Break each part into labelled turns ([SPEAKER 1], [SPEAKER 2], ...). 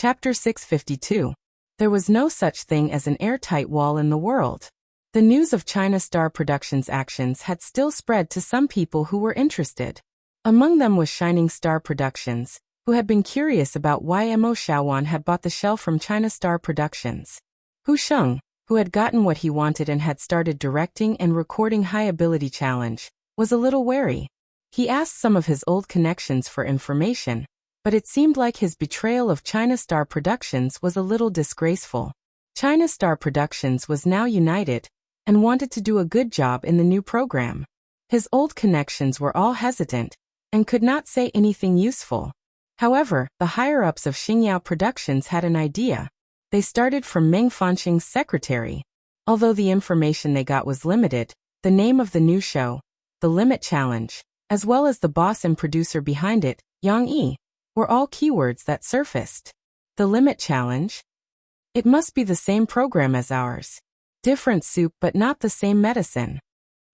[SPEAKER 1] Chapter 652. There was no such thing as an airtight wall in the world. The news of China Star Productions' actions had still spread to some people who were interested. Among them was Shining Star Productions, who had been curious about why Mo Xiaowan had bought the shell from China Star Productions. Hu Sheng, who had gotten what he wanted and had started directing and recording High Ability Challenge, was a little wary. He asked some of his old connections for information, but it seemed like his betrayal of China Star Productions was a little disgraceful. China Star Productions was now united and wanted to do a good job in the new program. His old connections were all hesitant and could not say anything useful. However, the higher-ups of Xingyao Productions had an idea. They started from Meng Fanqing's secretary. Although the information they got was limited, the name of the new show, The Limit Challenge, as well as the boss and producer behind it, Yang Yi, were all keywords that surfaced. The Limit Challenge? It must be the same program as ours. Different soup but not the same medicine.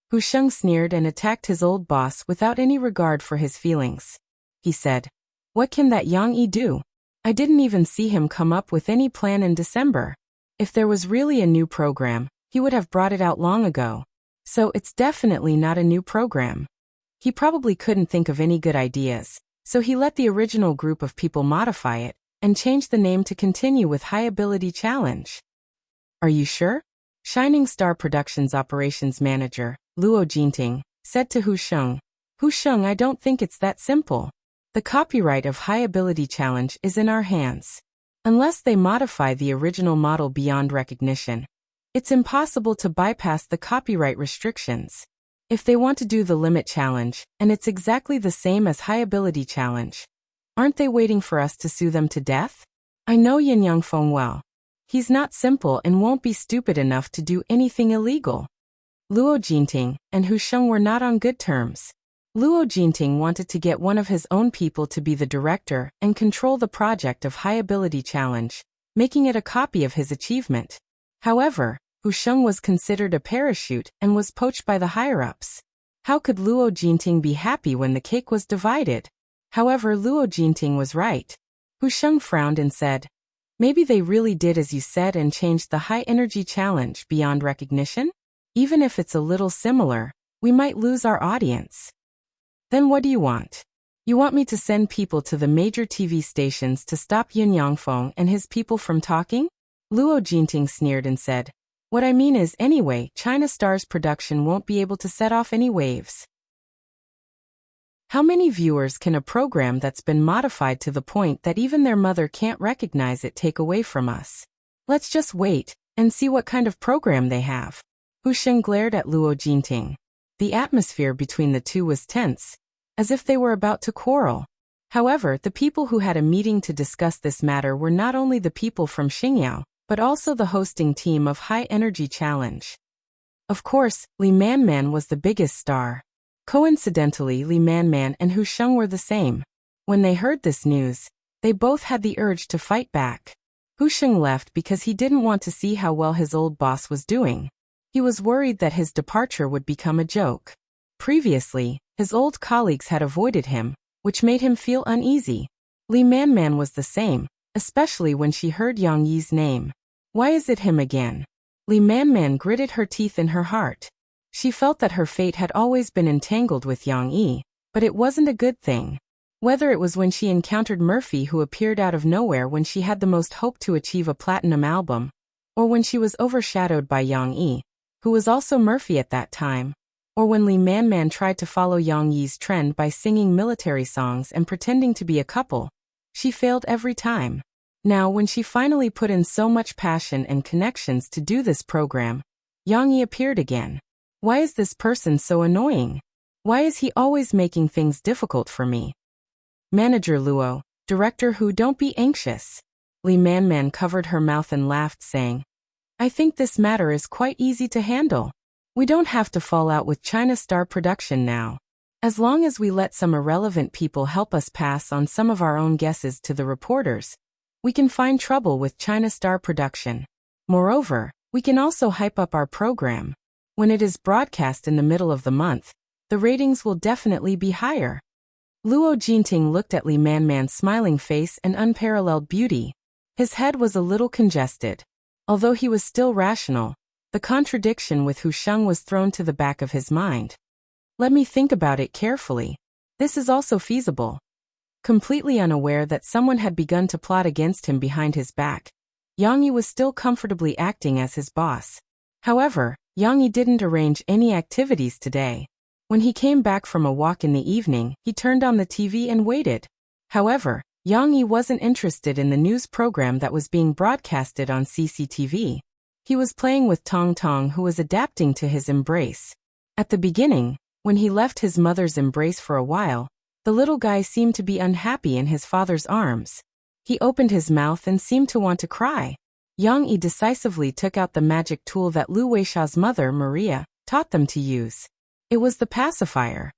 [SPEAKER 1] Hu Sheng sneered and attacked his old boss without any regard for his feelings. He said, "What can that Yang Yi do? I didn't even see him come up with any plan in December. If there was really a new program, he would have brought it out long ago. So it's definitely not a new program. He probably couldn't think of any good ideas. So he let the original group of people modify it and change the name to continue with High Ability Challenge." "Are you sure?" Shining Star Productions operations manager, Luo Jinting, said to Hu Sheng. "Hu Sheng, I don't think it's that simple. The copyright of High Ability Challenge is in our hands. Unless they modify the original model beyond recognition, it's impossible to bypass the copyright restrictions. If they want to do the Limit Challenge, and it's exactly the same as High Ability Challenge, aren't they waiting for us to sue them to death? I know Yin Yangfeng well. He's not simple and won't be stupid enough to do anything illegal." Luo Jinting and Hu Sheng were not on good terms. Luo Jinting wanted to get one of his own people to be the director and control the project of High Ability Challenge, making it a copy of his achievement. However, Hu Sheng was considered a parachute and was poached by the higher-ups. How could Luo Jinting be happy when the cake was divided? However, Luo Jinting was right. Hu Sheng frowned and said, "Maybe they really did as you said and changed the High Energy Challenge beyond recognition? Even if it's a little similar, we might lose our audience." "Then what do you want? You want me to send people to the major TV stations to stop Yin Yangfeng and his people from talking?" Luo Jinting sneered and said, "What I mean is anyway, China Star's production won't be able to set off any waves. How many viewers can a program that's been modified to the point that even their mother can't recognize it take away from us? Let's just wait and see what kind of program they have." Hu Sheng glared at Luo Jinting. The atmosphere between the two was tense, as if they were about to quarrel. However, the people who had a meeting to discuss this matter were not only the people from Xingyao, but also the hosting team of High Energy Challenge. Of course, Li Manman was the biggest star. Coincidentally, Li Manman and Hu Sheng were the same. When they heard this news, they both had the urge to fight back. Hu Sheng left because he didn't want to see how well his old boss was doing. He was worried that his departure would become a joke. Previously, his old colleagues had avoided him, which made him feel uneasy. Li Manman was the same, especially when she heard Yang Yi's name. Why is it him again? Li Manman gritted her teeth in her heart. She felt that her fate had always been entangled with Yang Yi, but it wasn't a good thing. Whether it was when she encountered Murphy, who appeared out of nowhere when she had the most hope to achieve a platinum album, or when she was overshadowed by Yang Yi, who was also Murphy at that time, or when Li Manman tried to follow Yang Yi's trend by singing military songs and pretending to be a couple, she failed every time. Now, when she finally put in so much passion and connections to do this program, Yang Yi appeared again. Why is this person so annoying? Why is he always making things difficult for me? Manager Luo, Director Hu, don't be anxious. Li Manman covered her mouth and laughed, saying, "I think this matter is quite easy to handle. We don't have to fall out with China Star Production now. As long as we let some irrelevant people help us pass on some of our own guesses to the reporters, we can find trouble with China Star Production. Moreover, we can also hype up our program. When it is broadcast in the middle of the month, the ratings will definitely be higher." Luo Jinting looked at Li Manman's smiling face and unparalleled beauty. His head was a little congested. Although he was still rational, the contradiction with Hu Sheng was thrown to the back of his mind. Let me think about it carefully. This is also feasible. Completely unaware that someone had begun to plot against him behind his back, Yang Yi was still comfortably acting as his boss. However, Yang Yi didn't arrange any activities today. When he came back from a walk in the evening, he turned on the TV and waited. However, Yang Yi wasn't interested in the news program that was being broadcasted on CCTV. He was playing with Tong Tong, who was adapting to his embrace. At the beginning, when he left his mother's embrace for a while, the little guy seemed to be unhappy in his father's arms. He opened his mouth and seemed to want to cry. Yang Yi decisively took out the magic tool that Lu Weisha's mother, Maria, taught them to use. It was the pacifier.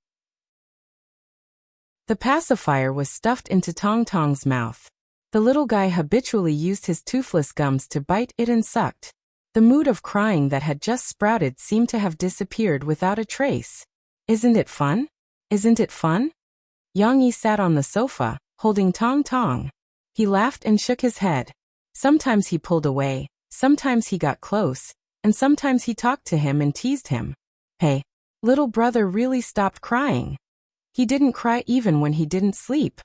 [SPEAKER 1] The pacifier was stuffed into Tong Tong's mouth. The little guy habitually used his toothless gums to bite it and sucked. The mood of crying that had just sprouted seemed to have disappeared without a trace. Isn't it fun? Isn't it fun? Yang Yi sat on the sofa, holding Tong Tong. He laughed and shook his head. Sometimes he pulled away, sometimes he got close, and sometimes he talked to him and teased him. Hey, little brother really stopped crying. He didn't cry even when he didn't sleep.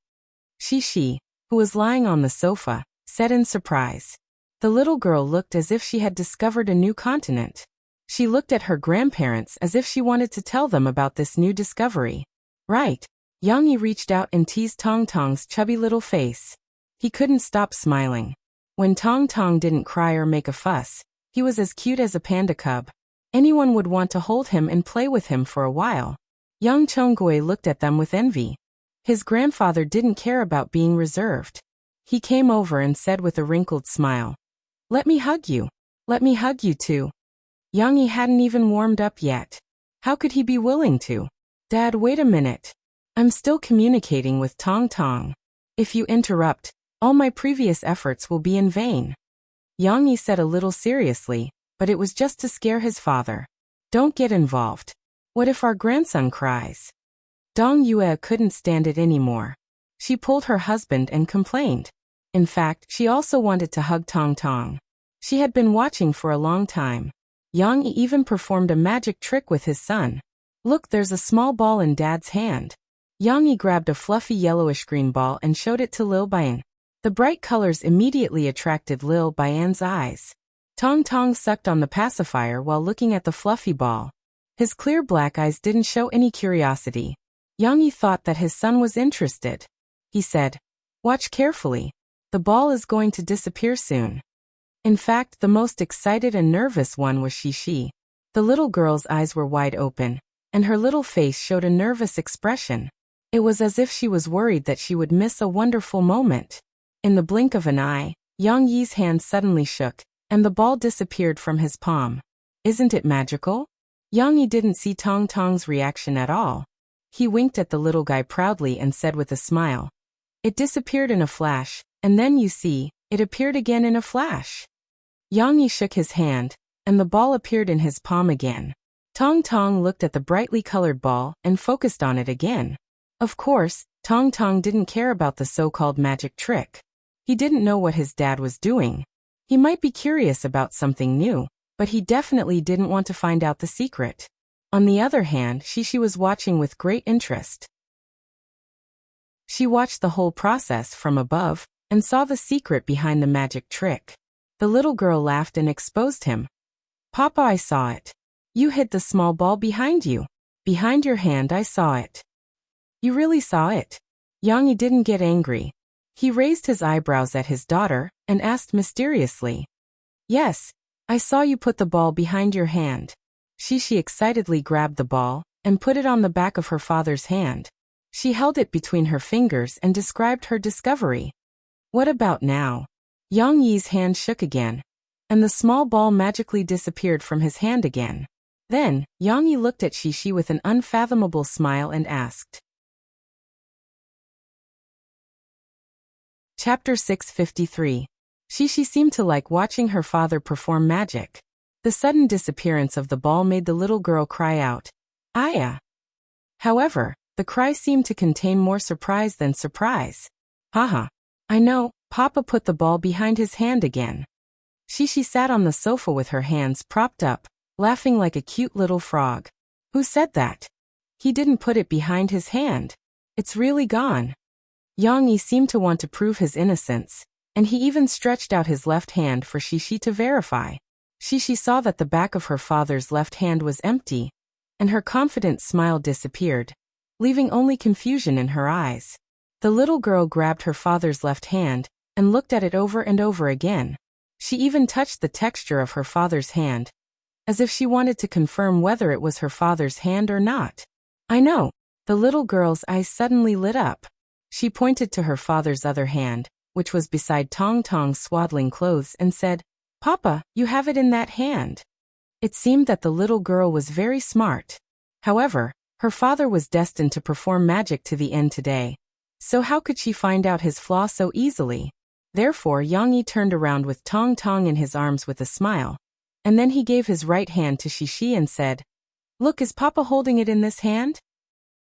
[SPEAKER 1] Shi, who was lying on the sofa, said in surprise. The little girl looked as if she had discovered a new continent. She looked at her grandparents as if she wanted to tell them about this new discovery. Right. Yang Yi reached out and teased Tong Tong's chubby little face. He couldn't stop smiling. When Tong Tong didn't cry or make a fuss, he was as cute as a panda cub. Anyone would want to hold him and play with him for a while. Young Chonggui looked at them with envy. His grandfather didn't care about being reserved. He came over and said with a wrinkled smile, "Let me hug you. Let me hug you too." Yang Yi hadn't even warmed up yet. How could he be willing to? Dad, wait a minute. I'm still communicating with Tong Tong. If you interrupt, all my previous efforts will be in vain. Yang Yi said a little seriously, but it was just to scare his father. Don't get involved. What if our grandson cries? Dong Yue couldn't stand it anymore. She pulled her husband and complained. In fact, she also wanted to hug Tong Tong. She had been watching for a long time. Yang Yi even performed a magic trick with his son. Look, there's a small ball in Dad's hand. Yang Yi grabbed a fluffy yellowish-green ball and showed it to Lil Bian. The bright colors immediately attracted Lil Bian's eyes. Tong Tong sucked on the pacifier while looking at the fluffy ball. His clear black eyes didn't show any curiosity. Yang Yi thought that his son was interested. He said, "Watch carefully. The ball is going to disappear soon." In fact, the most excited and nervous one was Shi. The little girl's eyes were wide open, and her little face showed a nervous expression. It was as if she was worried that she would miss a wonderful moment. In the blink of an eye, Yang Yi's hand suddenly shook, and the ball disappeared from his palm. Isn't it magical? Yang Yi didn't see Tong Tong's reaction at all. He winked at the little guy proudly and said with a smile, "It disappeared in a flash, and then you see, it appeared again in a flash." Yang Yi shook his hand, and the ball appeared in his palm again. Tong Tong looked at the brightly colored ball and focused on it again. Of course, Tong Tong didn't care about the so-called magic trick. He didn't know what his dad was doing. He might be curious about something new, but he definitely didn't want to find out the secret. On the other hand, Shi was watching with great interest. She watched the whole process from above and saw the secret behind the magic trick. The little girl laughed and exposed him. "Papa, I saw it. You hid the small ball behind you. Behind your hand, I saw it." "You really saw it?" Yang Yi didn't get angry. He raised his eyebrows at his daughter and asked mysteriously, "Yes, I saw you put the ball behind your hand." She excitedly grabbed the ball and put it on the back of her father's hand. She held it between her fingers and described her discovery. "What about now?" Yang Yi's hand shook again, and the small ball magically disappeared from his hand again. Then, Yang Yi looked at Shi with an unfathomable smile and asked. Chapter 653. Shi seemed to like watching her father perform magic. The sudden disappearance of the ball made the little girl cry out, "Aya!" However, the cry seemed to contain more surprise than surprise. "Haha. I know, Papa put the ball behind his hand again. Shishi sat on the sofa with her hands propped up, laughing like a cute little frog. Who said that? He didn't put it behind his hand. It's really gone. Yang Yi seemed to want to prove his innocence, and he even stretched out his left hand for Shishi to verify. Shishi saw that the back of her father's left hand was empty, and her confident smile disappeared, leaving only confusion in her eyes. The little girl grabbed her father's left hand and looked at it over and over again. She even touched the texture of her father's hand, as if she wanted to confirm whether it was her father's hand or not. I know. The little girl's eyes suddenly lit up. She pointed to her father's other hand, which was beside Tong Tong's swaddling clothes, and said, "Papa, you have it in that hand." It seemed that the little girl was very smart. However, her father was destined to perform magic to the end today. So how could she find out his flaw so easily? Therefore Yang Yi turned around with Tong Tong in his arms with a smile, and then he gave his right hand to Shishi and said, "Look, is Papa holding it in this hand?"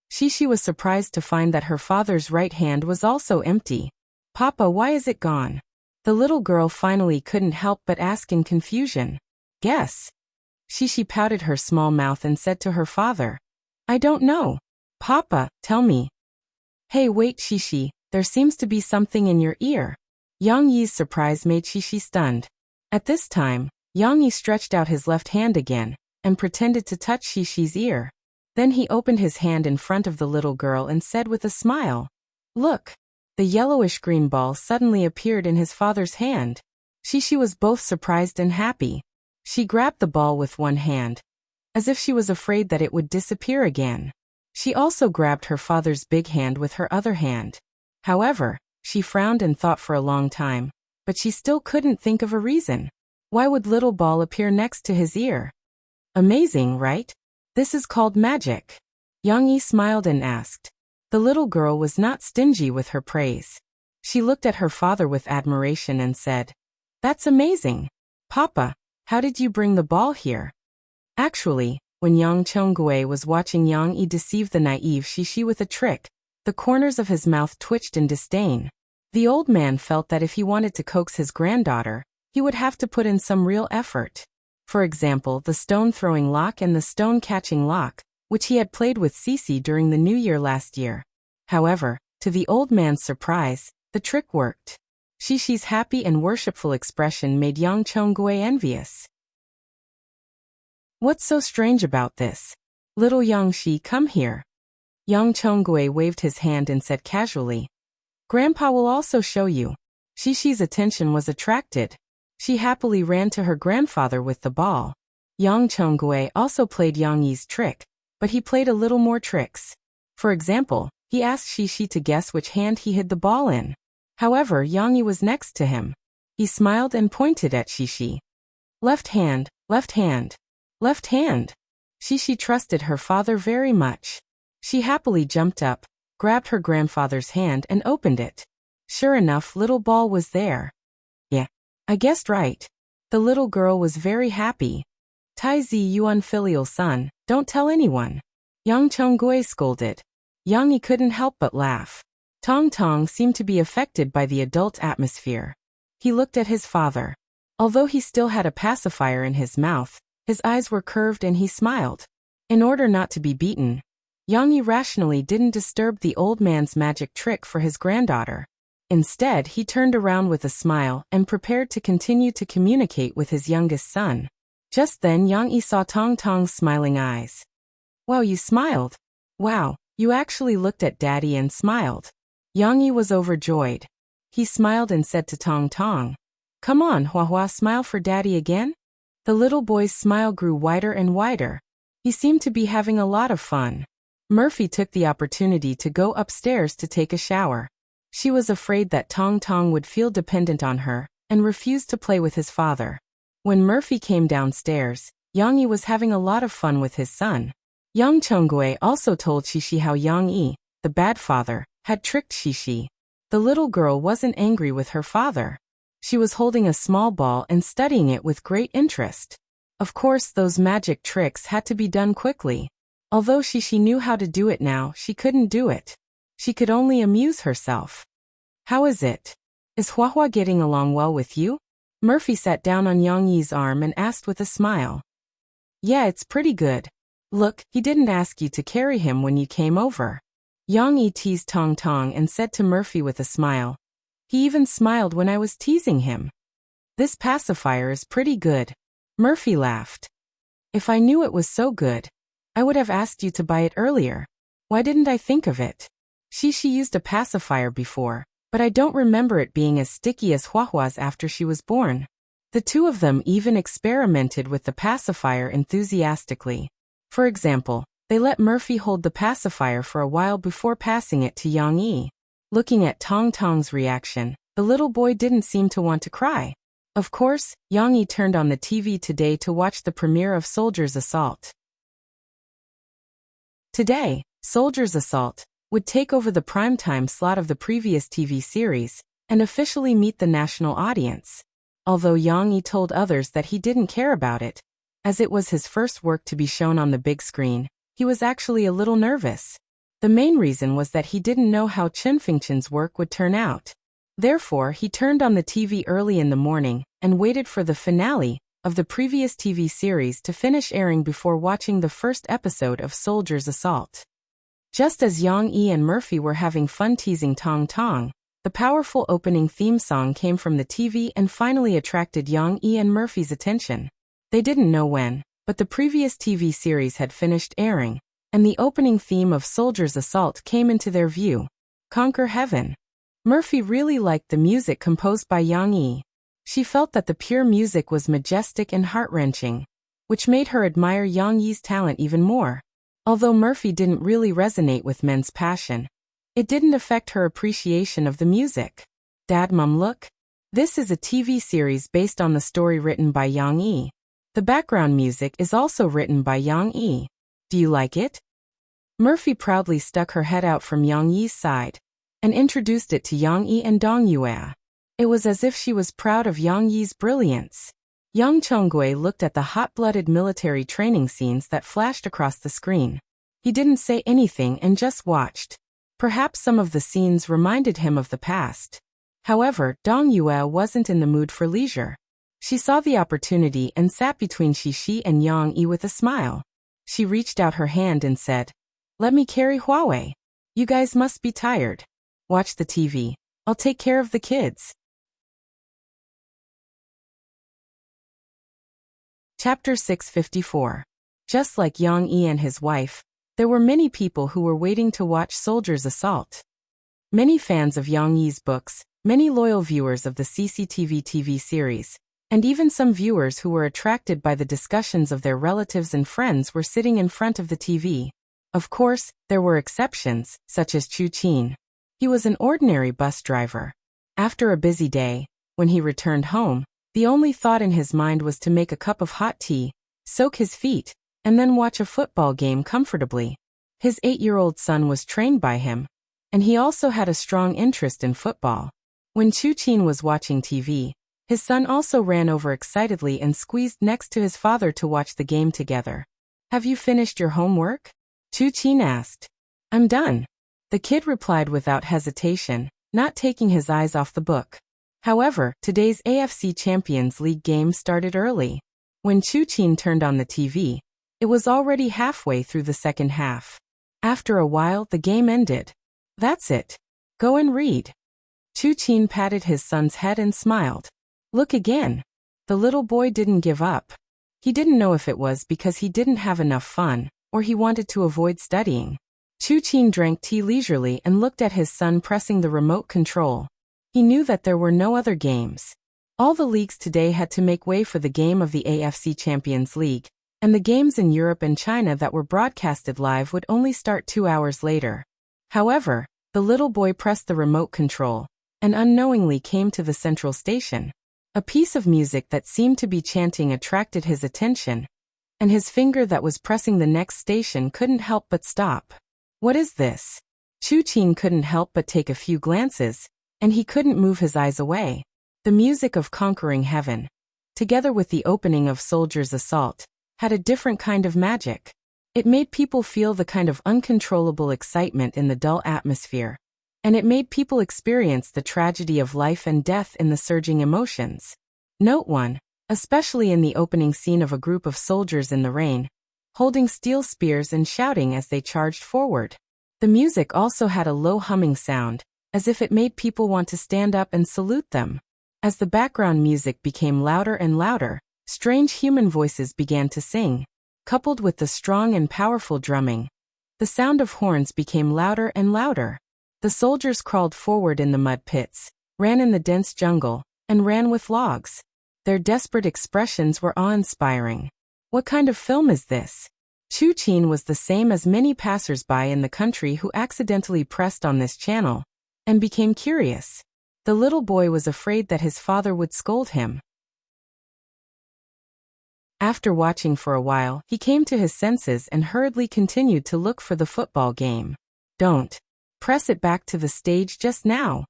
[SPEAKER 1] Shishi was surprised to find that her father's right hand was also empty. "Papa, why is it gone?" The little girl finally couldn't help but ask in confusion. "Guess." Shishi pouted her small mouth and said to her father, "I don't know. Papa, tell me." "Hey, wait, Shishi, there seems to be something in your ear." Yang Yi's surprise made Shishi stunned. At this time, Yang Yi stretched out his left hand again and pretended to touch Shishi's ear. Then he opened his hand in front of the little girl and said with a smile, "Look." The yellowish-green ball suddenly appeared in his father's hand. Shishi was both surprised and happy. She grabbed the ball with one hand, as if she was afraid that it would disappear again. She also grabbed her father's big hand with her other hand. However, she frowned and thought for a long time, but she still couldn't think of a reason. Why would little ball appear next to his ear? Amazing, right? This is called magic. Yang Yi smiled and asked. The little girl was not stingy with her praise. She looked at her father with admiration and said, "That's amazing. Papa, how did you bring the ball here?" Actually, when Yang Chonggui was watching Yang Yi deceive the naive Shishi with a trick, the corners of his mouth twitched in disdain. The old man felt that if he wanted to coax his granddaughter, he would have to put in some real effort. For example, the stone-throwing lock and the stone-catching lock, which he had played with Cece during the New Year last year. However, to the old man's surprise, the trick worked. Shishi's happy and worshipful expression made Yang Chonggui envious. "What's so strange about this? Little Yang Shi, come here." Yang Chonggui waved his hand and said casually, "Grandpa will also show you." Shishi's attention was attracted. She happily ran to her grandfather with the ball. Yang Chonggui also played Yang Yi's trick, but he played a little more tricks. For example, he asked Shishi to guess which hand he hid the ball in. However, Yang Yi was next to him. He smiled and pointed at Shishi. "Left hand, left hand, left hand." Shishi trusted her father very much. She happily jumped up, grabbed her grandfather's hand and opened it. Sure enough, little ball was there. "Yeah, I guessed right." The little girl was very happy. "Tai Zi, you unfilial son, don't tell anyone." Yang Chonggui scolded. Yang Yi couldn't help but laugh. Tong Tong seemed to be affected by the adult atmosphere. He looked at his father. Although he still had a pacifier in his mouth, his eyes were curved and he smiled. In order not to be beaten, Yang Yi rationally didn't disturb the old man's magic trick for his granddaughter. Instead, he turned around with a smile and prepared to continue to communicate with his youngest son. Just then Yang Yi saw Tong Tong's smiling eyes. "Wow, you smiled. Wow, you actually looked at Daddy and smiled." Yang Yi was overjoyed. He smiled and said to Tong Tong, "Come on, Hua Hua, smile for Daddy again." The little boy's smile grew wider and wider. He seemed to be having a lot of fun. Murphy took the opportunity to go upstairs to take a shower. She was afraid that Tong Tong would feel dependent on her and refused to play with his father. When Murphy came downstairs, Yang Yi was having a lot of fun with his son. Yang Chonggui also told Shishi how Yang Yi, the bad father, had tricked Shishi. The little girl wasn't angry with her father. She was holding a small ball and studying it with great interest. Of course, those magic tricks had to be done quickly. Although Shishi knew how to do it now, she couldn't do it. She could only amuse herself. "How is it?" Is Huahua getting along well with you? Murphy sat down on Yang Yi's arm and asked with a smile. Yeah, it's pretty good. Look, he didn't ask you to carry him when you came over. Yang Yi teased Tong Tong and said to Murphy with a smile. He even smiled when I was teasing him. This pacifier is pretty good. Murphy laughed. If I knew it was so good, I would have asked you to buy it earlier. Why didn't I think of it? She used a pacifier before, but I don't remember it being as sticky as Huahua's after she was born. The two of them even experimented with the pacifier enthusiastically. For example, they let Murphy hold the pacifier for a while before passing it to Yang Yi. Looking at Tong Tong's reaction, the little boy didn't seem to want to cry. Of course, Yang Yi turned on the TV today to watch the premiere of Soldier's Assault. Today, Soldier's Assault would take over the primetime slot of the previous TV series and officially meet the national audience. Although Yang Yi told others that he didn't care about it, as it was his first work to be shown on the big screen, he was actually a little nervous. The main reason was that he didn't know how Chen Fengchen's work would turn out. Therefore, he turned on the TV early in the morning and waited for the finale of the previous TV series to finish airing before watching the first episode of Soldier's Assault. Just as Yang Yi and Murphy were having fun teasing Tong Tong, the powerful opening theme song came from the TV and finally attracted Yang Yi and Murphy's attention. They didn't know when, but the previous TV series had finished airing, and the opening theme of Soldier's Assault came into their view. Conquer Heaven. Murphy really liked the music composed by Yang Yi. She felt that the pure music was majestic and heart-wrenching, which made her admire Yang Yi's talent even more. Although Murphy didn't really resonate with men's passion, it didn't affect her appreciation of the music. Dad, Mom, look. This is a TV series based on the story written by Yang Yi. The background music is also written by Yang Yi. Do you like it? Murphy proudly stuck her head out from Yang Yi's side and introduced it to Yang Yi and Dong Yue. It was as if she was proud of Yang Yi's brilliance. Yang Chonggui looked at the hot-blooded military training scenes that flashed across the screen. He didn't say anything and just watched. Perhaps some of the scenes reminded him of the past. However, Dong Yue wasn't in the mood for leisure. She saw the opportunity and sat between Shi and Yang Yi with a smile. She reached out her hand and said, "Let me carry Huawei. You guys must be tired. Watch the TV. I'll take care of the kids." Chapter 654. Just like Yang Yi and his wife, there were many people who were waiting to watch Soldier's Assault. Many fans of Yang Yi's books, many loyal viewers of the CCTV TV series, and even some viewers who were attracted by the discussions of their relatives and friends were sitting in front of the TV. Of course, there were exceptions, such as Chu Qin. He was an ordinary bus driver. After a busy day, when he returned home, the only thought in his mind was to make a cup of hot tea, soak his feet, and then watch a football game comfortably. His 8-year-old son was trained by him, and he also had a strong interest in football. When Chu Qin was watching TV, his son also ran over excitedly and squeezed next to his father to watch the game together. "Have you finished your homework?" Chu Qin asked. "I'm done." The kid replied without hesitation, not taking his eyes off the book. However, today's AFC Champions League game started early. When Chu Qin turned on the TV, it was already halfway through the second half. After a while, the game ended. "That's it. Go and read." Chu Qin patted his son's head and smiled. "Look again." The little boy didn't give up. He didn't know if it was because he didn't have enough fun, or he wanted to avoid studying. Chu Qin drank tea leisurely and looked at his son pressing the remote control. He knew that there were no other games. All the leagues today had to make way for the game of the AFC Champions League, and the games in Europe and China that were broadcasted live would only start 2 hours later. However, the little boy pressed the remote control, and unknowingly came to the central station. A piece of music that seemed to be chanting attracted his attention, and his finger that was pressing the next station couldn't help but stop. "What is this?" Chu Qin couldn't help but take a few glances, and he couldn't move his eyes away. The music of Conquering Heaven, together with the opening of Soldier's Assault, had a different kind of magic. It made people feel the kind of uncontrollable excitement in the dull atmosphere. and it made people experience the tragedy of life and death in the surging emotions. Note 1. Especially in the opening scene of a group of soldiers in the rain, holding steel spears and shouting as they charged forward. The music also had a low humming sound, as if it made people want to stand up and salute them. As the background music became louder and louder, strange human voices began to sing. Coupled with the strong and powerful drumming, the sound of horns became louder and louder. The soldiers crawled forward in the mud pits, ran in the dense jungle, and ran with logs. Their desperate expressions were awe-inspiring. What kind of film is this? Chu Qin was the same as many passers-by in the country who accidentally pressed on this channel and became curious. The little boy was afraid that his father would scold him. After watching for a while, he came to his senses and hurriedly continued to look for the football game. Don't press it back to the stage just now.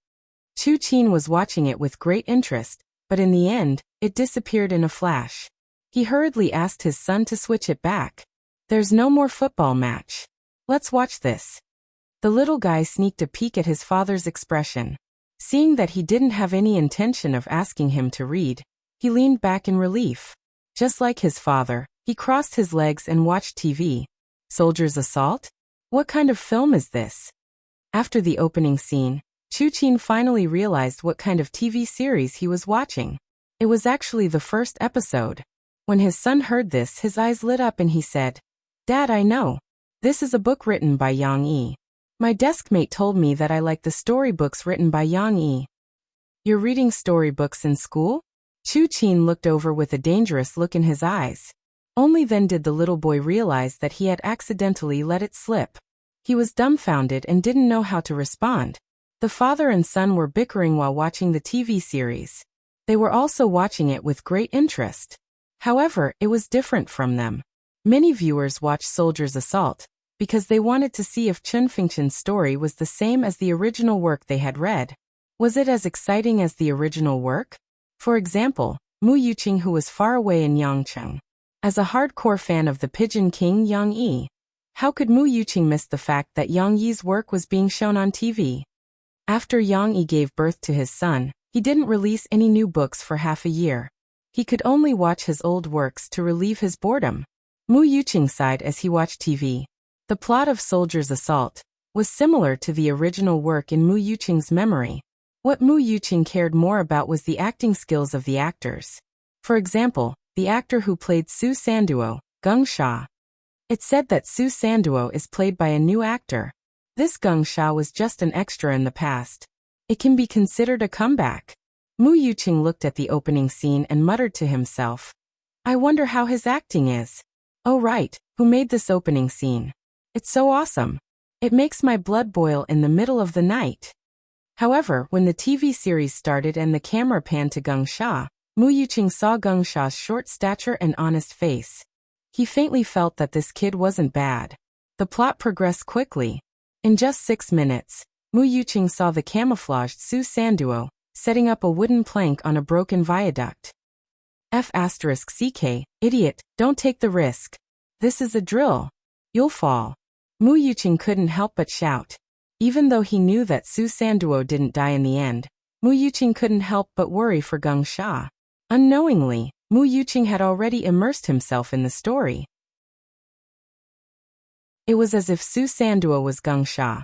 [SPEAKER 1] Chu Qin was watching it with great interest, but in the end, it disappeared in a flash. He hurriedly asked his son to switch it back. There's no more football match. Let's watch this. The little guy sneaked a peek at his father's expression. Seeing that he didn't have any intention of asking him to read, he leaned back in relief. Just like his father, he crossed his legs and watched TV. Soldiers' assault? What kind of film is this? After the opening scene, Chu Qin finally realized what kind of TV series he was watching. It was actually the first episode. When his son heard this, his eyes lit up and he said, "Dad, I know. This is a book written by Yang Yi. My deskmate told me that I like the storybooks written by Yang Yi." "You're reading storybooks in school?" Chu Qin looked over with a dangerous look in his eyes. Only then did the little boy realize that he had accidentally let it slip. He was dumbfounded and didn't know how to respond. The father and son were bickering while watching the TV series. They were also watching it with great interest. However, it was different from them. Many viewers watched Soldiers' Assault because they wanted to see if Chen Fengqian's story was the same as the original work they had read. Was it as exciting as the original work? For example, Mu Yuqing, who was far away in Yangcheng. As a hardcore fan of the Pigeon King Yang Yi, how could Mu Yuqing miss the fact that Yang Yi's work was being shown on TV? After Yang Yi gave birth to his son, he didn't release any new books for half a year. He could only watch his old works to relieve his boredom. Mu Yuqing sighed as he watched TV. The plot of Soldiers' Assault was similar to the original work in Mu Yuqing's memory. What Mu Yuqing cared more about was the acting skills of the actors. For example, the actor who played Su Sanduo, Geng Sha. It said that Su Sanduo is played by a new actor. This Geng Sha was just an extra in the past. It can be considered a comeback. Mu Yuqing looked at the opening scene and muttered to himself, "I wonder how his acting is. Oh right, who made this opening scene? It's so awesome. It makes my blood boil in the middle of the night." However, when the TV series started and the camera panned to Geng Sha, Mu Yuqing saw Geng Sha's short stature and honest face. He faintly felt that this kid wasn't bad. The plot progressed quickly. In just 6 minutes, Mu Yuqing saw the camouflaged Su Sanduo setting up a wooden plank on a broken viaduct. F***ck, idiot, don't take the risk. This is a drill. You'll fall. Mu Yuqing couldn't help but shout. Even though he knew that Su Sanduo didn't die in the end, Mu Yuqing couldn't help but worry for Geng Sha. Unknowingly, Mu Yuqing had already immersed himself in the story. It was as if Su Sanduo was Geng Sha.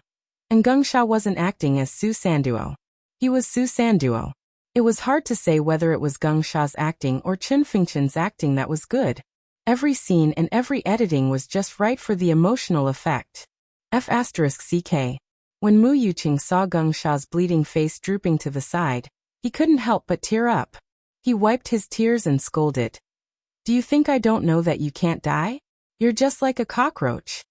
[SPEAKER 1] And Geng Sha wasn't acting as Su Sanduo. He was Su Sanduo. It was hard to say whether it was Geng Sha's acting or Chen Fengqian's acting that was good. Every scene and every editing was just right for the emotional effect. F***ck. When Mu Yuqing saw Geng Sha's bleeding face drooping to the side, he couldn't help but tear up. He wiped his tears and scolded. "Do you think I don't know that you can't die? You're just like a cockroach."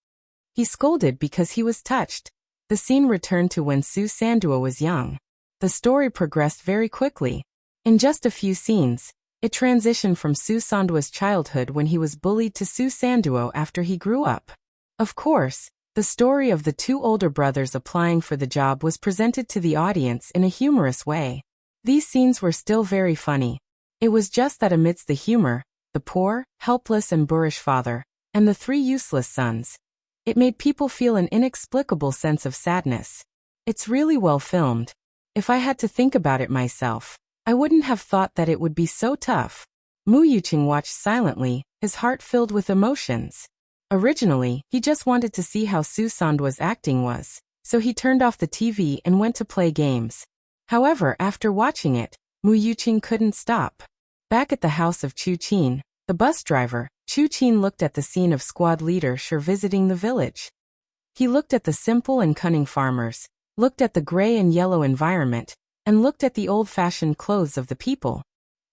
[SPEAKER 1] He scolded because he was touched. The scene returned to when Su Sanduo was young. The story progressed very quickly. In just a few scenes, it transitioned from Su Sanduo's childhood when he was bullied to Su Sanduo after he grew up. Of course, the story of the two older brothers applying for the job was presented to the audience in a humorous way. These scenes were still very funny. It was just that amidst the humor, the poor, helpless and boorish father, and the 3 useless sons, it made people feel an inexplicable sense of sadness. It's really well filmed. If I had to think about it myself, I wouldn't have thought that it would be so tough. Mu Yuqing watched silently, his heart filled with emotions. Originally, he just wanted to see how Su Sandwa's acting was, so he turned off the TV and went to play games. However, after watching it, Mu Yuqing couldn't stop. Back at the house of Chu Qin, the bus driver, Chu Qin looked at the scene of squad leader Shi visiting the village. He looked at the simple and cunning farmers, looked at the gray and yellow environment, and looked at the old-fashioned clothes of the people.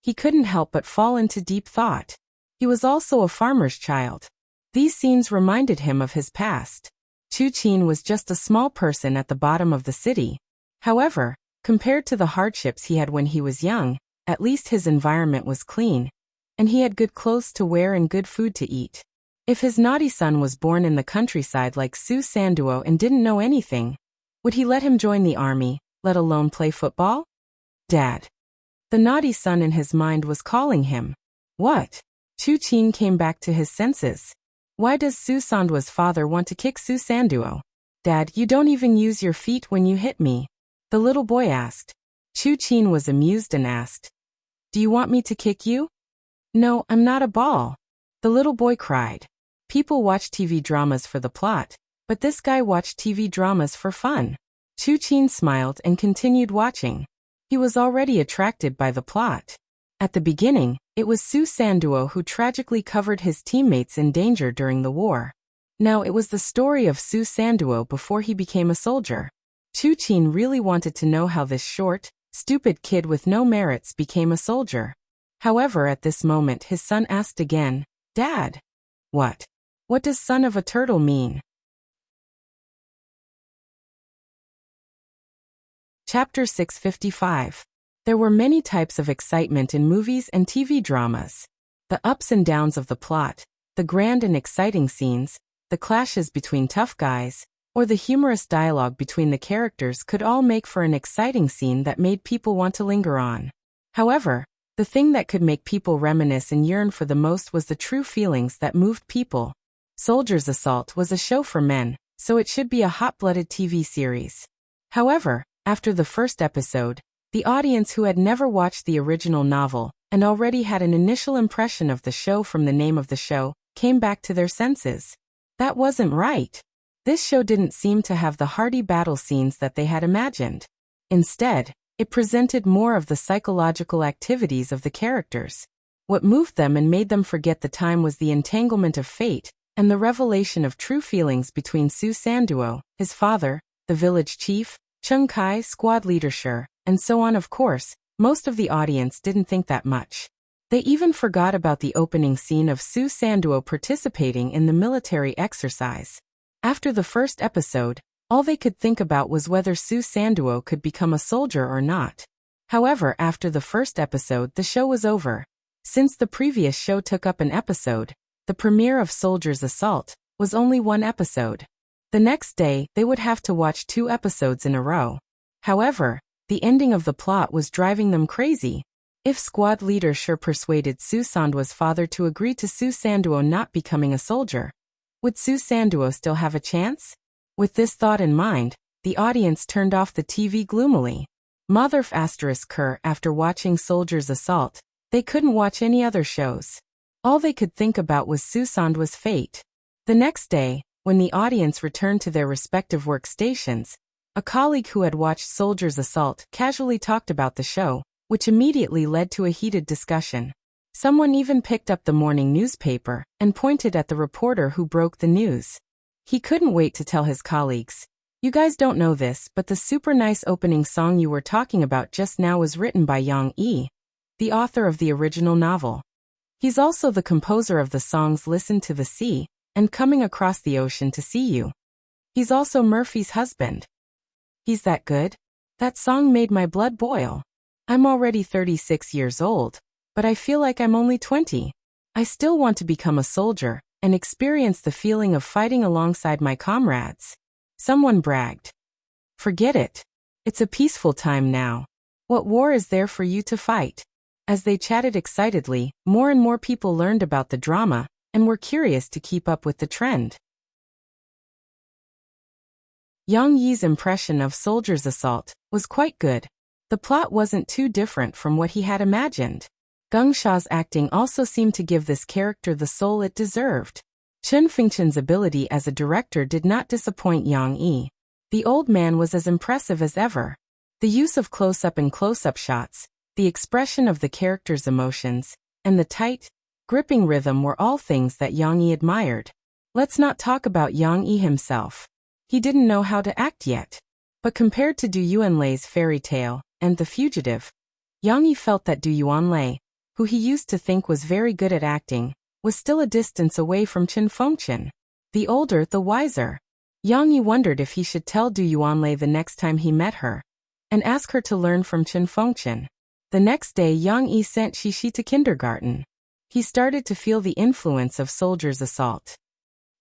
[SPEAKER 1] He couldn't help but fall into deep thought. He was also a farmer's child. These scenes reminded him of his past. Chu Qin was just a small person at the bottom of the city. However, compared to the hardships he had when he was young, at least his environment was clean, and he had good clothes to wear and good food to eat. If his naughty son was born in the countryside like Su Sanduo and didn't know anything, would he let him join the army, let alone play football? Dad. The naughty son in his mind was calling him. What? Chu Qin came back to his senses. Why does Su Sandwa's father want to kick Su Sanduo? Dad, you don't even use your feet when you hit me. The little boy asked. Chu Qin was amused and asked, do you want me to kick you? No, I'm not a ball. The little boy cried. People watch TV dramas for the plot, but this guy watched TV dramas for fun. Chu Qin smiled and continued watching. He was already attracted by the plot. At the beginning, it was Su Sanduo who tragically covered his teammates in danger during the war. Now it was the story of Su Sanduo before he became a soldier. Chu Qin really wanted to know how this short, stupid kid with no merits became a soldier. However, at this moment his son asked again, Dad. What? What does son of a turtle mean? Chapter 655. There were many types of excitement in movies and TV dramas. The ups and downs of the plot, the grand and exciting scenes, the clashes between tough guys, or the humorous dialogue between the characters could all make for an exciting scene that made people want to linger on. However, the thing that could make people reminisce and yearn for the most was the true feelings that moved people. Soldier's Assault was a show for men, so it should be a hot-blooded TV series. However, after the first episode, the audience who had never watched the original novel and already had an initial impression of the show from the name of the show came back to their senses. That wasn't right. This show didn't seem to have the hearty battle scenes that they had imagined. Instead, it presented more of the psychological activities of the characters. What moved them and made them forget the time was the entanglement of fate and the revelation of true feelings between Su Sanduo, his father, the village chief, Chung Kai, squad leader Shi, and so on. Of course, most of the audience didn't think that much. They even forgot about the opening scene of Su Sanduo participating in the military exercise. After the first episode, all they could think about was whether Su Sanduo could become a soldier or not. However, after the first episode, the show was over. Since the previous show took up an episode, the premiere of Soldier's Assault was only one episode. The next day, they would have to watch 2 episodes in a row. However, the ending of the plot was driving them crazy. If squad leader Shi persuaded Su Sandwa's father to agree to Su Sanduo not becoming a soldier, would Su Sanduo still have a chance? With this thought in mind, the audience turned off the TV gloomily. Motherf **Ker, after watching Soldier's Assault, they couldn't watch any other shows. All they could think about was Su Sandwa's fate. The next day, when the audience returned to their respective workstations, a colleague who had watched Soldier's Assault casually talked about the show, which immediately led to a heated discussion. Someone even picked up the morning newspaper and pointed at the reporter who broke the news. He couldn't wait to tell his colleagues, "You guys don't know this, but the super nice opening song you were talking about just now was written by Yang Yi, the author of the original novel. He's also the composer of the songs Listen to the Sea and Coming Across the Ocean to See You. He's also Murphy's husband. He's that good? That song made my blood boil. I'm already 36 years old, but I feel like I'm only 20. I still want to become a soldier and experience the feeling of fighting alongside my comrades." Someone bragged. "Forget it. It's a peaceful time now. What war is there for you to fight?" As they chatted excitedly, more and more people learned about the drama and were curious to keep up with the trend. Yang Yi's impression of Soldier's Assault was quite good. The plot wasn't too different from what he had imagined. Geng Xia's acting also seemed to give this character the soul it deserved. Chen Fengchen's ability as a director did not disappoint Yang Yi. The old man was as impressive as ever. The use of close-up and close-up shots, the expression of the character's emotions, and the tight, gripping rhythm were all things that Yang Yi admired. Let's not talk about Yang Yi himself. He didn't know how to act yet. But compared to Du Yuanlei's fairy tale and The Fugitive, Yang Yi felt that Du Yuanlei, who he used to think was very good at acting, was still a distance away from Chen Fengchen. The older, the wiser. Yang Yi wondered if he should tell Du Yuanlei the next time he met her, and ask her to learn from Chen Fengchen. The next day Yang Yi sent Xixi to kindergarten. He started to feel the influence of Soldier's Assault.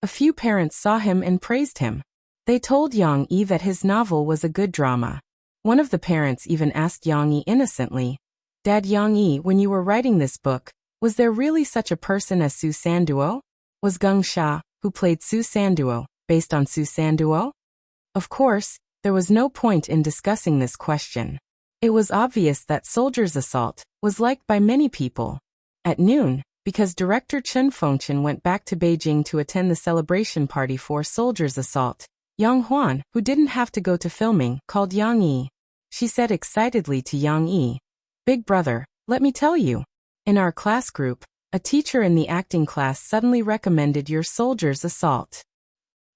[SPEAKER 1] A few parents saw him and praised him. They told Yang Yi that his novel was a good drama. One of the parents even asked Yang Yi innocently, "Dad Yang Yi, when you were writing this book, was there really such a person as Su Sanduo? Was Geng Xia, who played Su Sanduo, based on Su Sanduo?" Of course, there was no point in discussing this question. It was obvious that Soldier's Assault was liked by many people. At noon, because director Chen Fengchen went back to Beijing to attend the celebration party for Soldier's Assault, Yang Huan, who didn't have to go to filming, called Yang Yi. She said excitedly to Yang Yi, "Big brother, let me tell you. In our class group, a teacher in the acting class suddenly recommended your Soldier's Assault."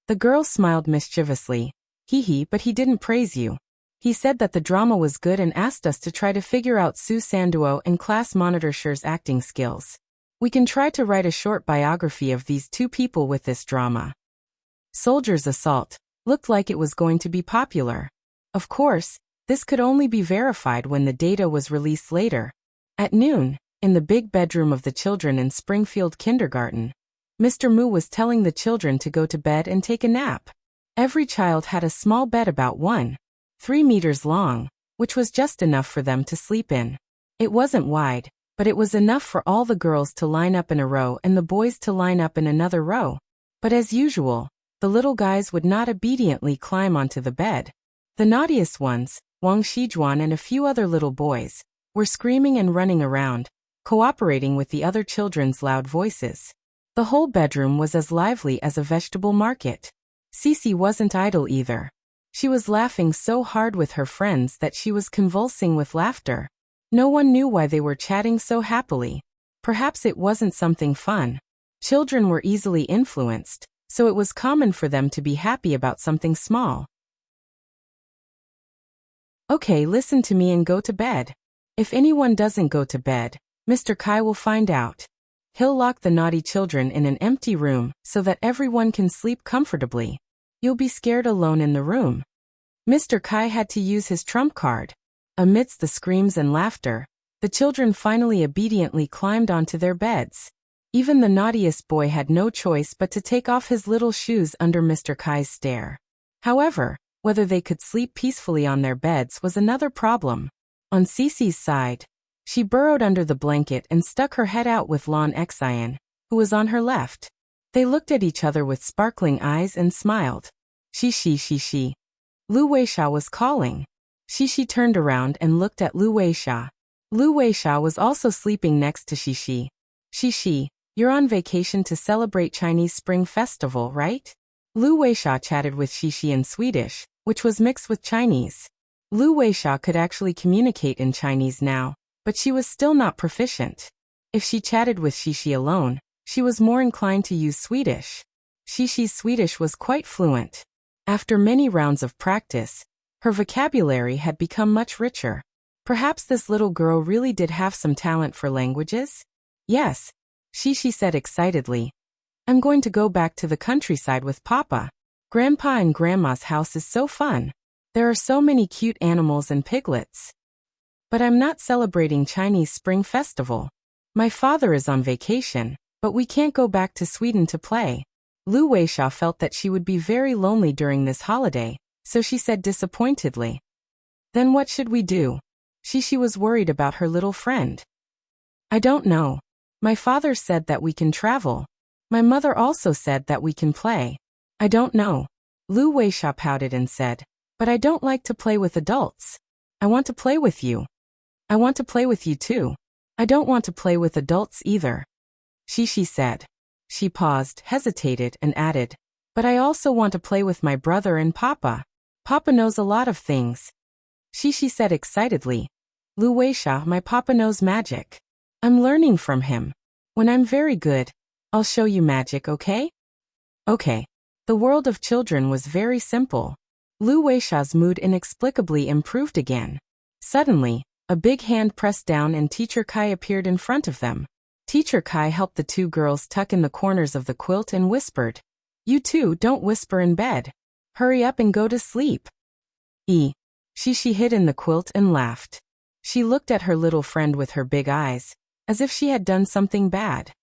[SPEAKER 1] The girl smiled mischievously. "Hee, but he didn't praise you. He said that the drama was good and asked us to try to figure out Su Sanduo and class monitor Shi's acting skills. We can try to write a short biography of these two people with this drama." Soldier's Assault looked like it was going to be popular. Of course, this could only be verified when the data was released later. At noon, in the big bedroom of the children in Springfield Kindergarten, Mr. Mu was telling the children to go to bed and take a nap. Every child had a small bed about 1.3 meters long, which was just enough for them to sleep in. It wasn't wide, but it was enough for all the girls to line up in a row and the boys to line up in another row. But as usual, the little guys would not obediently climb onto the bed. The naughtiest ones, Wang Shijuan and a few other little boys, were screaming and running around, cooperating with the other children's loud voices. The whole bedroom was as lively as a vegetable market. Cece wasn't idle either. She was laughing so hard with her friends that she was convulsing with laughter. No one knew why they were chatting so happily. Perhaps it wasn't something fun. Children were easily influenced, so it was common for them to be happy about something small. "Okay, listen to me and go to bed. If anyone doesn't go to bed, Mr. Kai will find out. He'll lock the naughty children in an empty room so that everyone can sleep comfortably. You'll be scared alone in the room." Mr. Kai had to use his trump card. Amidst the screams and laughter, the children finally obediently climbed onto their beds. Even the naughtiest boy had no choice but to take off his little shoes under Mr. Kai's stare. However, whether they could sleep peacefully on their beds was another problem. On Cece's side, she burrowed under the blanket and stuck her head out with Lon Xian, who was on her left. They looked at each other with sparkling eyes and smiled. Shishi. Lu Weisha was calling. Shishi turned around and looked at Lu Weisha. Lu Weisha was also sleeping next to Shishi. "Shishi, you're on vacation to celebrate Chinese Spring Festival, right?" Lu Weisha chatted with Shishi in Swedish, which was mixed with Chinese. Lu Weisha could actually communicate in Chinese now, but she was still not proficient. If she chatted with Shishi alone, she was more inclined to use Swedish. Shishi's Swedish was quite fluent. After many rounds of practice, her vocabulary had become much richer. Perhaps this little girl really did have some talent for languages? "Yes," Shishi said excitedly. "I'm going to go back to the countryside with Papa. Grandpa and Grandma's house is so fun. There are so many cute animals and piglets. But I'm not celebrating Chinese Spring Festival. My father is on vacation, but we can't go back to Sweden to play." Lu Weisha felt that she would be very lonely during this holiday, so she said disappointedly. "Then what should we do?" Shishi was worried about her little friend. "I don't know. My father said that we can travel. My mother also said that we can play. I don't know." Lu Weisha pouted and said, "But I don't like to play with adults. I want to play with you." "I want to play with you too. I don't want to play with adults either," Shishi said. She paused, hesitated, and added, "But I also want to play with my brother and Papa. Papa knows a lot of things." Shishi said excitedly, "Lu Weisha, my Papa knows magic. I'm learning from him. When I'm very good, I'll show you magic, okay?" "Okay." The world of children was very simple. Lu Weisha's mood inexplicably improved again. Suddenly, a big hand pressed down and Teacher Kai appeared in front of them. Teacher Kai helped the two girls tuck in the corners of the quilt and whispered, "You two don't whisper in bed. Hurry up and go to sleep." Shishi hid in the quilt and laughed. She looked at her little friend with her big eyes, as if she had done something bad.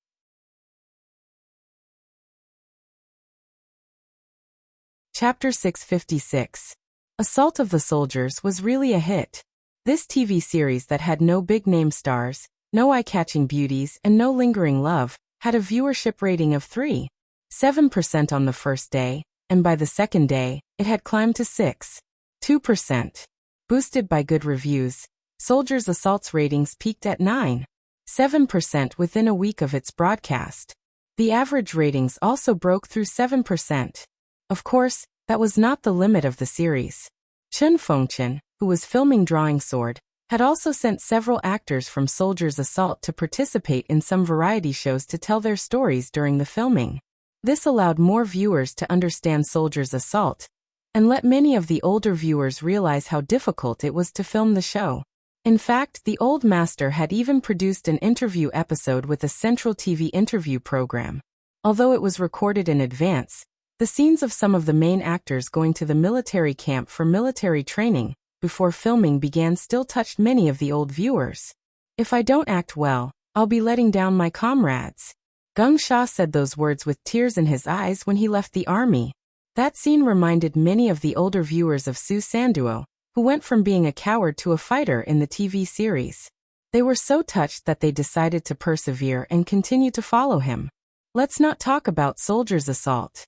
[SPEAKER 1] Chapter 656. Assault of the Soldiers was really a hit. This TV series that had no big-name stars, no eye-catching beauties, and no lingering love, had a viewership rating of 3.7% on the first day, and by the second day, it had climbed to 6.2%. Boosted by good reviews, Soldiers Assault's ratings peaked at 9.7% within a week of its broadcast. The average ratings also broke through 7%. Of course, that was not the limit of the series. Chun Fengchen, who was filming Drawing Sword, had also sent several actors from Soldiers Assault to participate in some variety shows to tell their stories during the filming. This allowed more viewers to understand Soldiers Assault, and let many of the older viewers realize how difficult it was to film the show. In fact, the old master had even produced an interview episode with a central TV interview program. Although it was recorded in advance, the scenes of some of the main actors going to the military camp for military training before filming began still touched many of the old viewers. "If I don't act well, I'll be letting down my comrades." Gung Sha said those words with tears in his eyes when he left the army. That scene reminded many of the older viewers of Su Sanduo, who went from being a coward to a fighter in the TV series. They were so touched that they decided to persevere and continue to follow him. Let's not talk about Soldiers Assault.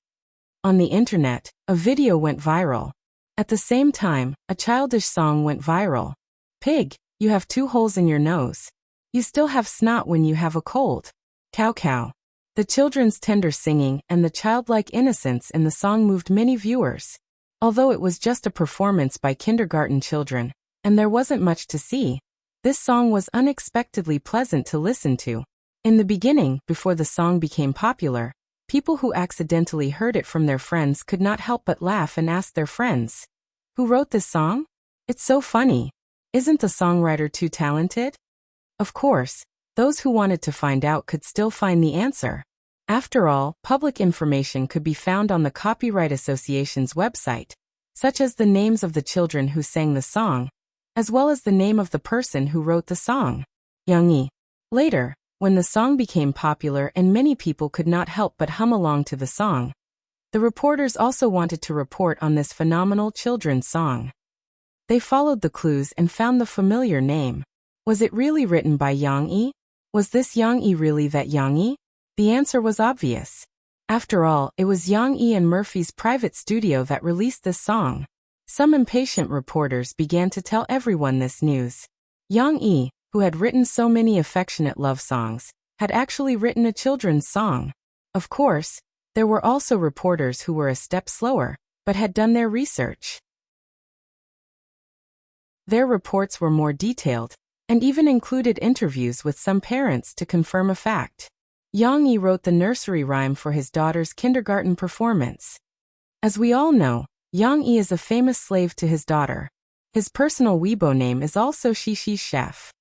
[SPEAKER 1] On the internet, a video went viral. At the same time, a childish song went viral. "Pig, you have 2 holes in your nose. You still have snot when you have a cold. Cow cow." The children's tender singing and the childlike innocence in the song moved many viewers. Although it was just a performance by kindergarten children, and there wasn't much to see, this song was unexpectedly pleasant to listen to. In the beginning, before the song became popular, people who accidentally heard it from their friends could not help but laugh and ask their friends, "Who wrote this song? It's so funny. Isn't the songwriter too talented?" Of course, those who wanted to find out could still find the answer. After all, public information could be found on the Copyright Association's website, such as the names of the children who sang the song, as well as the name of the person who wrote the song, Yang Yi. Later, when the song became popular and many people could not help but hum along to the song, the reporters also wanted to report on this phenomenal children's song. They followed the clues and found the familiar name. Was it really written by Yang Yi? Was this Yang Yi really that Yang Yi? The answer was obvious. After all, it was Yang Yi and Murphy's private studio that released this song. Some impatient reporters began to tell everyone this news. Yang Yi, who had written so many affectionate love songs, had actually written a children's song. Of course, there were also reporters who were a step slower, but had done their research. Their reports were more detailed, and even included interviews with some parents to confirm a fact. Yang Yi wrote the nursery rhyme for his daughter's kindergarten performance. As we all know, Yang Yi is a famous slave to his daughter. His personal Weibo name is also Shishi Chef.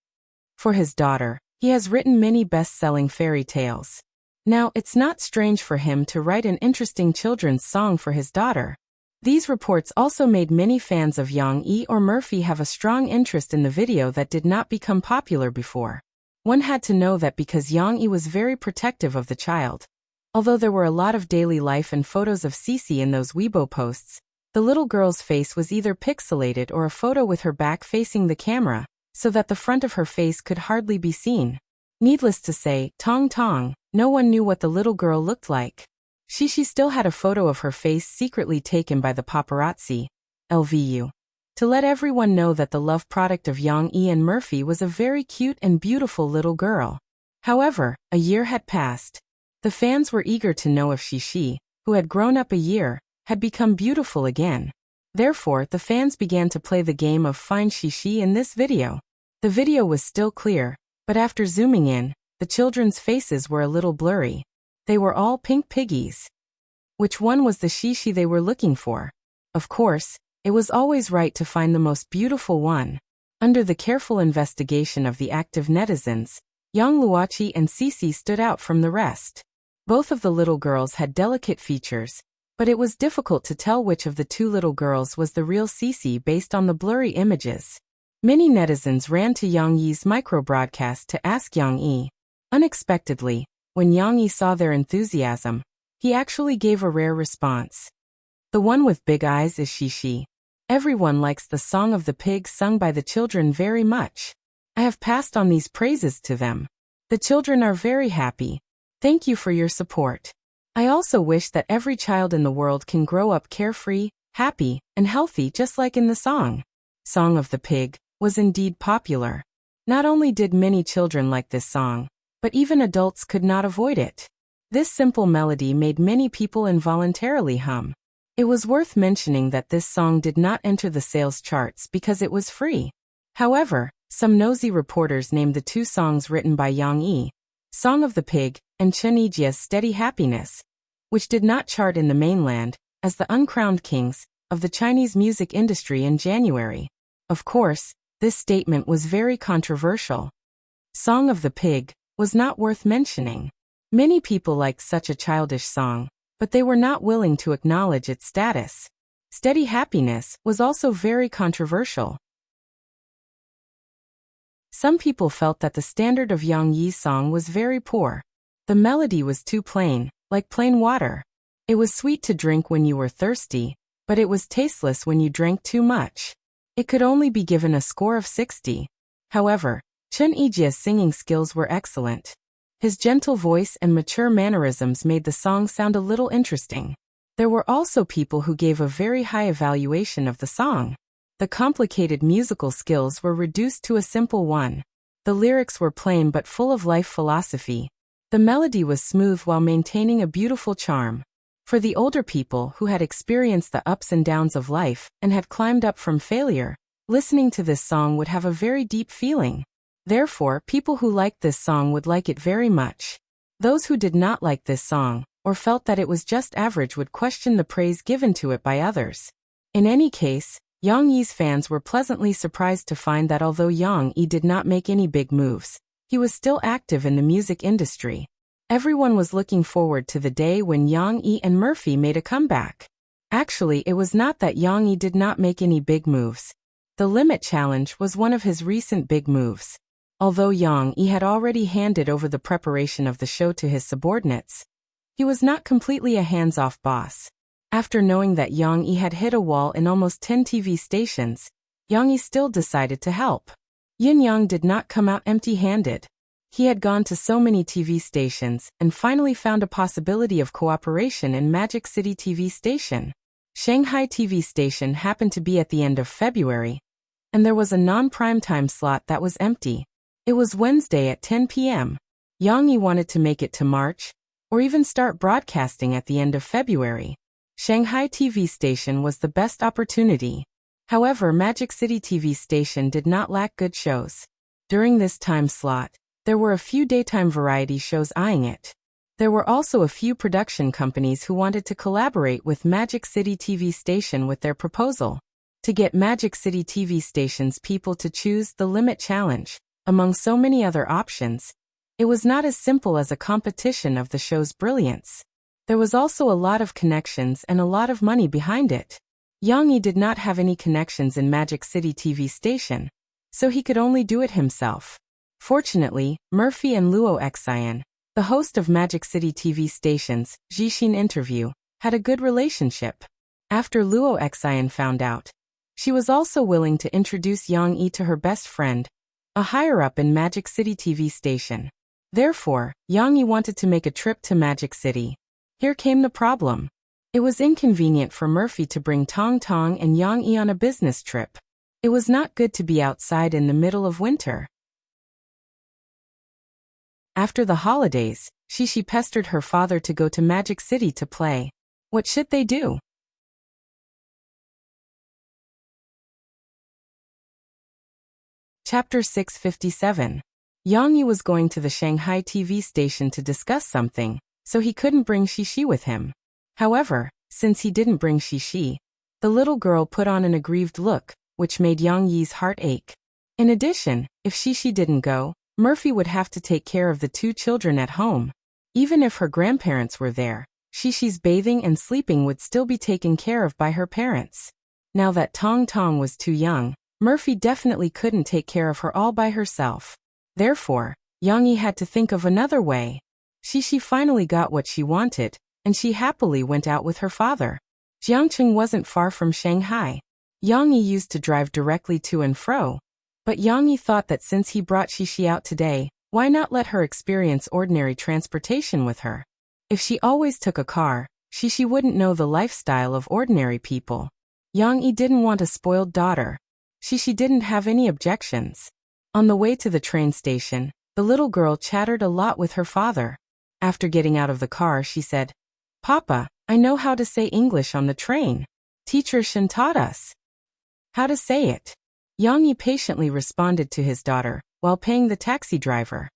[SPEAKER 1] For his daughter, he has written many best-selling fairy tales. Now, it's not strange for him to write an interesting children's song for his daughter. These reports also made many fans of Yang Yi or Murphy have a strong interest in the video that did not become popular before. One had to know that because Yang Yi was very protective of the child. Although there were a lot of daily life and photos of Cece in those Weibo posts, the little girl's face was either pixelated or a photo with her back facing the camera, so that the front of her face could hardly be seen. Needless to say, Tong Tong, no one knew what the little girl looked like. Shishi still had a photo of her face secretly taken by the paparazzi, LVU, to let everyone know that the love product of Yang Yi and Murphy was a very cute and beautiful little girl. However, a year had passed. The fans were eager to know if Shishi, who had grown up a year, had become beautiful again. Therefore, the fans began to play the game of Find Shishi in this video. The video was still clear, but after zooming in, the children's faces were a little blurry. They were all pink piggies. Which one was the Shishi they were looking for? Of course, it was always right to find the most beautiful one. Under the careful investigation of the active netizens, Yang Luoqi and Cici stood out from the rest. Both of the little girls had delicate features, but it was difficult to tell which of the two little girls was the real Cici based on the blurry images. Many netizens ran to Yang Yi's micro-broadcast to ask Yang Yi. Unexpectedly, when Yang Yi saw their enthusiasm, he actually gave a rare response. The one with big eyes is Shishi. Everyone likes the Song of the Pig sung by the children very much. I have passed on these praises to them. The children are very happy. Thank you for your support. I also wish that every child in the world can grow up carefree, happy, and healthy just like in the song. Song of the Pig was indeed popular. Not only did many children like this song, but even adults could not avoid it. This simple melody made many people involuntarily hum. It was worth mentioning that this song did not enter the sales charts because it was free. However, some nosy reporters named the two songs written by Yang Yi, Song of the Pig and Chen Yijia's Steady Happiness, which did not chart in the mainland, as the uncrowned kings of the Chinese music industry in January. Of course, this statement was very controversial. Song of the Pig was not worth mentioning. Many people liked such a childish song, but they were not willing to acknowledge its status. Steady Happiness was also very controversial. Some people felt that the standard of Yang Yi's song was very poor. The melody was too plain, like plain water. It was sweet to drink when you were thirsty, but it was tasteless when you drank too much. It could only be given a score of 60. However, Chen Yijia's singing skills were excellent. His gentle voice and mature mannerisms made the song sound a little interesting. There were also people who gave a very high evaluation of the song. The complicated musical skills were reduced to a simple one. The lyrics were plain but full of life philosophy. The melody was smooth while maintaining a beautiful charm. For the older people who had experienced the ups and downs of life and had climbed up from failure, listening to this song would have a very deep feeling. Therefore, people who liked this song would like it very much. Those who did not like this song, or felt that it was just average, would question the praise given to it by others. In any case, Yang Yi's fans were pleasantly surprised to find that although Yang Yi did not make any big moves, he was still active in the music industry. Everyone was looking forward to the day when Yang Yi and Murphy made a comeback. Actually, it was not that Yang Yi did not make any big moves. The Limit Challenge was one of his recent big moves. Although Yang Yi had already handed over the preparation of the show to his subordinates, he was not completely a hands-off boss. After knowing that Yang Yi had hit a wall in almost 10 TV stations, Yang Yi still decided to help. Yin Yang did not come out empty-handed. He had gone to so many TV stations and finally found a possibility of cooperation in Magic City TV station. Shanghai TV station happened to be at the end of February, and there was a non-primetime slot that was empty. It was Wednesday at 10 p.m. Yang Yi wanted to make it to March, or even start broadcasting at the end of February. Shanghai TV station was the best opportunity. However, Magic City TV station did not lack good shows. During this time slot, there were a few daytime variety shows eyeing it. There were also a few production companies who wanted to collaborate with Magic City TV station with their proposal to get Magic City TV station's people to choose the Limit Challenge. Among so many other options, it was not as simple as a competition of the show's brilliance. There was also a lot of connections and a lot of money behind it. Yang Yi did not have any connections in Magic City TV station, so he could only do it himself. Fortunately, Murphy and Luo Xian, the host of Magic City TV station's Jixin interview, had a good relationship. After Luo Xian found out, she was also willing to introduce Yang Yi to her best friend, a higher-up in Magic City TV station. Therefore, Yang Yi wanted to make a trip to Magic City. Here came the problem. It was inconvenient for Murphy to bring Tong Tong and Yang Yi on a business trip. It was not good to be outside in the middle of winter. After the holidays, Shishi pestered her father to go to Magic City to play. What should they do? Chapter 657. Yang Yi was going to the Shanghai TV station to discuss something, so he couldn't bring Shishi with him. However, since he didn't bring Shishi, the little girl put on an aggrieved look, which made Yang Yi's heart ache. In addition, if Shishi didn't go, Murphy would have to take care of the two children at home. Even if her grandparents were there, Shishi's bathing and sleeping would still be taken care of by her parents. Now that Tong Tong was too young, Murphy definitely couldn't take care of her all by herself. Therefore, Yang Yi had to think of another way. Shishi finally got what she wanted, and she happily went out with her father. Jiangcheng wasn't far from Shanghai. Yang Yi used to drive directly to and fro. But Yang Yi thought that since he brought Shishi out today, why not let her experience ordinary transportation with her? If she always took a car, Shishi wouldn't know the lifestyle of ordinary people. Yang Yi didn't want a spoiled daughter. Shishi didn't have any objections. On the way to the train station, the little girl chattered a lot with her father. After getting out of the car, she said, "Papa, I know how to say English on the train. Teacher Shen taught us how to say it." Yang Yi patiently responded to his daughter, while paying the taxi driver.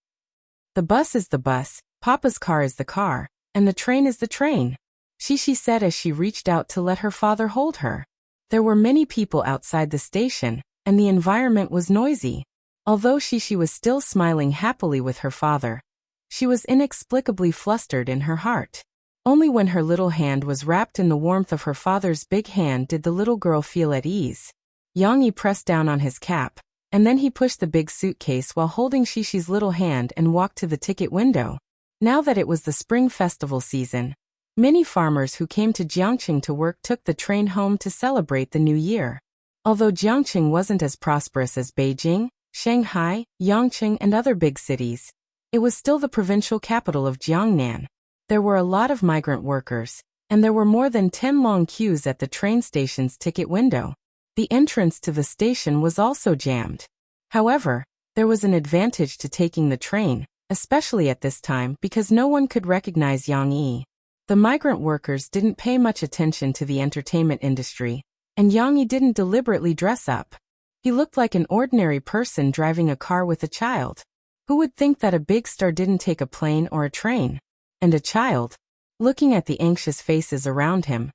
[SPEAKER 1] "The bus is the bus, Papa's car is the car, and the train is the train," Shishi said as she reached out to let her father hold her. There were many people outside the station, and the environment was noisy. Although Shishi was still smiling happily with her father, she was inexplicably flustered in her heart. Only when her little hand was wrapped in the warmth of her father's big hand did the little girl feel at ease. Yang Yi pressed down on his cap, and then he pushed the big suitcase while holding Shishi's little hand and walked to the ticket window. Now that it was the spring festival season, many farmers who came to Jiangcheng to work took the train home to celebrate the new year. Although Jiangcheng wasn't as prosperous as Beijing, Shanghai, Yangcheng, and other big cities, it was still the provincial capital of Jiangnan. There were a lot of migrant workers, and there were more than 10 long queues at the train station's ticket window. The entrance to the station was also jammed. However, there was an advantage to taking the train, especially at this time because no one could recognize Yang Yi. The migrant workers didn't pay much attention to the entertainment industry, and Yang Yi didn't deliberately dress up. He looked like an ordinary person driving a car with a child. Who would think that a big star didn't take a plane or a train? And a child? Looking at the anxious faces around him,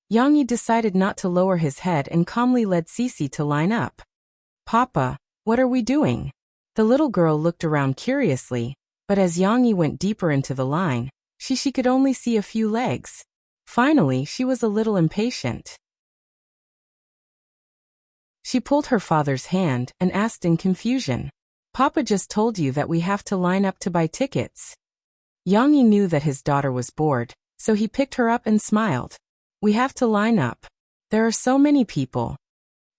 [SPEAKER 1] Yang Yi decided not to lower his head and calmly led Sisi to line up. "Papa, what are we doing?" The little girl looked around curiously, but as Yang Yi went deeper into the line, she could only see a few legs. Finally, she was a little impatient. She pulled her father's hand and asked in confusion, "Papa just told you that we have to line up to buy tickets." Yang Yi knew that his daughter was bored, so he picked her up and smiled. "We have to line up. There are so many people."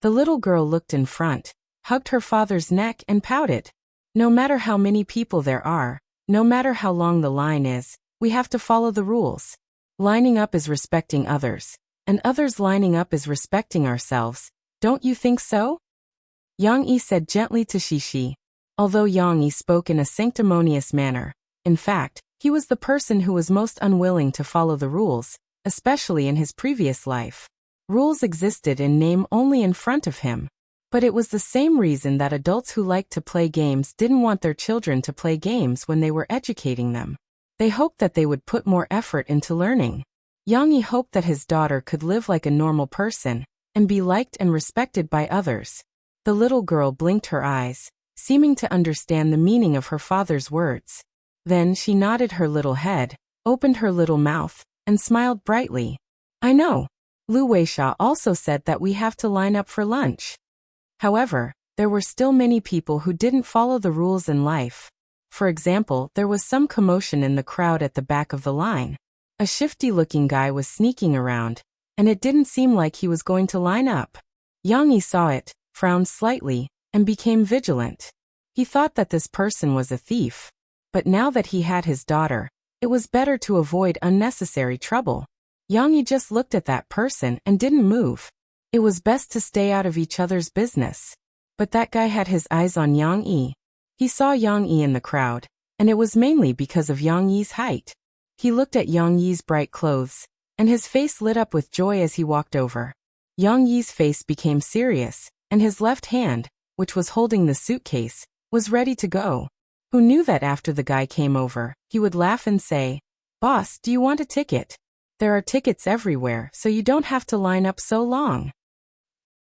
[SPEAKER 1] The little girl looked in front, hugged her father's neck and pouted. "No matter how many people there are, no matter how long the line is, we have to follow the rules. Lining up is respecting others, and others lining up is respecting ourselves. Don't you think so?" Yang Yi said gently to Shishi. Although Yang Yi spoke in a sanctimonious manner, in fact, he was the person who was most unwilling to follow the rules, especially in his previous life. Rules existed in name only in front of him. But it was the same reason that adults who liked to play games didn't want their children to play games when they were educating them. They hoped that they would put more effort into learning. Yang Yi hoped that his daughter could live like a normal person, and be liked and respected by others. The little girl blinked her eyes, seeming to understand the meaning of her father's words. Then she nodded her little head, opened her little mouth, and smiled brightly. "I know. Lu Weisha also said that we have to line up for lunch." However, there were still many people who didn't follow the rules in life. For example, there was some commotion in the crowd at the back of the line. A shifty-looking guy was sneaking around, and it didn't seem like he was going to line up. Yang Yi saw it, frowned slightly, and became vigilant. He thought that this person was a thief. But now that he had his daughter, It was better to avoid unnecessary trouble. Yang Yi just looked at that person and didn't move. It was best to stay out of each other's business. But that guy had his eyes on Yang Yi. He saw Yang Yi in the crowd, and it was mainly because of Yang Yi's height. He looked at Yang Yi's bright clothes, and his face lit up with joy as he walked over. Yang Yi's face became serious, and his left hand, which was holding the suitcase, was ready to go. Who knew that after the guy came over, he would laugh and say, "Boss, do you want a ticket? There are tickets everywhere, so you don't have to line up so long."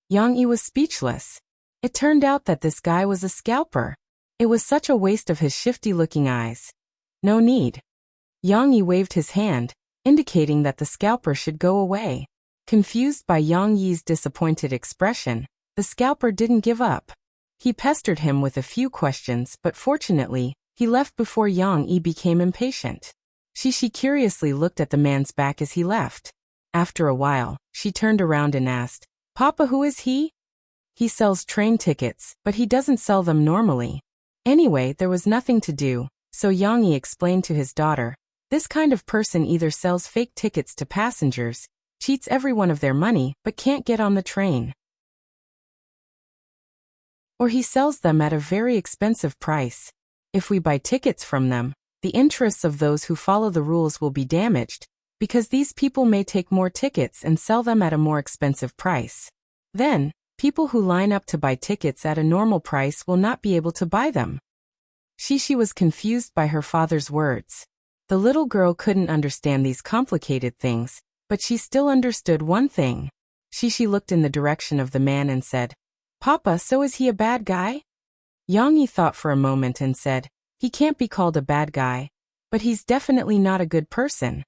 [SPEAKER 1] Yang Yi was speechless. It turned out that this guy was a scalper. It was such a waste of his shifty-looking eyes. No need. Yang Yi waved his hand, indicating that the scalper should go away. Confused by Yang Yi's disappointed expression, the scalper didn't give up. He pestered him with a few questions, but fortunately, he left before Yang Yi became impatient. She curiously looked at the man's back as he left. After a while, she turned around and asked, "Papa, who is he?" "He sells train tickets, but he doesn't sell them normally." Anyway, there was nothing to do, so Yang Yi explained to his daughter, "This kind of person either sells fake tickets to passengers, cheats everyone of their money but can't get on the train, or he sells them at a very expensive price. If we buy tickets from them, the interests of those who follow the rules will be damaged, because these people may take more tickets and sell them at a more expensive price. Then, people who line up to buy tickets at a normal price will not be able to buy them." She was confused by her father's words. The little girl couldn't understand these complicated things, but she still understood one thing. She looked in the direction of the man and said, "Papa, so is he a bad guy?" Yang Yi thought for a moment and said, "He can't be called a bad guy, but he's definitely not a good person."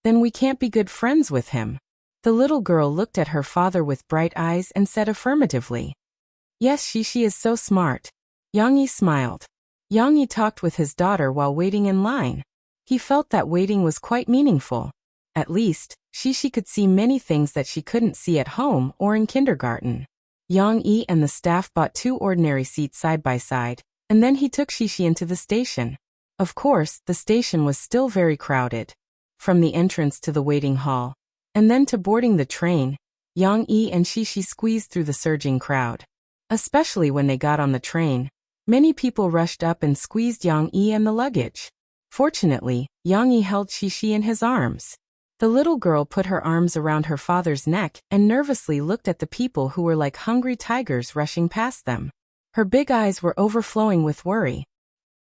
[SPEAKER 1] "Then we can't be good friends with him." The little girl looked at her father with bright eyes and said affirmatively. "Yes, she is so smart." Yang Yi smiled. Yang Yi talked with his daughter while waiting in line. He felt that waiting was quite meaningful. At least, she could see many things that she couldn't see at home or in kindergarten. Yang Yi and the staff bought 2 ordinary seats side by side, and then he took Shishi into the station. Of course, the station was still very crowded. From the entrance to the waiting hall, and then to boarding the train, Yang Yi and Shishi squeezed through the surging crowd. Especially when they got on the train, many people rushed up and squeezed Yang Yi and the luggage. Fortunately, Yang Yi held Shishi in his arms. The little girl put her arms around her father's neck and nervously looked at the people who were like hungry tigers rushing past them. Her big eyes were overflowing with worry.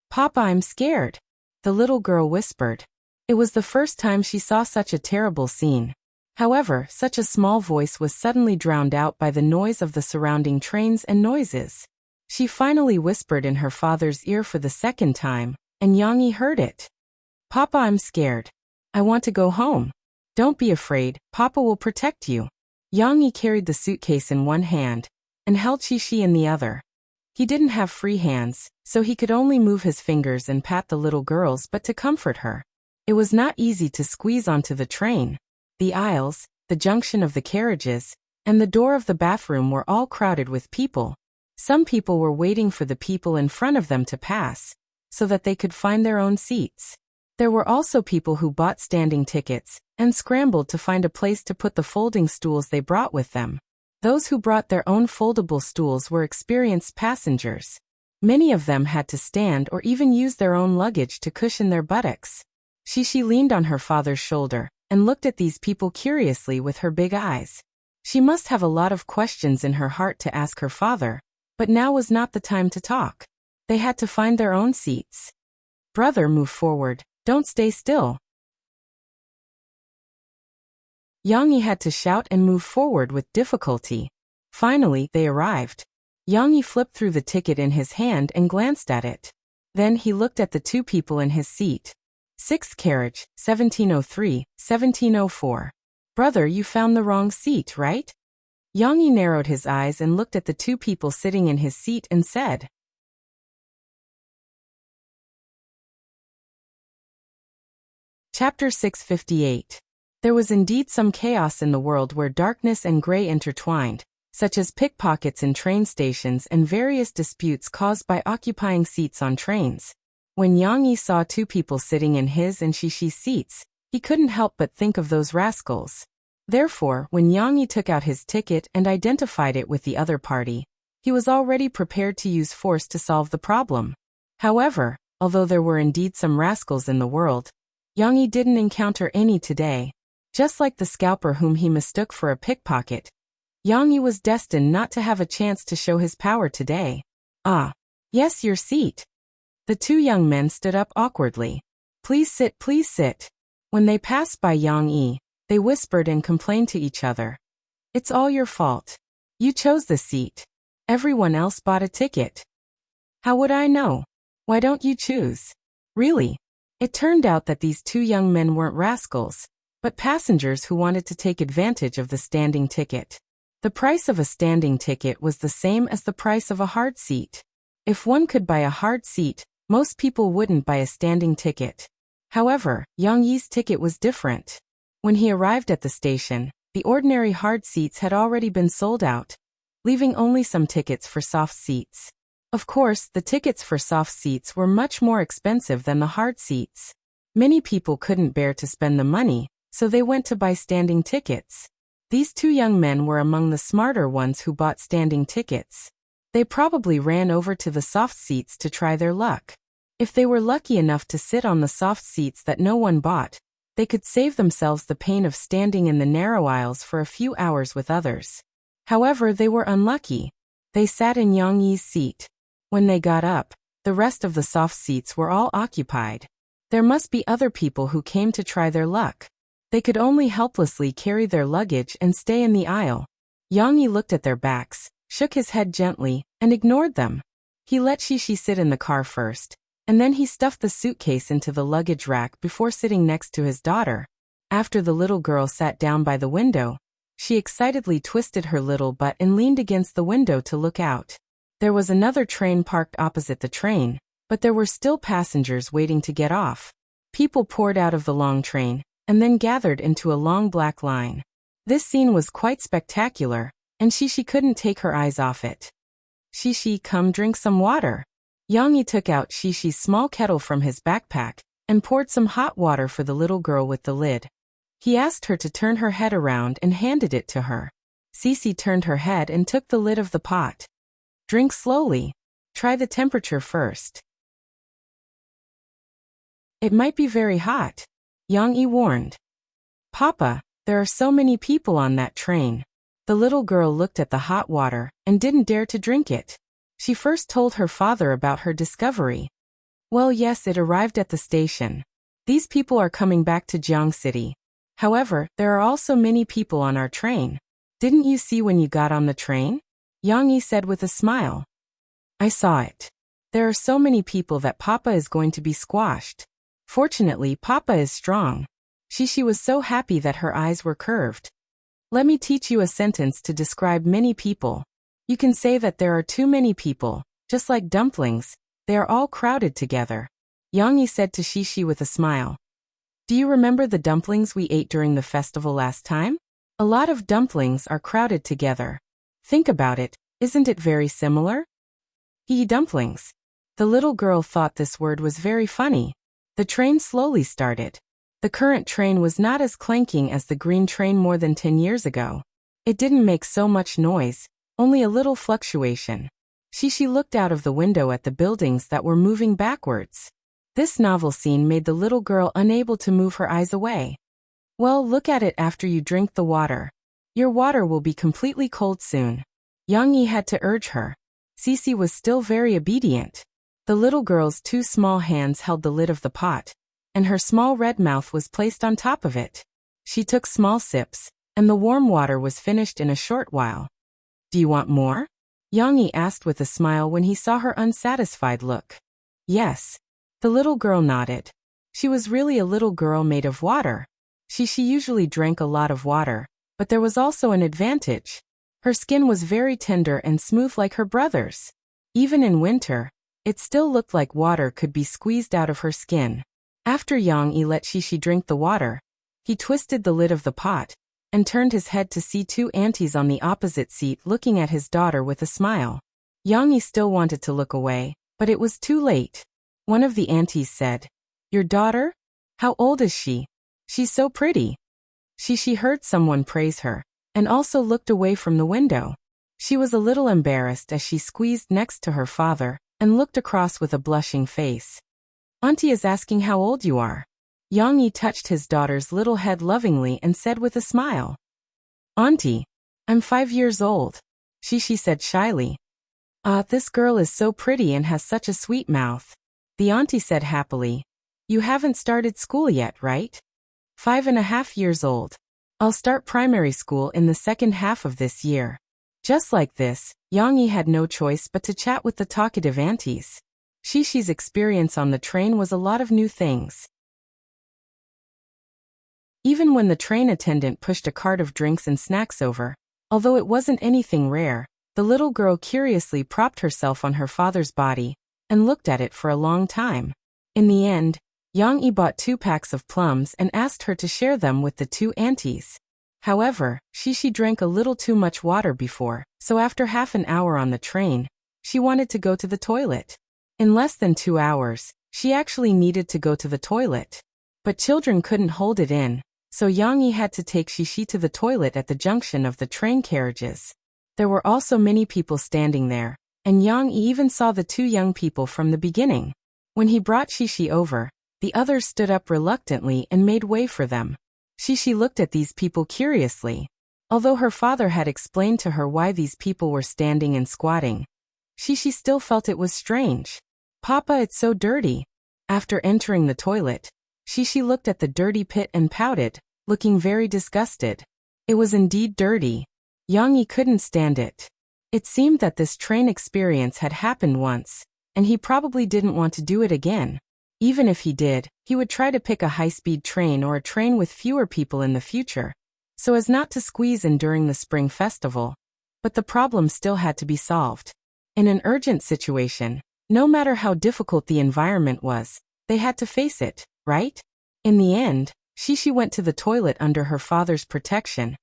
[SPEAKER 1] "Papa, I'm scared," the little girl whispered. It was the first time she saw such a terrible scene. However, such a small voice was suddenly drowned out by the noise of the surrounding trains and noises. She finally whispered in her father's ear for the second time, and Yang Yi heard it. "Papa, I'm scared. I want to go home." "Don't be afraid, Papa will protect you." Yang Yi carried the suitcase in one hand, and held Shishi in the other. He didn't have free hands, so he could only move his fingers and pat the little girls but to comfort her. It was not easy to squeeze onto the train. The aisles, the junction of the carriages, and the door of the bathroom were all crowded with people. Some people were waiting for the people in front of them to pass, so that they could find their own seats. There were also people who bought standing tickets, and scrambled to find a place to put the folding stools they brought with them. Those who brought their own foldable stools were experienced passengers. Many of them had to stand or even use their own luggage to cushion their buttocks. Shishi leaned on her father's shoulder, and looked at these people curiously with her big eyes. She must have a lot of questions in her heart to ask her father, but now was not the time to talk. They had to find their own seats. "Brother, move forward, don't stay still." Yang Yi had to shout and move forward with difficulty. Finally, they arrived. Yang Yi flipped through the ticket in his hand and glanced at it. Then he looked at the 2 people in his seat. 6th carriage, 1703, 1704. "Brother, you found the wrong seat, right?" Yang Yi narrowed his eyes and looked at the 2 people sitting in his seat and said. Chapter 658. There was indeed some chaos in the world where darkness and gray intertwined, such as pickpockets in train stations and various disputes caused by occupying seats on trains. When Yang Yi saw two people sitting in his and Xishi's seats, he couldn't help but think of those rascals. Therefore, when Yang Yi took out his ticket and identified it with the other party, he was already prepared to use force to solve the problem. However, although there were indeed some rascals in the world, Yang Yi didn't encounter any today. Just like the scalper whom he mistook for a pickpocket, Yang Yi was destined not to have a chance to show his power today. Ah, yes, your seat. The two young men stood up awkwardly. Please sit, please sit. When they passed by Yang Yi, they whispered and complained to each other. It's all your fault. You chose the seat. Everyone else bought a ticket. How would I know? Why don't you choose? Really? It turned out that these two young men weren't rascals, but passengers who wanted to take advantage of the standing ticket. The price of a standing ticket was the same as the price of a hard seat. If one could buy a hard seat, most people wouldn't buy a standing ticket. However, Yang Yi's ticket was different. When he arrived at the station, the ordinary hard seats had already been sold out, leaving only some tickets for soft seats. Of course, the tickets for soft seats were much more expensive than the hard seats. Many people couldn't bear to spend the money, so they went to buy standing tickets. These two young men were among the smarter ones who bought standing tickets. They probably ran over to the soft seats to try their luck. If they were lucky enough to sit on the soft seats that no one bought, they could save themselves the pain of standing in the narrow aisles for a few hours with others. However, they were unlucky. They sat in Yang Yi's seat. When they got up, the rest of the soft seats were all occupied. There must be other people who came to try their luck. They could only helplessly carry their luggage and stay in the aisle. Yang Yi looked at their backs, shook his head gently, and ignored them. He let Shishi sit in the car first, and then he stuffed the suitcase into the luggage rack before sitting next to his daughter. After the little girl sat down by the window, she excitedly twisted her little butt and leaned against the window to look out. There was another train parked opposite the train, but there were still passengers waiting to get off. People poured out of the long train, and then gathered into a long black line. This scene was quite spectacular, and Shishi couldn't take her eyes off it. Shishi, come drink some water. Yang Yi took out Shishi's small kettle from his backpack, and poured some hot water for the little girl with the lid. He asked her to turn her head around and handed it to her. Sisi turned her head and took the lid of the pot. Drink slowly. Try the temperature first. It might be very hot, Yang Yi warned. Papa, there are so many people on that train. The little girl looked at the hot water and didn't dare to drink it. She first told her father about her discovery. Well, yes, it arrived at the station. These people are coming back to Jiang City. However, there are also many people on our train. Didn't you see when you got on the train? Yang Yi said with a smile. I saw it. There are so many people that Papa is going to be squashed. Fortunately, Papa is strong. Shishi was so happy that her eyes were curved. Let me teach you a sentence to describe many people. You can say that there are too many people, just like dumplings, they are all crowded together. Yang Yi said to Shishi with a smile. Do you remember the dumplings we ate during the festival last time? A lot of dumplings are crowded together. Think about it, isn't it very similar? Dumplings. The little girl thought this word was very funny. The train slowly started. The current train was not as clanking as the green train more than 10 years ago. It didn't make so much noise, only a little fluctuation. Shishi looked out of the window at the buildings that were moving backwards. This novel scene made the little girl unable to move her eyes away. Well, look at it after you drink the water. Your water will be completely cold soon. Yang Yi had to urge her. Sisi was still very obedient. The little girl's two small hands held the lid of the pot, and her small red mouth was placed on top of it. She took small sips, and the warm water was finished in a short while. Do you want more? Yang Yi asked with a smile when he saw her unsatisfied look. Yes. The little girl nodded. She was really a little girl made of water. She usually drank a lot of water, but there was also an advantage. Her skin was very tender and smooth like her brother's. Even in winter, it still looked like water could be squeezed out of her skin. After Yang Yi let Shishi drink the water, he twisted the lid of the pot, and turned his head to see two aunties on the opposite seat looking at his daughter with a smile. Yang Yi still wanted to look away, but it was too late. One of the aunties said, "Your daughter? How old is she? She's so pretty." She heard someone praise her, and also looked away from the window. She was a little embarrassed as she squeezed next to her father, and looked across with a blushing face. "Auntie is asking how old you are." Yang Yi touched his daughter's little head lovingly and said with a smile, "Auntie, I'm 5 years old." She said shyly, "Ah, this girl is so pretty and has such a sweet mouth." The auntie said happily, "You haven't started school yet, right?" 5.5 years old. I'll start primary school in the second half of this year." Just like this, Yang Yi had no choice but to chat with the talkative aunties. Shishi's experience on the train was a lot of new things. Even when the train attendant pushed a cart of drinks and snacks over, although it wasn't anything rare, the little girl curiously propped herself on her father's body and looked at it for a long time. In the end, Yang Yi bought 2 packs of plums and asked her to share them with the 2 aunties. However, Shishi drank a little too much water before, so after half an hour on the train, she wanted to go to the toilet. In less than 2 hours, she actually needed to go to the toilet. But children couldn't hold it in, so Yang Yi had to take Shishi to the toilet at the junction of the train carriages. There were also many people standing there, and Yang Yi even saw the 2 young people from the beginning. When he brought Shishi over, the others stood up reluctantly and made way for them. Shishi looked at these people curiously. Although her father had explained to her why these people were standing and squatting, Shishi still felt it was strange. "Papa, it's so dirty." After entering the toilet, Shishi looked at the dirty pit and pouted, looking very disgusted. It was indeed dirty. Yang Yi couldn't stand it. It seemed that this train experience had happened once, and he probably didn't want to do it again. Even if he did, he would try to pick a high-speed train or a train with fewer people in the future, so as not to squeeze in during the spring festival. But the problem still had to be solved. In an urgent situation, no matter how difficult the environment was, they had to face it, right? In the end, Shishi went to the toilet under her father's protection,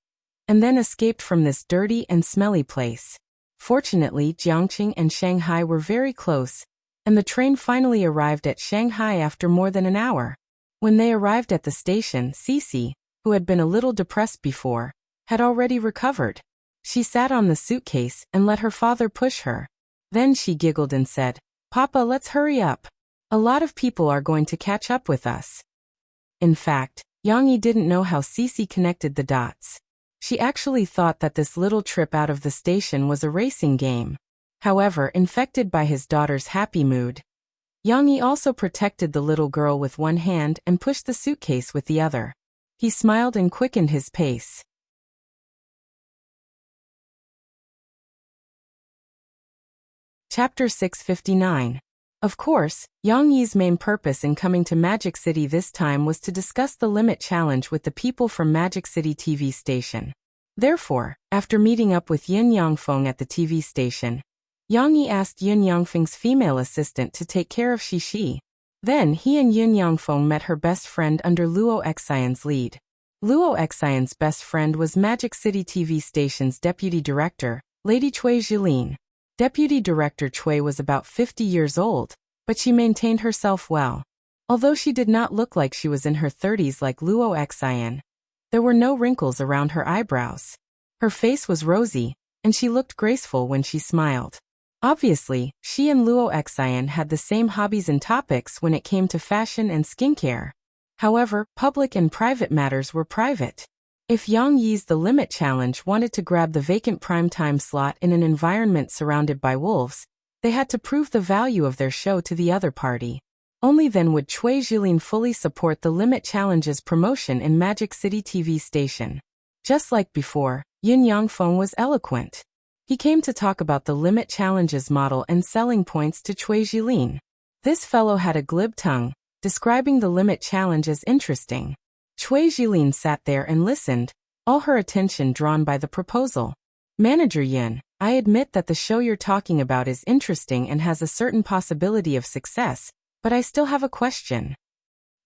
[SPEAKER 1] and then escaped from this dirty and smelly place. Fortunately, Jiangqing and Shanghai were very close, and the train finally arrived at Shanghai after more than an hour. When they arrived at the station, Cici, who had been a little depressed before, had already recovered. She sat on the suitcase and let her father push her. Then she giggled and said, "Papa, let's hurry up. A lot of people are going to catch up with us." In fact, Yang Yi didn't know how Cici connected the dots. She actually thought that this little trip out of the station was a racing game. However, infected by his daughter's happy mood, Yang Yi also protected the little girl with one hand and pushed the suitcase with the other. He smiled and quickened his pace. Chapter 659. Of course, Yang Yi's main purpose in coming to Magic City this time was to discuss the limit challenge with the people from Magic City TV station. Therefore, after meeting up with Yin Yangfeng at the TV station, Yang Yi asked Yin Yangfeng's female assistant to take care of Shishi. Then he and Yin Yangfeng met her best friend under Luo Xian's lead. Luo Xian's best friend was Magic City TV station's deputy director, Lady Cui Jilin. Deputy Director Cui was about 50 years old, but she maintained herself well. Although she did not look like she was in her 30s like Luo Xian, there were no wrinkles around her eyebrows. Her face was rosy, and she looked graceful when she smiled. Obviously, she and Luo Xian had the same hobbies and topics when it came to fashion and skincare. However, public and private matters were private. If Yang Yi's The Limit Challenge wanted to grab the vacant primetime slot in an environment surrounded by wolves, they had to prove the value of their show to the other party. Only then would Cui Jilin fully support The Limit Challenge's promotion in Magic City TV station. Just like before, Yin Yangfeng was eloquent. He came to talk about The Limit Challenge's model and selling points to Cui Jilin. This fellow had a glib tongue, describing The Limit Challenge as interesting. Cui Jilin sat there and listened, all her attention drawn by the proposal. "Manager Yin, I admit that the show you're talking about is interesting and has a certain possibility of success, but I still have a question."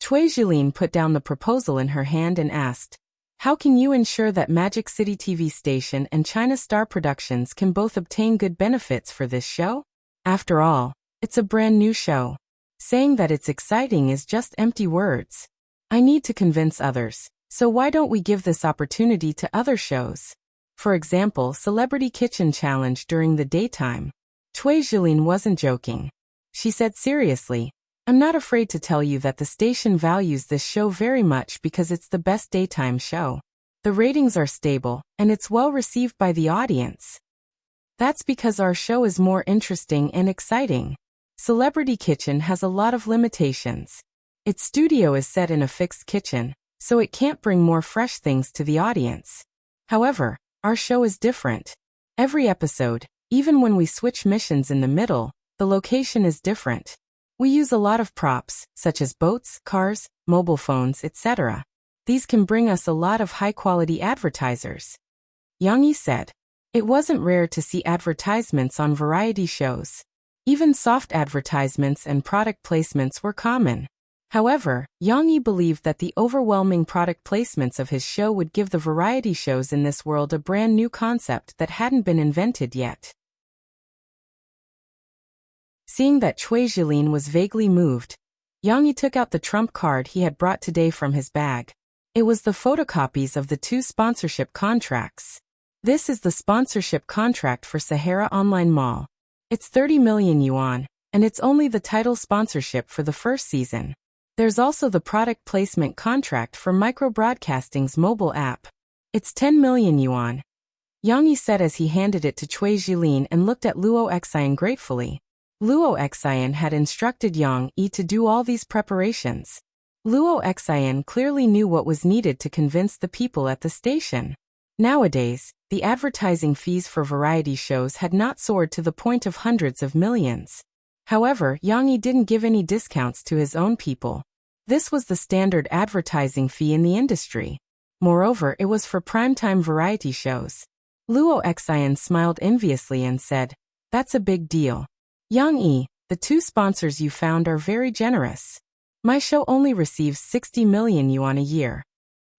[SPEAKER 1] Cui Jilin put down the proposal in her hand and asked, "How can you ensure that Magic City TV station and China Star Productions can both obtain good benefits for this show? After all, it's a brand new show." Saying that it's exciting is just empty words. I need to convince others, so why don't we give this opportunity to other shows? For example, Celebrity Kitchen Challenge during the daytime. Cui Jilin wasn't joking. She said seriously, I'm not afraid to tell you that the station values this show very much because it's the best daytime show. The ratings are stable, and it's well received by the audience. That's because our show is more interesting and exciting. Celebrity Kitchen has a lot of limitations. Its studio is set in a fixed kitchen, so it can't bring more fresh things to the audience. However, our show is different. Every episode, even when we switch missions in the middle, the location is different. We use a lot of props, such as boats, cars, mobile phones, etc. These can bring us a lot of high-quality advertisers. Yang Yi said. It wasn't rare to see advertisements on variety shows. Even soft advertisements and product placements were common. However, Yang Yi believed that the overwhelming product placements of his show would give the variety shows in this world a brand new concept that hadn't been invented yet. Seeing that Cui Jilin was vaguely moved, Yang Yi took out the trump card he had brought today from his bag. It was the photocopies of the 2 sponsorship contracts. This is the sponsorship contract for Sahara Online Mall. It's 30 million yuan, and it's only the title sponsorship for the first season. There's also the product placement contract for Microbroadcasting's mobile app. It's 10 million yuan. Yang Yi said as he handed it to Cui Jilin and looked at Luo Xian gratefully. Luo Xian had instructed Yang Yi to do all these preparations. Luo Xian clearly knew what was needed to convince the people at the station. Nowadays, the advertising fees for variety shows had not soared to the point of hundreds of millions. However, Yang Yi didn't give any discounts to his own people. This was the standard advertising fee in the industry. Moreover, it was for primetime variety shows. Luo Xian smiled enviously and said, That's a big deal. Yang Yi, the 2 sponsors you found are very generous. My show only receives 60 million yuan a year.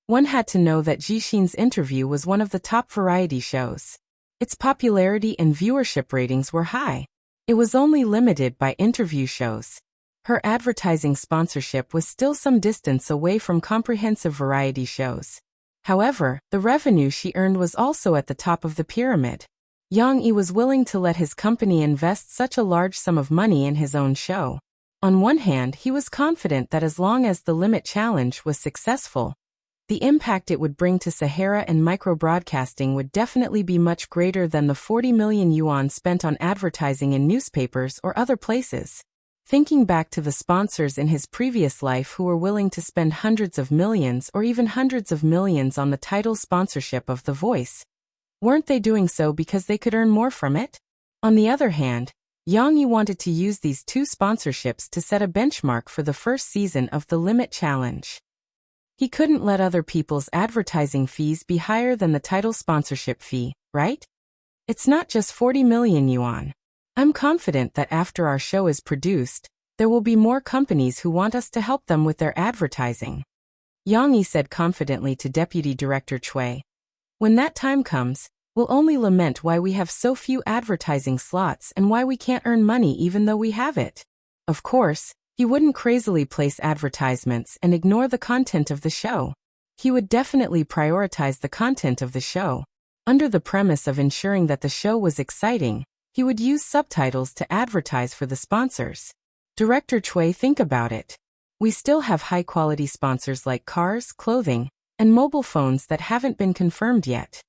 [SPEAKER 1] One had to know that Jixin's interview was one of the top variety shows. Its popularity and viewership ratings were high. It was only limited by interview shows. Her advertising sponsorship was still some distance away from comprehensive variety shows. However, the revenue she earned was also at the top of the pyramid. Yang Yi was willing to let his company invest such a large sum of money in his own show. On one hand, he was confident that as long as the Limit Challenge was successful, the impact it would bring to Sahara and microbroadcasting would definitely be much greater than the 40 million yuan spent on advertising in newspapers or other places. Thinking back to the sponsors in his previous life who were willing to spend hundreds of millions or even hundreds of millions on the title sponsorship of The Voice, weren't they doing so because they could earn more from it? On the other hand, Yang Yi wanted to use these 2 sponsorships to set a benchmark for the first season of the Limit Challenge. He couldn't let other people's advertising fees be higher than the title sponsorship fee, right? It's not just 40 million yuan. I'm confident that after our show is produced, there will be more companies who want us to help them with their advertising. Yang Yi said confidently to Deputy Director Cui. When that time comes, we'll only lament why we have so few advertising slots and why we can't earn money even though we have it. Of course, he wouldn't crazily place advertisements and ignore the content of the show. He would definitely prioritize the content of the show. Under the premise of ensuring that the show was exciting, he would use subtitles to advertise for the sponsors. Director Cui, think about it. We still have high-quality sponsors like cars, clothing, and mobile phones that haven't been confirmed yet.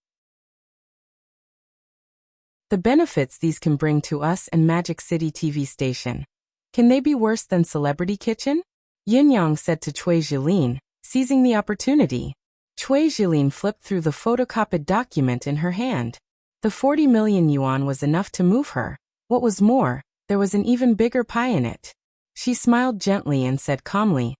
[SPEAKER 1] The benefits these can bring to us and Magic City TV station. Can they be worse than Celebrity Kitchen? Yin Yang said to Cui Jilin, seizing the opportunity. Cui Jilin flipped through the photocopied document in her hand. The 40 million yuan was enough to move her. What was more, there was an even bigger pie in it. She smiled gently and said calmly,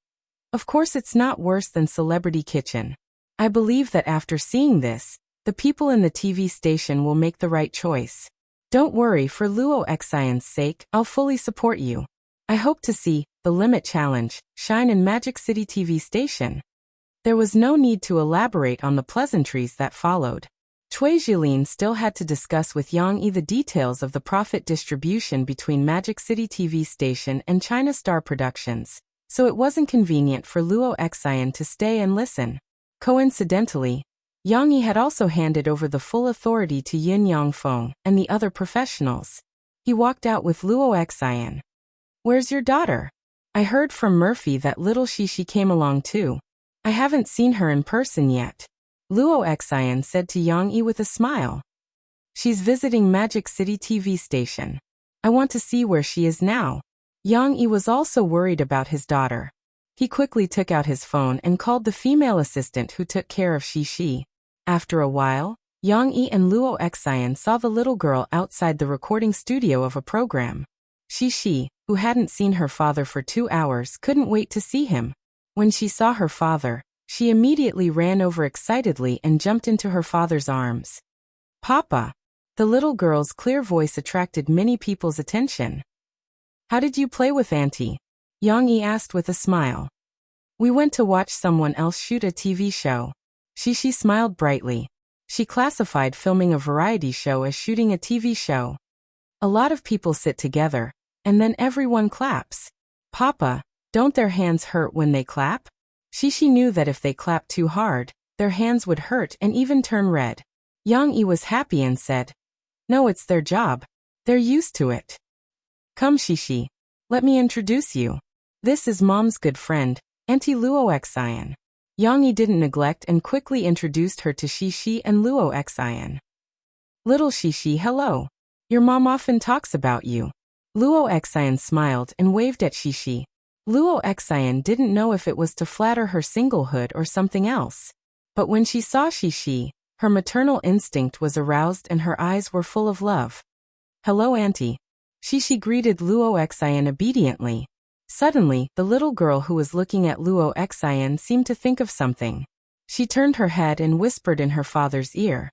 [SPEAKER 1] Of course it's not worse than Celebrity Kitchen. I believe that after seeing this, the people in the TV station will make the right choice. Don't worry, for Luo Xian's sake, I'll fully support you. I hope to see the Limit Challenge shine in Magic City TV station. There was no need to elaborate on the pleasantries that followed. Cui Jilin still had to discuss with Yang Yi the details of the profit distribution between Magic City TV station and China Star Productions, so it wasn't convenient for Luo Xian to stay and listen. Coincidentally, Yang Yi had also handed over the full authority to Yin Yangfeng and the other professionals. He walked out with Luo Xian. "Where's your daughter? I heard from Murphy that little Shishi came along too. I haven't seen her in person yet," Luo Xian said to Yang Yi with a smile. "She's visiting Magic City TV station. I want to see where she is now." Yang Yi was also worried about his daughter. He quickly took out his phone and called the female assistant who took care of Shishi. After a while, Yang Yi and Luo Xian saw the little girl outside the recording studio of a program. Shishi, who hadn't seen her father for 2 hours, couldn't wait to see him. When she saw her father, she immediately ran over excitedly and jumped into her father's arms. "Papa!" The little girl's clear voice attracted many people's attention. "How did you play with Auntie?" Yang Yi asked with a smile. "We went to watch someone else shoot a TV show." Shishi smiled brightly. She classified filming a variety show as shooting a TV show. A lot of people sit together, and then everyone claps. "Papa, don't their hands hurt when they clap?" Shishi knew that if they clapped too hard, their hands would hurt and even turn red. Yang Yi was happy and said, "No, it's their job. They're used to it." "Come, Shishi. Let me introduce you. This is Mom's good friend, Auntie Luo Xian." Yang Yi didn't neglect and quickly introduced her to Shishi and Luo Xian. "Little Shishi, hello. Your mom often talks about you." Luo Xian smiled and waved at Shishi. Luo Xian didn't know if it was to flatter her singlehood or something else. But when she saw Shishi, her maternal instinct was aroused and her eyes were full of love. "Hello, Auntie." Shishi greeted Luo Xian obediently. Suddenly, the little girl who was looking at Luo Xian seemed to think of something. She turned her head and whispered in her father's ear.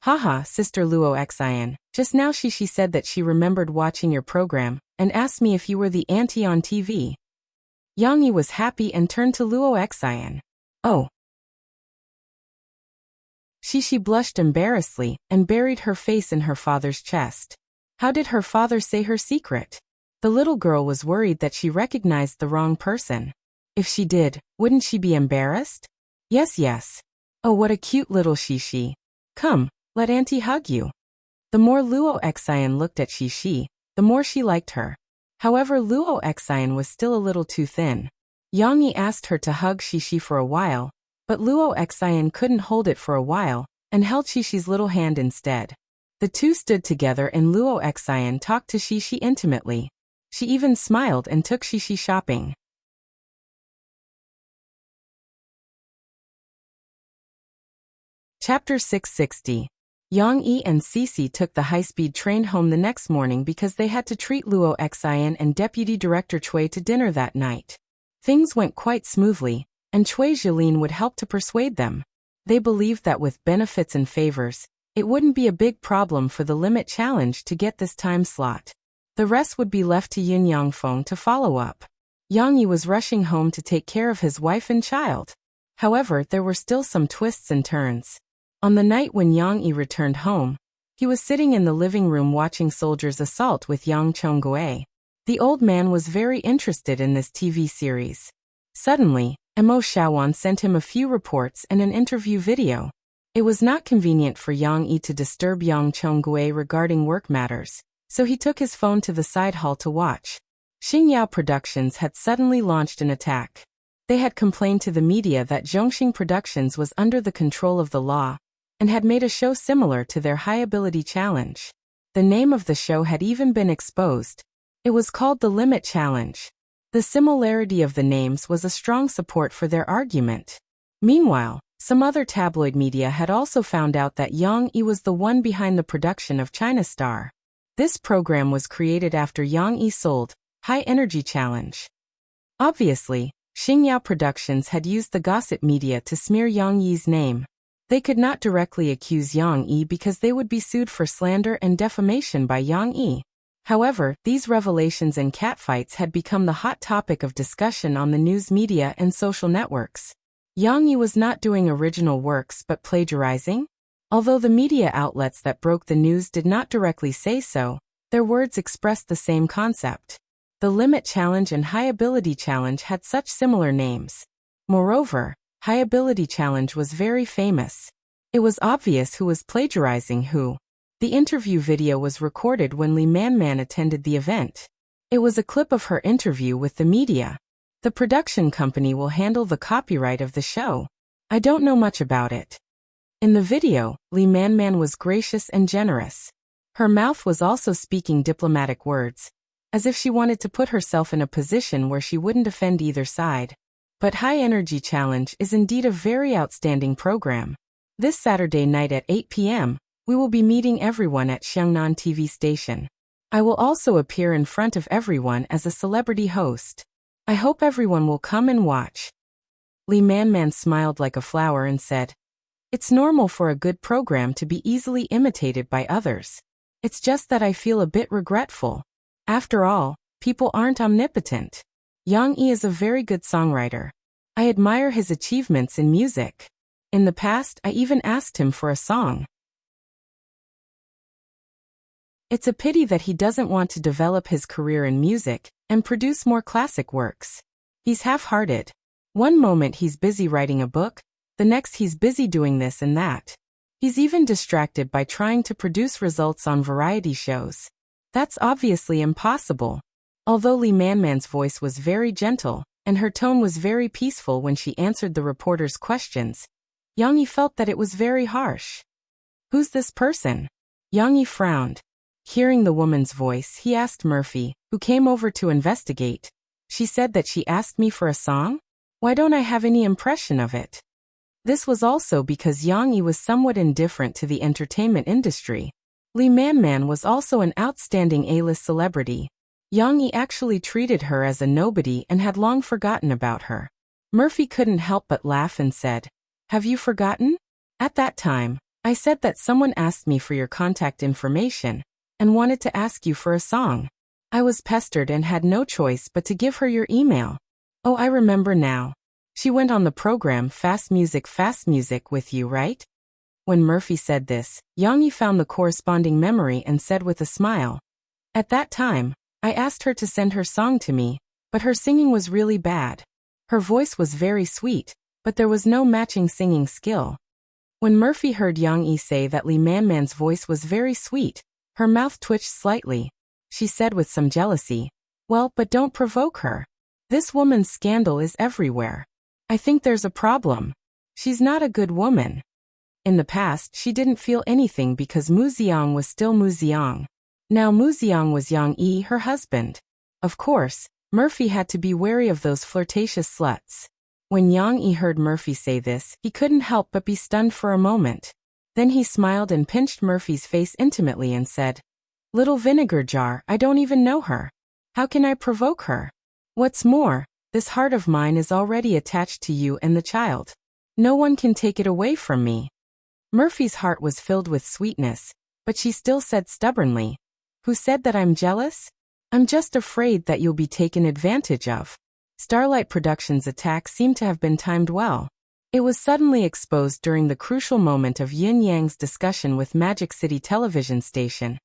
[SPEAKER 1] "Haha, Sister Luo Xian, just now Shishi said that she remembered watching your program and asked me if you were the auntie on TV." Yang Yi was happy and turned to Luo Xian. "Oh." Shishi blushed embarrassedly and buried her face in her father's chest. How did her father say her secret? The little girl was worried that she recognized the wrong person. If she did, wouldn't she be embarrassed? Yes. "Oh, what a cute little Shishi. Come, let Auntie hug you." The more Luo Xian looked at Shishi, the more she liked her. However, Luo Xian was still a little too thin. Yang Yi asked her to hug Shishi for a while, but Luo Xian couldn't hold it for a while, and held Shishi's little hand instead. The two stood together and Luo Xian talked to Shishi intimately. She even smiled and took Shishi shopping. Chapter 660. Yang Yi and Cece took the high-speed train home the next morning because they had to treat Luo Xian and Deputy Director Cui to dinner that night. Things went quite smoothly, and Cui Jilin would help to persuade them. They believed that with benefits and favors, it wouldn't be a big problem for the limit challenge to get this time slot. The rest would be left to Yin Yangfeng to follow up. Yang Yi was rushing home to take care of his wife and child. However, there were still some twists and turns. On the night when Yang Yi returned home, he was sitting in the living room watching soldiers assault with Yang Chongguei. The old man was very interested in this TV series. Suddenly, Mo Shaowan sent him a few reports and an interview video. It was not convenient for Yang Yi to disturb Yang Chongguei regarding work matters, so he took his phone to the side hall to watch. Xingyao Productions had suddenly launched an attack. They had complained to the media that Zhongxing Productions was under the control of the law, and had made a show similar to their High Ability Challenge. The name of the show had even been exposed. It was called the Limit Challenge. The similarity of the names was a strong support for their argument. Meanwhile, some other tabloid media had also found out that Yang Yi was the one behind the production of China Star. This program was created after Yang Yi sold High Energy Challenge. Obviously, Xingyao Productions had used the gossip media to smear Yang Yi's name. They could not directly accuse Yang Yi because they would be sued for slander and defamation by Yang Yi. However, these revelations and catfights had become the hot topic of discussion on the news media and social networks. Yang Yi was not doing original works but plagiarizing? Although the media outlets that broke the news did not directly say so, their words expressed the same concept. The Limit Challenge and High Ability Challenge had such similar names. Moreover, High Ability Challenge was very famous. It was obvious who was plagiarizing who. The interview video was recorded when Lee Man attended the event. It was a clip of her interview with the media. The production company will handle the copyright of the show. I don't know much about it. In the video, Lee Man was gracious and generous. Her mouth was also speaking diplomatic words, as if she wanted to put herself in a position where she wouldn't offend either side. But High Energy Challenge is indeed a very outstanding program. This Saturday night at 8 p.m., we will be meeting everyone at Xiangnan TV station. I will also appear in front of everyone as a celebrity host. I hope everyone will come and watch. Lee Man smiled like a flower and said, "It's normal for a good program to be easily imitated by others. It's just that I feel a bit regretful. After all, people aren't omnipotent. Yang Yi is a very good songwriter. I admire his achievements in music. In the past, I even asked him for a song. It's a pity that he doesn't want to develop his career in music and produce more classic works. He's half-hearted. One moment he's busy writing a book, the next he's busy doing this and that. He's even distracted by trying to produce results on variety shows. That's obviously impossible." Although Lee Man's voice was very gentle, and her tone was very peaceful when she answered the reporter's questions, Yang Yi felt that it was very harsh. "Who's this person?" Yang Yi frowned. Hearing the woman's voice, he asked Murphy, who came over to investigate. "She said that she asked me for a song? Why don't I have any impression of it?" This was also because Yang Yi was somewhat indifferent to the entertainment industry. Lee Man was also an outstanding A-list celebrity. Yang Yi actually treated her as a nobody and had long forgotten about her. Murphy couldn't help but laugh and said, "Have you forgotten? At that time, I said that someone asked me for your contact information and wanted to ask you for a song. I was pestered and had no choice but to give her your email. Oh, I remember now. She went on the program Fast Music with you, right?" When Murphy said this, Yang Yi found the corresponding memory and said with a smile, "At that time, I asked her to send her song to me, but her singing was really bad. Her voice was very sweet, but there was no matching singing skill." When Murphy heard Yang Yi say that Lee Man's voice was very sweet, her mouth twitched slightly. She said with some jealousy, "Well, but don't provoke her. This woman's scandal is everywhere. I think there's a problem. She's not a good woman." In the past, she didn't feel anything because Mu Xiang was still Mu Xiang. Now Mu Xiang was Yang Yi, her husband. Of course, Murphy had to be wary of those flirtatious sluts. When Yang Yi heard Murphy say this, he couldn't help but be stunned for a moment. Then he smiled and pinched Murphy's face intimately and said, "Little vinegar jar, I don't even know her. How can I provoke her? What's more, this heart of mine is already attached to you and the child. No one can take it away from me." Murphy's heart was filled with sweetness, but she still said stubbornly, "Who said that I'm jealous? I'm just afraid that you'll be taken advantage of." Starlight Productions' attack seemed to have been timed well. It was suddenly exposed during the crucial moment of Yin Yang's discussion with Magic City television station,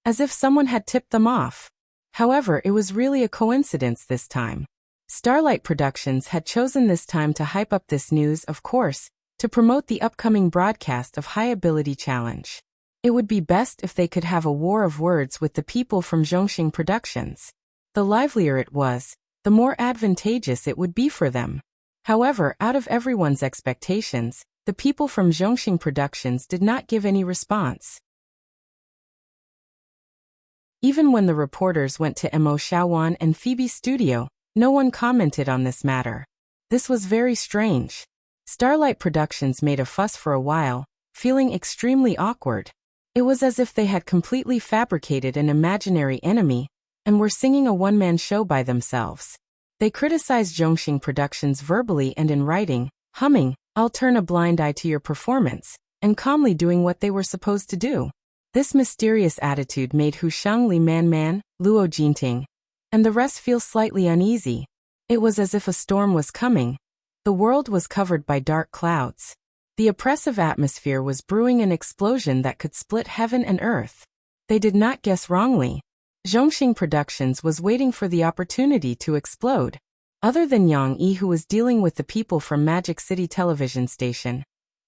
[SPEAKER 1] as if someone had tipped them off. However, it was really a coincidence this time. Starlight Productions had chosen this time to hype up this news, of course, to promote the upcoming broadcast of High Ability Challenge. It would be best if they could have a war of words with the people from Zhongxing Productions. The livelier it was, the more advantageous it would be for them. However, out of everyone's expectations, the people from Zhongxing Productions did not give any response. Even when the reporters went to Mo Xiaowan and Phoebe's studio, no one commented on this matter. This was very strange. Starlight Productions made a fuss for a while, feeling extremely awkward. It was as if they had completely fabricated an imaginary enemy and were singing a one-man show by themselves. They criticized Zhongxing Productions verbally and in writing, humming, "I'll turn a blind eye to your performance," and calmly doing what they were supposed to do. This mysterious attitude made Hu Sheng, Li Man, Luo Jinting, and the rest feel slightly uneasy. It was as if a storm was coming. The world was covered by dark clouds. The oppressive atmosphere was brewing an explosion that could split heaven and earth. They did not guess wrongly. Zhongxing Productions was waiting for the opportunity to explode. Other than Yang Yi, who was dealing with the people from Magic City television station,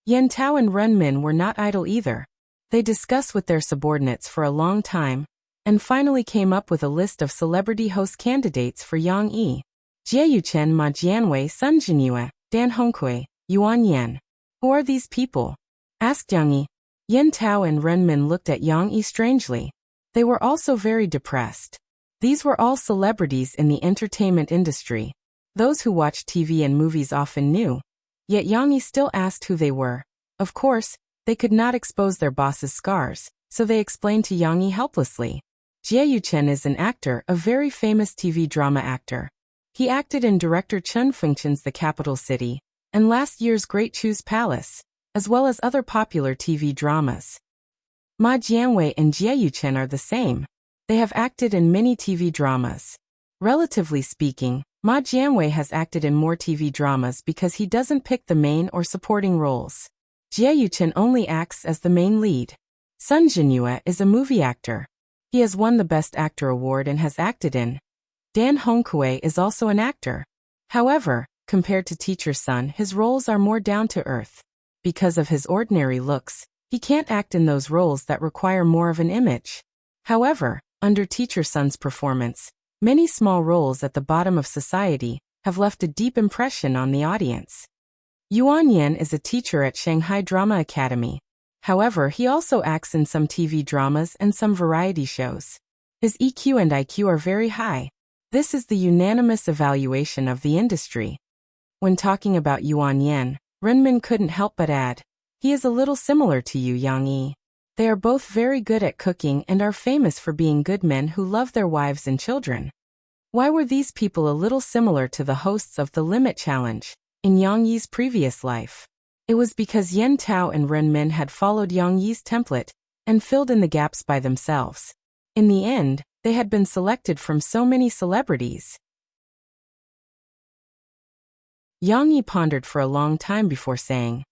[SPEAKER 1] Yan Tao and Ren Min were not idle either. They discussed with their subordinates for a long time, and finally came up with a list of celebrity host candidates for Yang Yi. Jie Yuchen, Ma Jianwei, Sun Jinyue, Dan Hongkui, Yuan Yan. Who are these people? Asked Yang Yi. Yan Tao and Ren Min looked at Yang Yi strangely. They were also very depressed. These were all celebrities in the entertainment industry. Those who watched TV and movies often knew. Yet Yang Yi still asked who they were. Of course, they could not expose their boss's scars, so they explained to Yang Yi helplessly. Jie Yuchen is an actor, a very famous TV drama actor. He acted in director Chen Fengchen's The Capital City, and last year's Great Chu's Palace, as well as other popular TV dramas. Ma Jianwei and Jie Yuchen are the same. They have acted in many TV dramas. Relatively speaking, Ma Jianwei has acted in more TV dramas because he doesn't pick the main or supporting roles. Jie Yuchen only acts as the main lead. Sun Jinyue is a movie actor. He has won the Best Actor award and has acted in. Dan Hongkui is also an actor. However, compared to Teacher Sun, his roles are more down to earth. Because of his ordinary looks, he can't act in those roles that require more of an image. However, under Teacher Sun's performance, many small roles at the bottom of society have left a deep impression on the audience. Yuan Yan is a teacher at Shanghai Drama Academy. However, he also acts in some TV dramas and some variety shows. His EQ and IQ are very high. This is the unanimous evaluation of the industry. When talking about Yuan Yan, Renmin couldn't help but add, he is a little similar to you, Yang Yi. They are both very good at cooking and are famous for being good men who love their wives and children. Why were these people a little similar to the hosts of The Limit Challenge in Yang Yi's previous life? It was because Yan Tao and Ren Min had followed Yang Yi's template and filled in the gaps by themselves. In the end, they had been selected from so many celebrities. Yang Yi pondered for a long time before saying,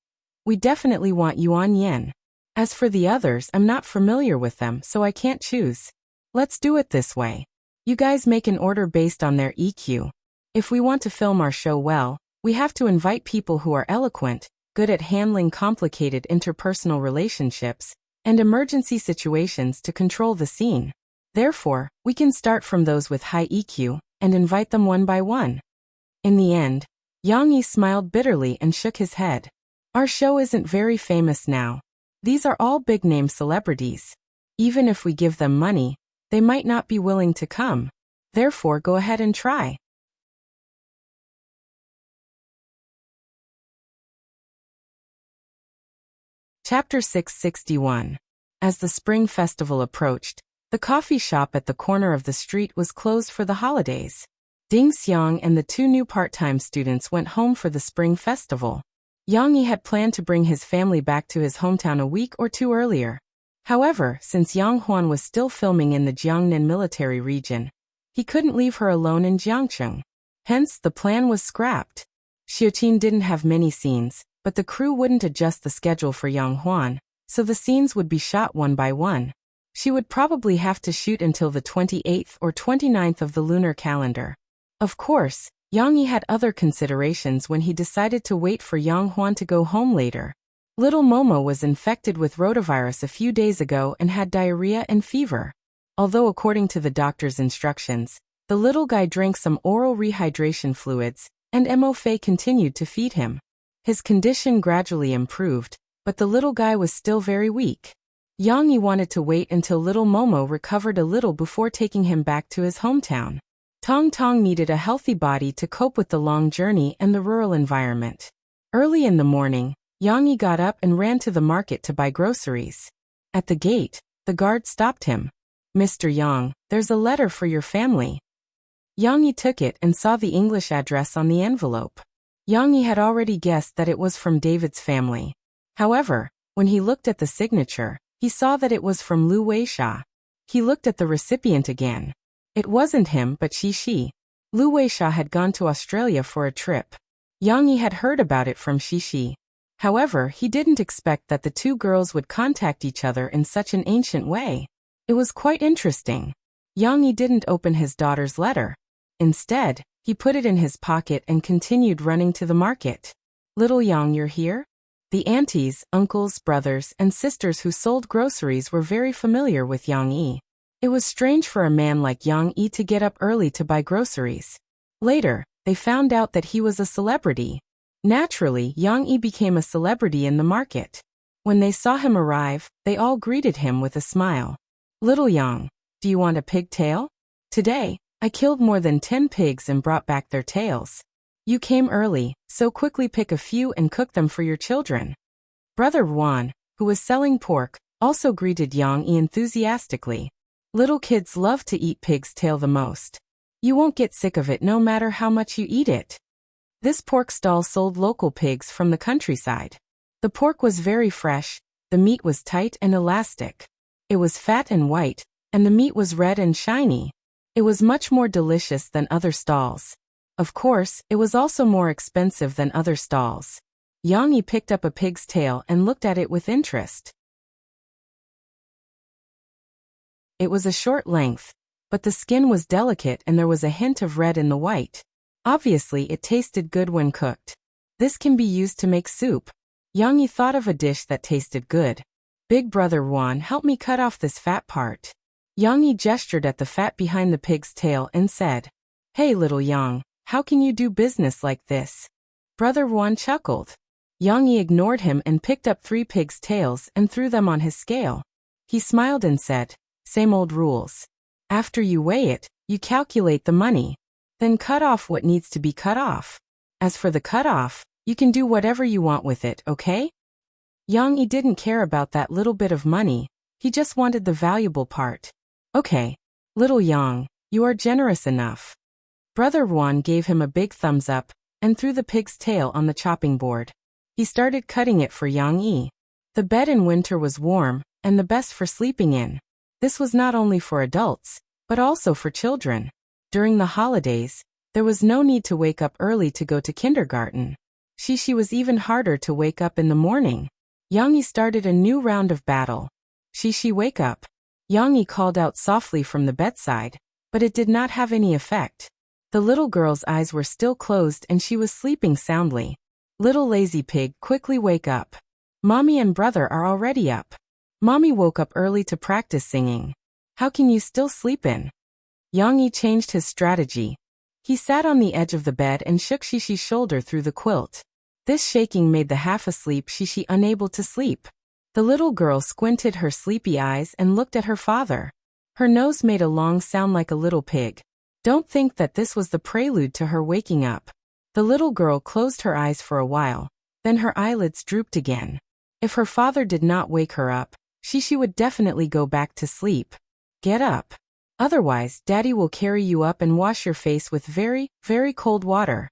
[SPEAKER 1] "We definitely want Yuan Yan. As for the others, I'm not familiar with them, so I can't choose. Let's do it this way. You guys make an order based on their EQ. If we want to film our show well, we have to invite people who are eloquent, good at handling complicated interpersonal relationships, and emergency situations to control the scene. Therefore, we can start from those with high EQ and invite them one by one." In the end, Yang Yi smiled bitterly and shook his head. "Our show isn't very famous now. These are all big-name celebrities. Even if we give them money, they might not be willing to come. Therefore, go ahead and try." Chapter 661. As the Spring Festival approached, the coffee shop at the corner of the street was closed for the holidays. Ding Xiang and the two new part-time students went home for the Spring Festival. Yang Yi had planned to bring his family back to his hometown a week or two earlier. However, since Yang Huan was still filming in the Jiangnan military region, he couldn't leave her alone in Jiangcheng. Hence, the plan was scrapped. Xiuqin didn't have many scenes, but the crew wouldn't adjust the schedule for Yang Huan, so the scenes would be shot one by one. She would probably have to shoot until the 28th or 29th of the lunar calendar. Of course, Yang Yi had other considerations when he decided to wait for Yang Huan to go home later. Little Momo was infected with rotavirus a few days ago and had diarrhea and fever. Although according to the doctor's instructions, the little guy drank some oral rehydration fluids, and Mo Fei continued to feed him. His condition gradually improved, but the little guy was still very weak. Yang Yi wanted to wait until little Momo recovered a little before taking him back to his hometown. Tong Tong needed a healthy body to cope with the long journey and the rural environment. Early in the morning, Yang Yi got up and ran to the market to buy groceries. At the gate, the guard stopped him. "Mr. Yang, there's a letter for your family." Yang Yi took it and saw the English address on the envelope. Yang Yi had already guessed that it was from David's family. However, when he looked at the signature, he saw that it was from Lu Weisha. He looked at the recipient again. It wasn't him but Shi. Lu Weisha had gone to Australia for a trip. Yang Yi had heard about it from Shi. However, he didn't expect that the two girls would contact each other in such an ancient way. It was quite interesting. Yang Yi didn't open his daughter's letter. Instead, he put it in his pocket and continued running to the market. Little Yang, you're here? The aunties, uncles, brothers, and sisters who sold groceries were very familiar with Yang Yi. It was strange for a man like Yang Yi to get up early to buy groceries. Later, they found out that he was a celebrity. Naturally, Yang Yi became a celebrity in the market. When they saw him arrive, they all greeted him with a smile. Little Yang, do you want a pigtail? Today, I killed more than 10 pigs and brought back their tails. You came early, so quickly pick a few and cook them for your children. Brother Wan, who was selling pork, also greeted Yang Yi enthusiastically. Little kids love to eat pig's tail the most. You won't get sick of it no matter how much you eat it. This pork stall sold local pigs from the countryside. The pork was very fresh, the meat was tight and elastic. It was fat and white, and the meat was red and shiny. It was much more delicious than other stalls. Of course, it was also more expensive than other stalls. Yang Yi picked up a pig's tail and looked at it with interest. It was a short length, but the skin was delicate and there was a hint of red in the white. Obviously, it tasted good when cooked. This can be used to make soup. Yang Yi thought of a dish that tasted good. Big brother Wan, help me cut off this fat part. Yang Yi gestured at the fat behind the pig's tail and said, Hey little Yang, how can you do business like this? Brother Wan chuckled. Yang Yi ignored him and picked up 3 pigs' tails and threw them on his scale. He smiled and said, Same old rules. After you weigh it, you calculate the money. Then cut off what needs to be cut off. As for the cut off, you can do whatever you want with it, okay? Yang Yi didn't care about that little bit of money, he just wanted the valuable part. Okay, little Yang, you are generous enough. Brother Wan gave him a big thumbs up and threw the pig's tail on the chopping board. He started cutting it for Yang Yi. The bed in winter was warm and the best for sleeping in. This was not only for adults, but also for children. During the holidays, there was no need to wake up early to go to kindergarten. She was even harder to wake up in the morning. Yang Yi started a new round of battle. She wake up. Yang Yi called out softly from the bedside, but it did not have any effect. The little girl's eyes were still closed and she was sleeping soundly. Little lazy pig, quickly wake up. Mommy and brother are already up. Mommy woke up early to practice singing. How can you still sleep in? Yang Yi changed his strategy. He sat on the edge of the bed and shook Shishi's shoulder through the quilt. This shaking made the half-asleep Shishi unable to sleep. The little girl squinted her sleepy eyes and looked at her father. Her nose made a long sound like a little pig. Don't think that this was the prelude to her waking up. The little girl closed her eyes for a while, then her eyelids drooped again. If her father did not wake her up, Shishi would definitely go back to sleep. Get up. Otherwise, Daddy will carry you up and wash your face with very, very cold water.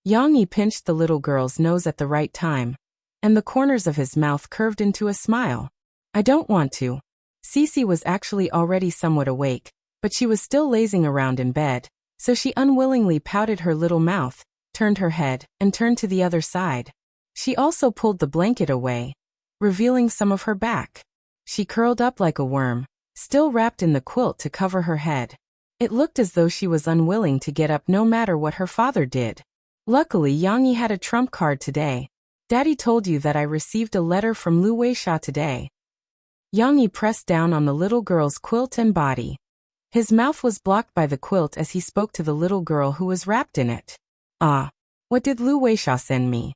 [SPEAKER 1] Yang Yi pinched the little girl's nose at the right time, and the corners of his mouth curved into a smile. I don't want to. Sisi was actually already somewhat awake, but she was still lazing around in bed, so she unwillingly pouted her little mouth, turned her head, and turned to the other side. She also pulled the blanket away, revealing some of her back. She curled up like a worm, still wrapped in the quilt to cover her head. It looked as though she was unwilling to get up no matter what her father did. Luckily, Yang Yi had a trump card today. Daddy told you that I received a letter from Lu Weisha today. Yang Yi pressed down on the little girl's quilt and body. His mouth was blocked by the quilt as he spoke to the little girl who was wrapped in it. Ah, what did Lu Weisha send me?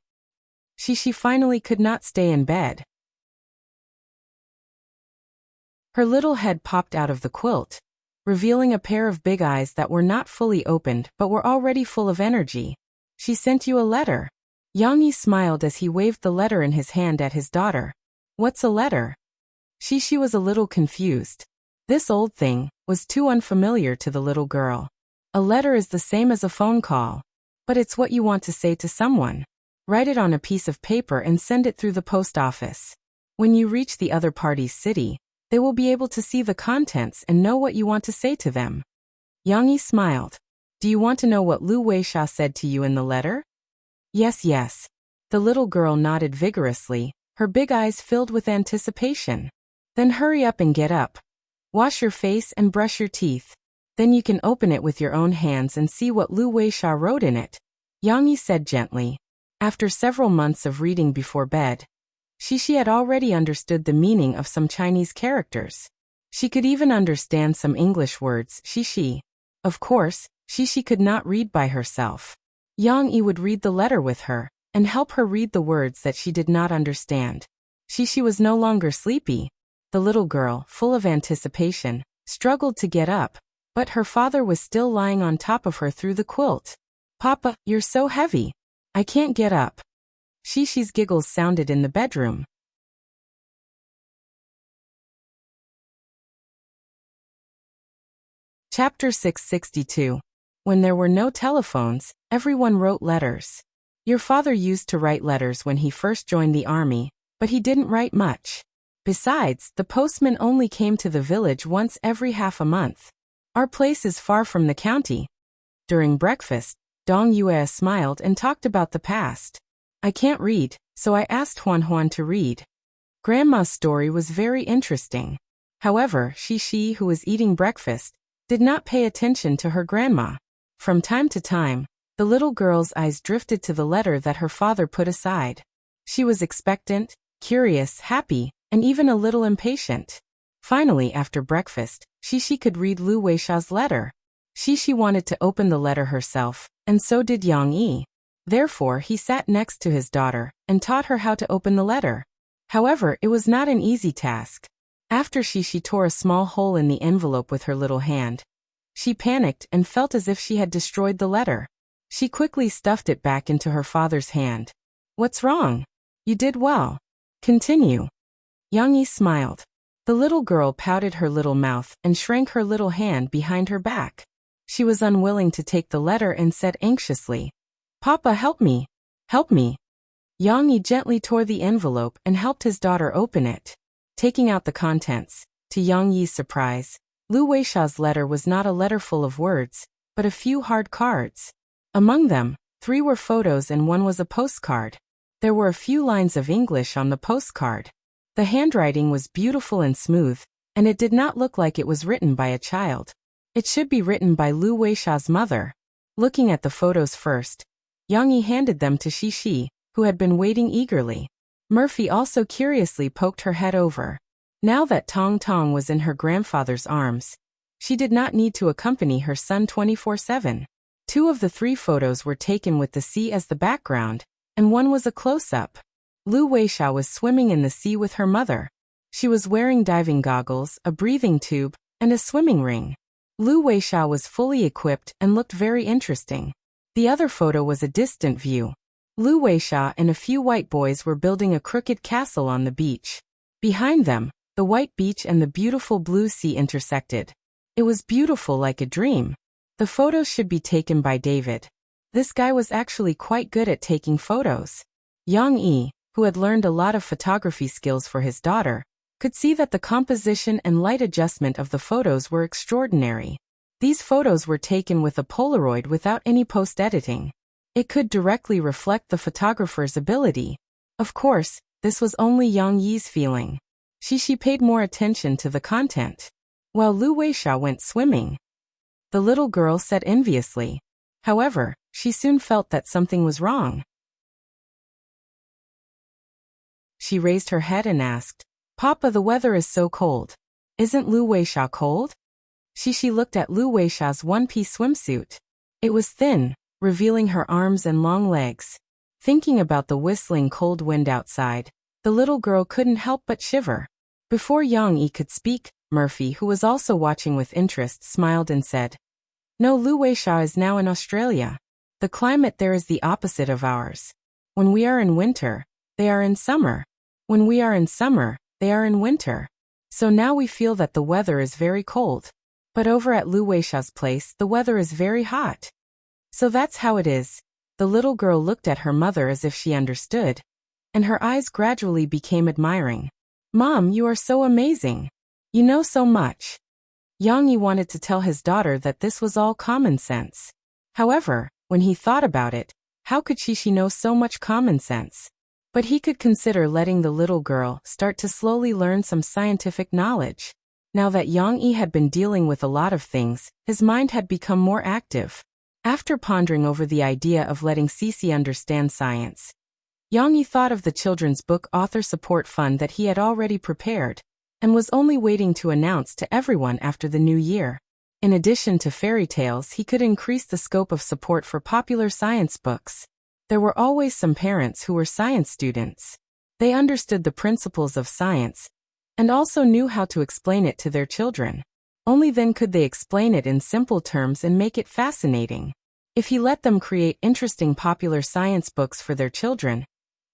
[SPEAKER 1] She finally could not stay in bed. Her little head popped out of the quilt, revealing a pair of big eyes that were not fully opened but were already full of energy. She sent you a letter. Yang Yi smiled as he waved the letter in his hand at his daughter. What's a letter? She was a little confused. This old thing was too unfamiliar to the little girl. A letter is the same as a phone call, but it's what you want to say to someone. Write it on a piece of paper and send it through the post office. When you reach the other party's city, they will be able to see the contents and know what you want to say to them. Yang Yi smiled. Do you want to know what Lu Weisha said to you in the letter? Yes. The little girl nodded vigorously, her big eyes filled with anticipation. Then hurry up and get up. Wash your face and brush your teeth. Then you can open it with your own hands and see what Lu Weisha wrote in it, Yang Yi said gently. After several months of reading before bed, Shishi had already understood the meaning of some Chinese characters. She could even understand some English words, Shishi. Of course, Shishi could not read by herself. Yang Yi would read the letter with her, and help her read the words that she did not understand. Shishi was no longer sleepy. The little girl, full of anticipation, struggled to get up, but her father was still lying on top of her through the quilt. Papa, you're so heavy. I can't get up. Shishi's giggles sounded in the bedroom. Chapter 662. When there were no telephones, everyone wrote letters. Your father used to write letters when he first joined the army, but he didn't write much. Besides, the postman only came to the village once every half a month. Our place is far from the county. During breakfast, Dong Yue smiled and talked about the past. I can't read, so I asked Huan Huan to read. Grandma's story was very interesting. However, Shishi, who was eating breakfast, did not pay attention to her grandma. From time to time, the little girl's eyes drifted to the letter that her father put aside. She was expectant, curious, happy, and even a little impatient. Finally, after breakfast, Shishi could read Lu Weisha's letter. Shishi wanted to open the letter herself, and so did Yang Yi. Therefore, he sat next to his daughter and taught her how to open the letter. However, it was not an easy task. After Shishi tore a small hole in the envelope with her little hand, she panicked and felt as if she had destroyed the letter. She quickly stuffed it back into her father's hand. What's wrong? You did well. Continue. Yang Yi smiled. The little girl pouted her little mouth and shrank her little hand behind her back. She was unwilling to take the letter and said anxiously, Papa, help me. Help me. Yang Yi gently tore the envelope and helped his daughter open it. Taking out the contents, to Yang Yi's surprise, Lu Weisha's letter was not a letter full of words, but a few hard cards. Among them, 3 were photos and 1 was a postcard. There were a few lines of English on the postcard. The handwriting was beautiful and smooth, and it did not look like it was written by a child. It should be written by Lu Weisha's mother. Looking at the photos first, Yang Yi handed them to Shishi, who had been waiting eagerly. Murphy also curiously poked her head over. Now that Tong Tong was in her grandfather's arms, she did not need to accompany her son 24/7. 2 of the 3 photos were taken with the sea as the background, and 1 was a close-up. Lu Weisha was swimming in the sea with her mother. She was wearing diving goggles, a breathing tube, and a swimming ring. Lu Weisha was fully equipped and looked very interesting. The other photo was a distant view. Lu Weisha and a few white boys were building a crooked castle on the beach. Behind them, the white beach and the beautiful blue sea intersected. It was beautiful like a dream. The photos should be taken by David. This guy was actually quite good at taking photos. Yang Yi, who had learned a lot of photography skills for his daughter, could see that the composition and light adjustment of the photos were extraordinary. These photos were taken with a Polaroid without any post-editing. It could directly reflect the photographer's ability. Of course, this was only Yang Yi's feeling. Shishi paid more attention to the content. While Lu Weisha went swimming, the little girl said enviously. However, she soon felt that something was wrong. She raised her head and asked, Papa, the weather is so cold. Isn't Lu Weisha cold? Shishi looked at Lu Weisha's one-piece swimsuit. It was thin, revealing her arms and long legs. Thinking about the whistling cold wind outside, the little girl couldn't help but shiver. Before Yang Yi could speak, Murphy, who was also watching with interest, smiled and said, No, Lu Weisha is now in Australia. The climate there is the opposite of ours. When we are in winter, they are in summer. When we are in summer, they are in winter. So now we feel that the weather is very cold. But over at Lu Weisha's place, the weather is very hot. So that's how it is. The little girl looked at her mother as if she understood, and her eyes gradually became admiring. Mom, you are so amazing. You know so much. Yang Yi wanted to tell his daughter that this was all common sense. However, when he thought about it, How could she know so much common sense? But he could consider letting the little girl start to slowly learn some scientific knowledge. Now that Yang Yi had been dealing with a lot of things, his mind had become more active. After pondering over the idea of letting Cece understand science, Yang Yi thought of the children's book author support fund that he had already prepared, and was only waiting to announce to everyone after the new year. In addition to fairy tales, he could increase the scope of support for popular science books. There were always some parents who were science students. They understood the principles of science, and also knew how to explain it to their children. Only then could they explain it in simple terms and make it fascinating. If he let them create interesting popular science books for their children,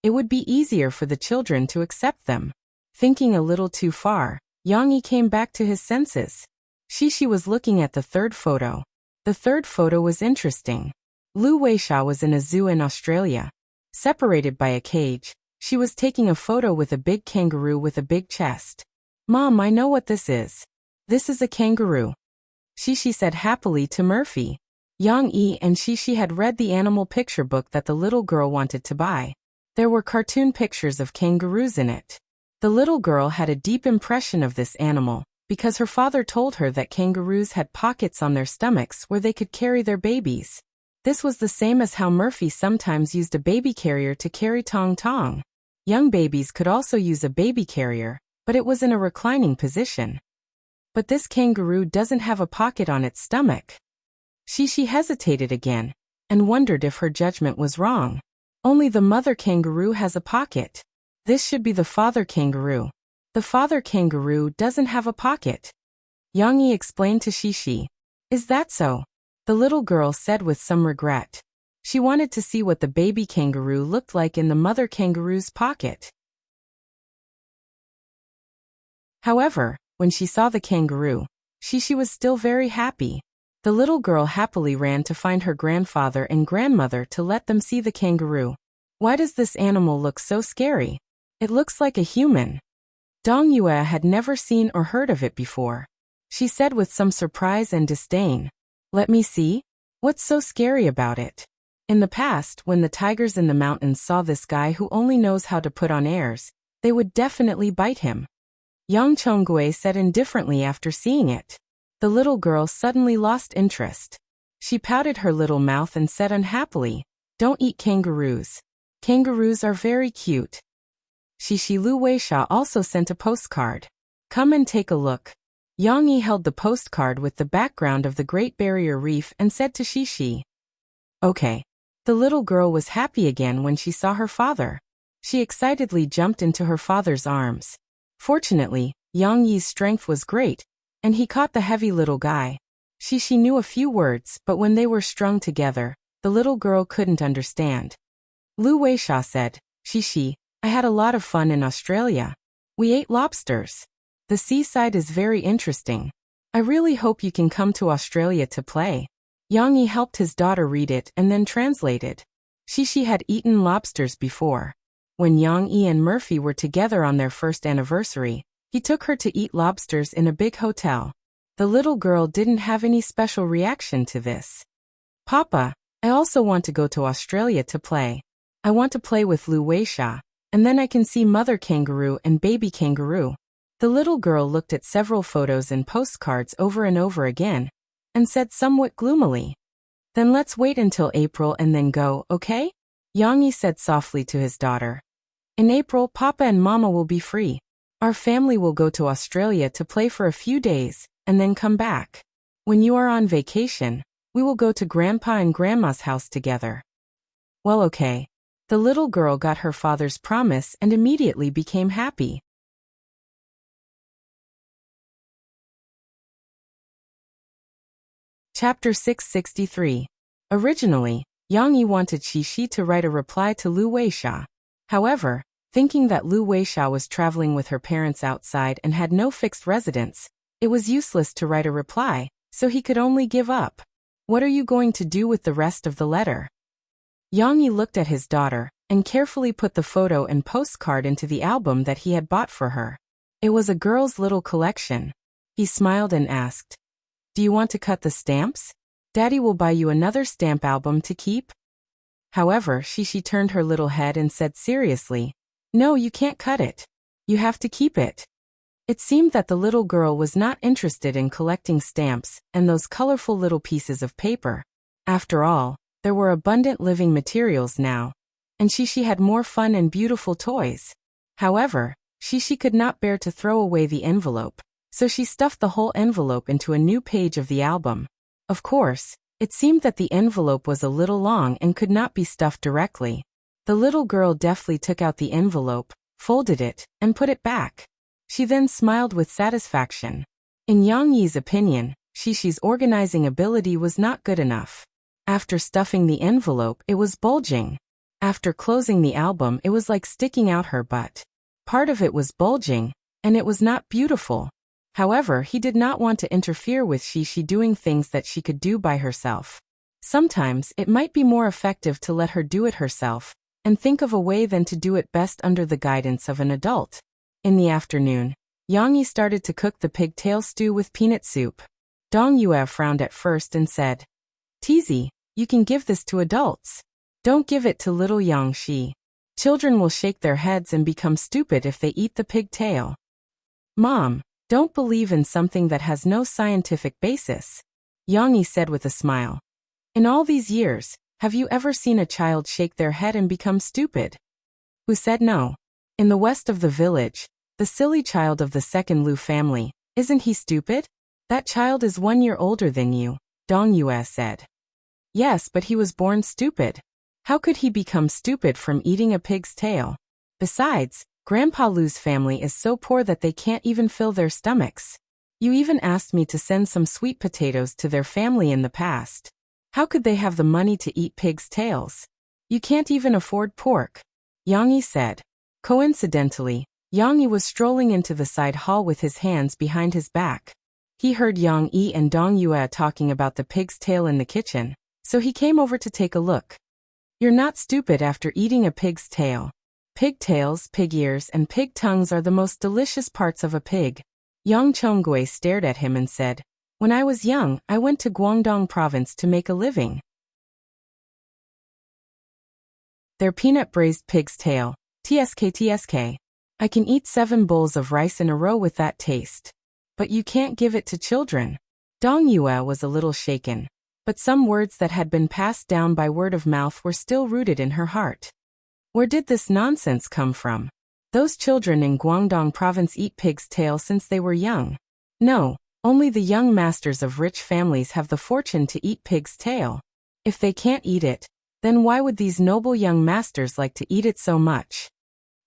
[SPEAKER 1] it would be easier for the children to accept them. Thinking a little too far, Yang Yi came back to his senses. She was looking at the third photo. The third photo was interesting. Lu Weisha was in a zoo in Australia. Separated by a cage, she was taking a photo with a big kangaroo with a big chest. "Mom, I know what this is. This is a kangaroo," she said happily to Murphy. Yang Yi and she had read the animal picture book that the little girl wanted to buy. There were cartoon pictures of kangaroos in it. The little girl had a deep impression of this animal, because her father told her that kangaroos had pockets on their stomachs where they could carry their babies. This was the same as how Murphy sometimes used a baby carrier to carry Tong Tong. Young babies could also use a baby carrier, but it was in a reclining position. But this kangaroo doesn't have a pocket on its stomach. She hesitated again, and wondered if her judgment was wrong. Only the mother kangaroo has a pocket. This should be the father kangaroo. The father kangaroo doesn't have a pocket. Yang Yi explained to Shi. "Is that so?" The little girl said with some regret. She wanted to see what the baby kangaroo looked like in the mother kangaroo's pocket. However, when she saw the kangaroo, she was still very happy. The little girl happily ran to find her grandfather and grandmother to let them see the kangaroo. "Why does this animal look so scary? It looks like a human." Dong Yue had never seen or heard of it before. She said with some surprise and disdain, "Let me see? What's so scary about it?" In the past, when the tigers in the mountains saw this guy who only knows how to put on airs, they would definitely bite him. Yang Chonggui said indifferently after seeing it. The little girl suddenly lost interest. She pouted her little mouth and said unhappily, "Don't eat kangaroos. Kangaroos are very cute." Lu Weisha also sent a postcard. "Come and take a look." Yang Yi held the postcard with the background of the Great Barrier Reef and said to Shi, "Okay." The little girl was happy again when she saw her father. She excitedly jumped into her father's arms. Fortunately, Yang Yi's strength was great, and he caught the heavy little guy. She knew a few words, but when they were strung together, the little girl couldn't understand. Lu Weisha said, "Shi, I had a lot of fun in Australia. We ate lobsters. The seaside is very interesting. I really hope you can come to Australia to play." Yang Yi helped his daughter read it and then translated. Shi had eaten lobsters before. When Yang Yi and Murphy were together on their first anniversary, he took her to eat lobsters in a big hotel. The little girl didn't have any special reaction to this. "Papa, I also want to go to Australia to play. I want to play with Lu Weisha, and then I can see mother kangaroo and baby kangaroo." The little girl looked at several photos and postcards over and over again, and said somewhat gloomily, "Then let's wait until April and then go, okay?" Yang Yi said softly to his daughter. "In April, Papa and Mama will be free. Our family will go to Australia to play for a few days, and then come back. When you are on vacation, we will go to Grandpa and Grandma's house together." Well, okay. The little girl got her father's promise and immediately became happy. Chapter 663. Originally, Yang Yi wanted Shi to write a reply to Lu Weisha. However, thinking that Lu Weisha was traveling with her parents outside and had no fixed residence, it was useless to write a reply, so he could only give up. "What are you going to do with the rest of the letter?" Yang Yi looked at his daughter, and carefully put the photo and postcard into the album that he had bought for her. It was a girl's little collection. He smiled and asked, "Do you want to cut the stamps? Daddy will buy you another stamp album to keep." However, she turned her little head and said seriously, "No, you can't cut it. You have to keep it." It seemed that the little girl was not interested in collecting stamps and those colorful little pieces of paper. After all, there were abundant living materials now, and she had more fun and beautiful toys. However, she could not bear to throw away the envelope, so she stuffed the whole envelope into a new page of the album. Of course, it seemed that the envelope was a little long and could not be stuffed directly. The little girl deftly took out the envelope, folded it, and put it back. She then smiled with satisfaction. In Yang Yi's opinion, Shishi's organizing ability was not good enough. After stuffing the envelope, it was bulging. After closing the album, it was like sticking out her butt. Part of it was bulging, and it was not beautiful. However, he did not want to interfere with Shishi doing things that she could do by herself. Sometimes, it might be more effective to let her do it herself, and think of a way than to do it best under the guidance of an adult. In the afternoon, Yang Yi started to cook the pigtail stew with peanut soup. Dong Yue frowned at first and said, "Tizi, you can give this to adults. Don't give it to little Yang Shi. Children will shake their heads and become stupid if they eat the pigtail." "Mom, don't believe in something that has no scientific basis," Yang Yi said with a smile. "In all these years, have you ever seen a child shake their head and become stupid?" Who said no? In the west of the village, the silly child of the second Lu family, isn't he stupid? That child is 1 year older than you, Dong Yue said. Yes, but he was born stupid. How could he become stupid from eating a pig's tail? Besides, Grandpa Lu's family is so poor that they can't even fill their stomachs. You even asked me to send some sweet potatoes to their family in the past. How could they have the money to eat pig's tails? You can't even afford pork, Yang Yi said. Coincidentally, Yang Yi was strolling into the side hall with his hands behind his back. He heard Yang Yi and Dong Yue talking about the pig's tail in the kitchen, so he came over to take a look. You're not stupid after eating a pig's tail. Pigtails, pig ears, and pig tongues are the most delicious parts of a pig. Yang Chonggui stared at him and said, "When I was young, I went to Guangdong province to make a living. Their peanut braised pig's tail, TSK. I can eat 7 bowls of rice in a row with that taste. But you can't give it to children." Dong Yue was a little shaken, but some words that had been passed down by word of mouth were still rooted in her heart. Where did this nonsense come from? Those children in Guangdong province eat pig's tail since they were young. No, only the young masters of rich families have the fortune to eat pig's tail. If they can't eat it, then why would these noble young masters like to eat it so much?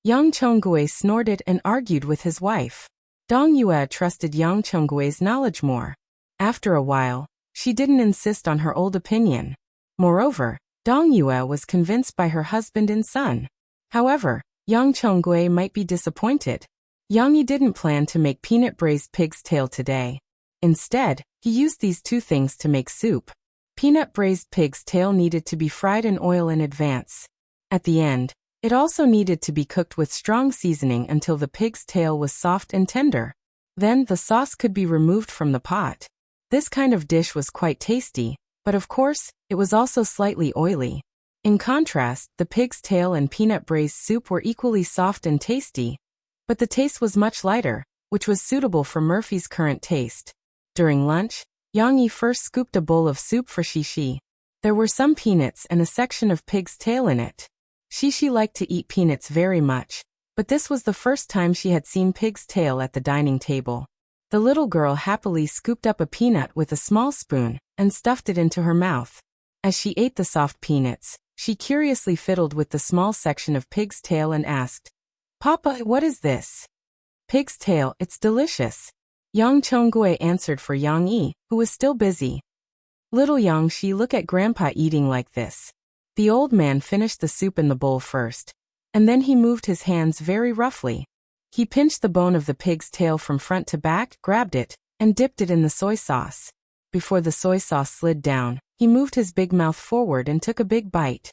[SPEAKER 1] Yang Chonggui snorted and argued with his wife. Dong Yue trusted Yang Chonggui's knowledge more. After a while, she didn't insist on her old opinion. Moreover, Dong Yue was convinced by her husband and son. However, Yang Chonggui might be disappointed. Yang Yi didn't plan to make peanut braised pig's tail today. Instead, he used these 2 things to make soup. Peanut braised pig's tail needed to be fried in oil in advance. At the end, it also needed to be cooked with strong seasoning until the pig's tail was soft and tender. Then the sauce could be removed from the pot. This kind of dish was quite tasty, but of course, it was also slightly oily. In contrast, the pig's tail and peanut braised soup were equally soft and tasty, but the taste was much lighter, which was suitable for Murphy's current taste. During lunch, Yang Yi first scooped a bowl of soup for Shishi. There were some peanuts and a section of pig's tail in it. Shishi liked to eat peanuts very much, but this was the first time she had seen pig's tail at the dining table. The little girl happily scooped up a peanut with a small spoon and stuffed it into her mouth. As she ate the soft peanuts, she curiously fiddled with the small section of pig's tail and asked, "Papa, what is this?" "Pig's tail, it's delicious," Yang Chonggui answered for Yang Yi, who was still busy. "Little Yang Shi, look at Grandpa eating like this." The old man finished the soup in the bowl first, and then he moved his hands very roughly. He pinched the bone of the pig's tail from front to back, grabbed it, and dipped it in the soy sauce. Before the soy sauce slid down, he moved his big mouth forward and took a big bite.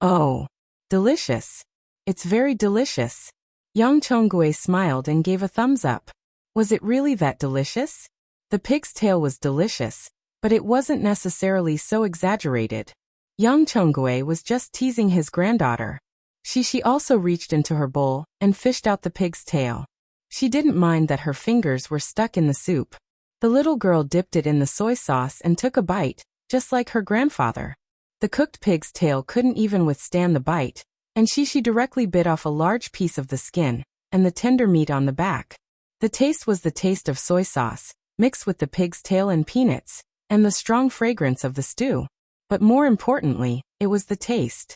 [SPEAKER 1] "Oh, delicious. It's very delicious." Yang Chonggui smiled and gave a thumbs up. Was it really that delicious? The pig's tail was delicious, but it wasn't necessarily so exaggerated. Yang Chonggui was just teasing his granddaughter. She also reached into her bowl and fished out the pig's tail. She didn't mind that her fingers were stuck in the soup. The little girl dipped it in the soy sauce and took a bite, just like her grandfather. The cooked pig's tail couldn't even withstand the bite, and she directly bit off a large piece of the skin and the tender meat on the back. The taste was the taste of soy sauce, mixed with the pig's tail and peanuts, and the strong fragrance of the stew. But more importantly, it was the taste.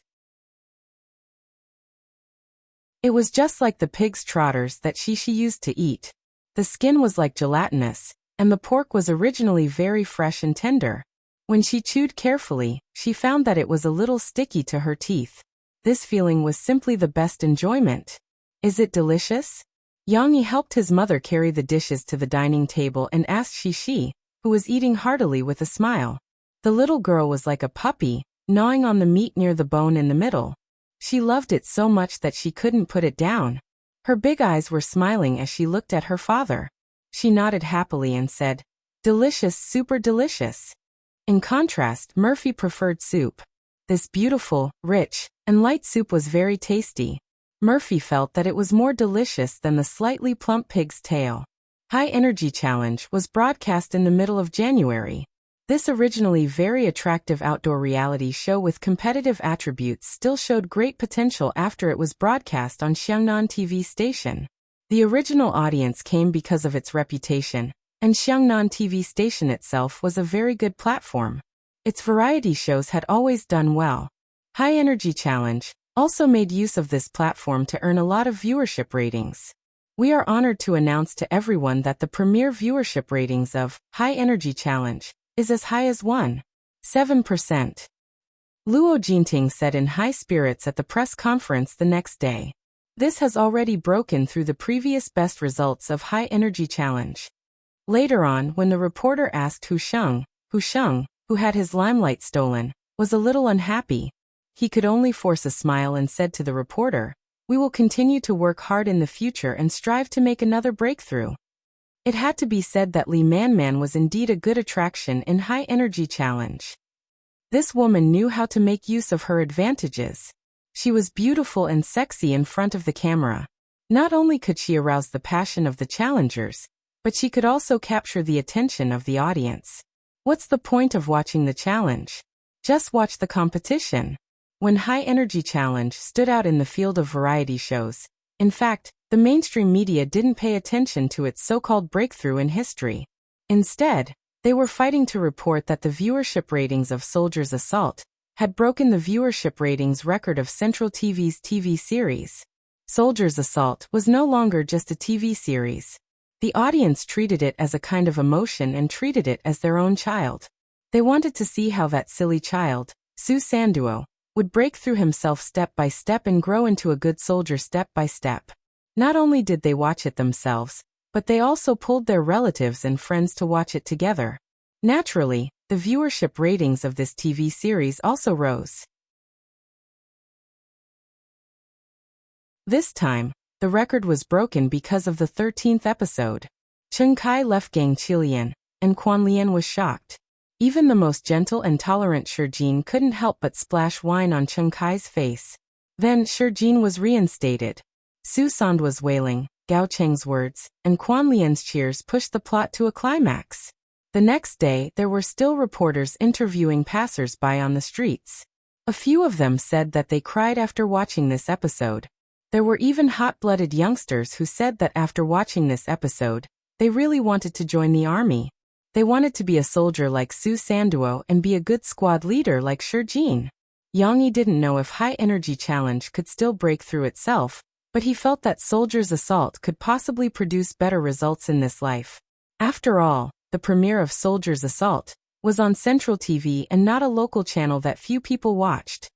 [SPEAKER 1] It was just like the pig's trotters that she used to eat. The skin was like gelatinous, and the pork was originally very fresh and tender. When she chewed carefully, she found that it was a little sticky to her teeth. This feeling was simply the best enjoyment. Is it delicious? Yang Yi helped his mother carry the dishes to the dining table and asked Shi, who was eating heartily with a smile. The little girl was like a puppy, gnawing on the meat near the bone in the middle. She loved it so much that she couldn't put it down. Her big eyes were smiling as she looked at her father. She nodded happily and said, "Delicious, super delicious." In contrast, Murphy preferred soup. This beautiful, rich, and light soup was very tasty. Murphy felt that it was more delicious than the slightly plump pig's tail. High Energy Challenge was broadcast in the middle of January. This originally very attractive outdoor reality show with competitive attributes still showed great potential after it was broadcast on Xiangnan TV station. The original audience came because of its reputation, and Xiangnan TV station itself was a very good platform. Its variety shows had always done well. High Energy Challenge also made use of this platform to earn a lot of viewership ratings. We are honored to announce to everyone that the premier viewership ratings of High Energy Challenge is as high as 1.7%. Luo Jinting said in high spirits at the press conference the next day. This has already broken through the previous best results of High Energy Challenge. Later on, when the reporter asked Hu Sheng, who had his limelight stolen, was a little unhappy. He could only force a smile and said to the reporter, "We will continue to work hard in the future and strive to make another breakthrough." It had to be said that Li Manman was indeed a good attraction in High Energy Challenge. This woman knew how to make use of her advantages. She was beautiful and sexy in front of the camera. Not only could she arouse the passion of the challengers, but she could also capture the attention of the audience. What's the point of watching the challenge? Just watch the competition. When High Energy Challenge stood out in the field of variety shows, in fact, the mainstream media didn't pay attention to its so-called breakthrough in history. Instead, they were fighting to report that the viewership ratings of Soldier's Assault had broken the viewership ratings record of Central TV's TV series. Soldier's Assault was no longer just a TV series. The audience treated it as a kind of emotion and treated it as their own child. They wanted to see how that silly child, Su Sanduo, would break through himself step by step and grow into a good soldier step by step. Not only did they watch it themselves, but they also pulled their relatives and friends to watch it together. Naturally, the viewership ratings of this TV series also rose. This time, the record was broken because of the 13th episode. Chen Kai left Gang Qilian, and Quan Lian was shocked. Even the most gentle and tolerant Shijin couldn't help but splash wine on Chen Kai's face. Then Shijin was reinstated. Su Sand was wailing, Gao Cheng's words, and Quan Lian's cheers pushed the plot to a climax. The next day, there were still reporters interviewing passers-by on the streets. A few of them said that they cried after watching this episode. There were even hot-blooded youngsters who said that after watching this episode, they really wanted to join the army. They wanted to be a soldier like Su Sanduo and be a good squad leader like Shijin. Yang Yi didn't know if High Energy Challenge could still break through itself, but he felt that Soldier's Assault could possibly produce better results in this life. After all, the premiere of Soldier's Assault was on Central TV and not a local channel that few people watched.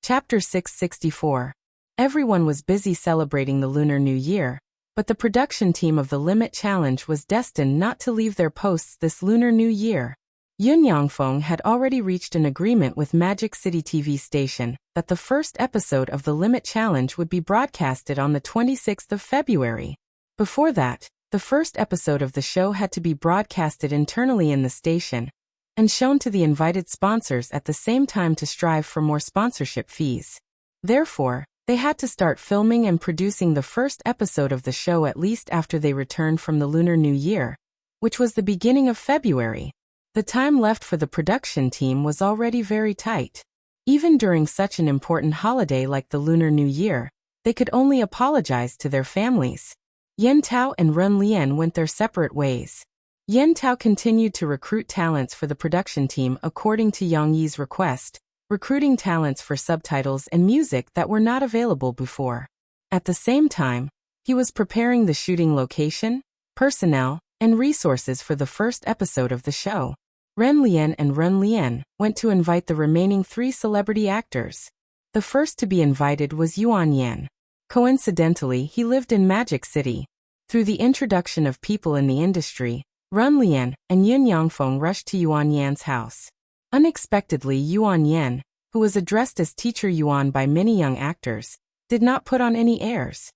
[SPEAKER 1] Chapter 664. Everyone was busy celebrating the Lunar New Year, but the production team of the Limit Challenge was destined not to leave their posts this Lunar New Year. Yun Yangfeng had already reached an agreement with Magic City TV station that the first episode of the Limit Challenge would be broadcasted on the 26th of February. Before that, The first episode of the show had to be broadcasted internally in the station and shown to the invited sponsors at the same time to strive for more sponsorship fees. Therefore, they had to start filming and producing the first episode of the show at least after they returned from the Lunar New Year, which was the beginning of February. The time left for the production team was already very tight. Even during such an important holiday like the Lunar New Year, they could only apologize to their families. Yen Tao and Ren Lian went their separate ways. Yen Tao continued to recruit talents for the production team according to Yang Yi's request, recruiting talents for subtitles and music that were not available before. At the same time, he was preparing the shooting location, personnel, and resources for the first episode of the show. Ren Lian and Ren Lian went to invite the remaining 3 celebrity actors. The first to be invited was Yuan Yan. Coincidentally, he lived in Magic City. Through the introduction of people in the industry, Ren Lian and Yin Yangfeng rushed to Yuan Yan's house. Unexpectedly, Yuan Yan, who was addressed as Teacher Yuan by many young actors, did not put on any airs.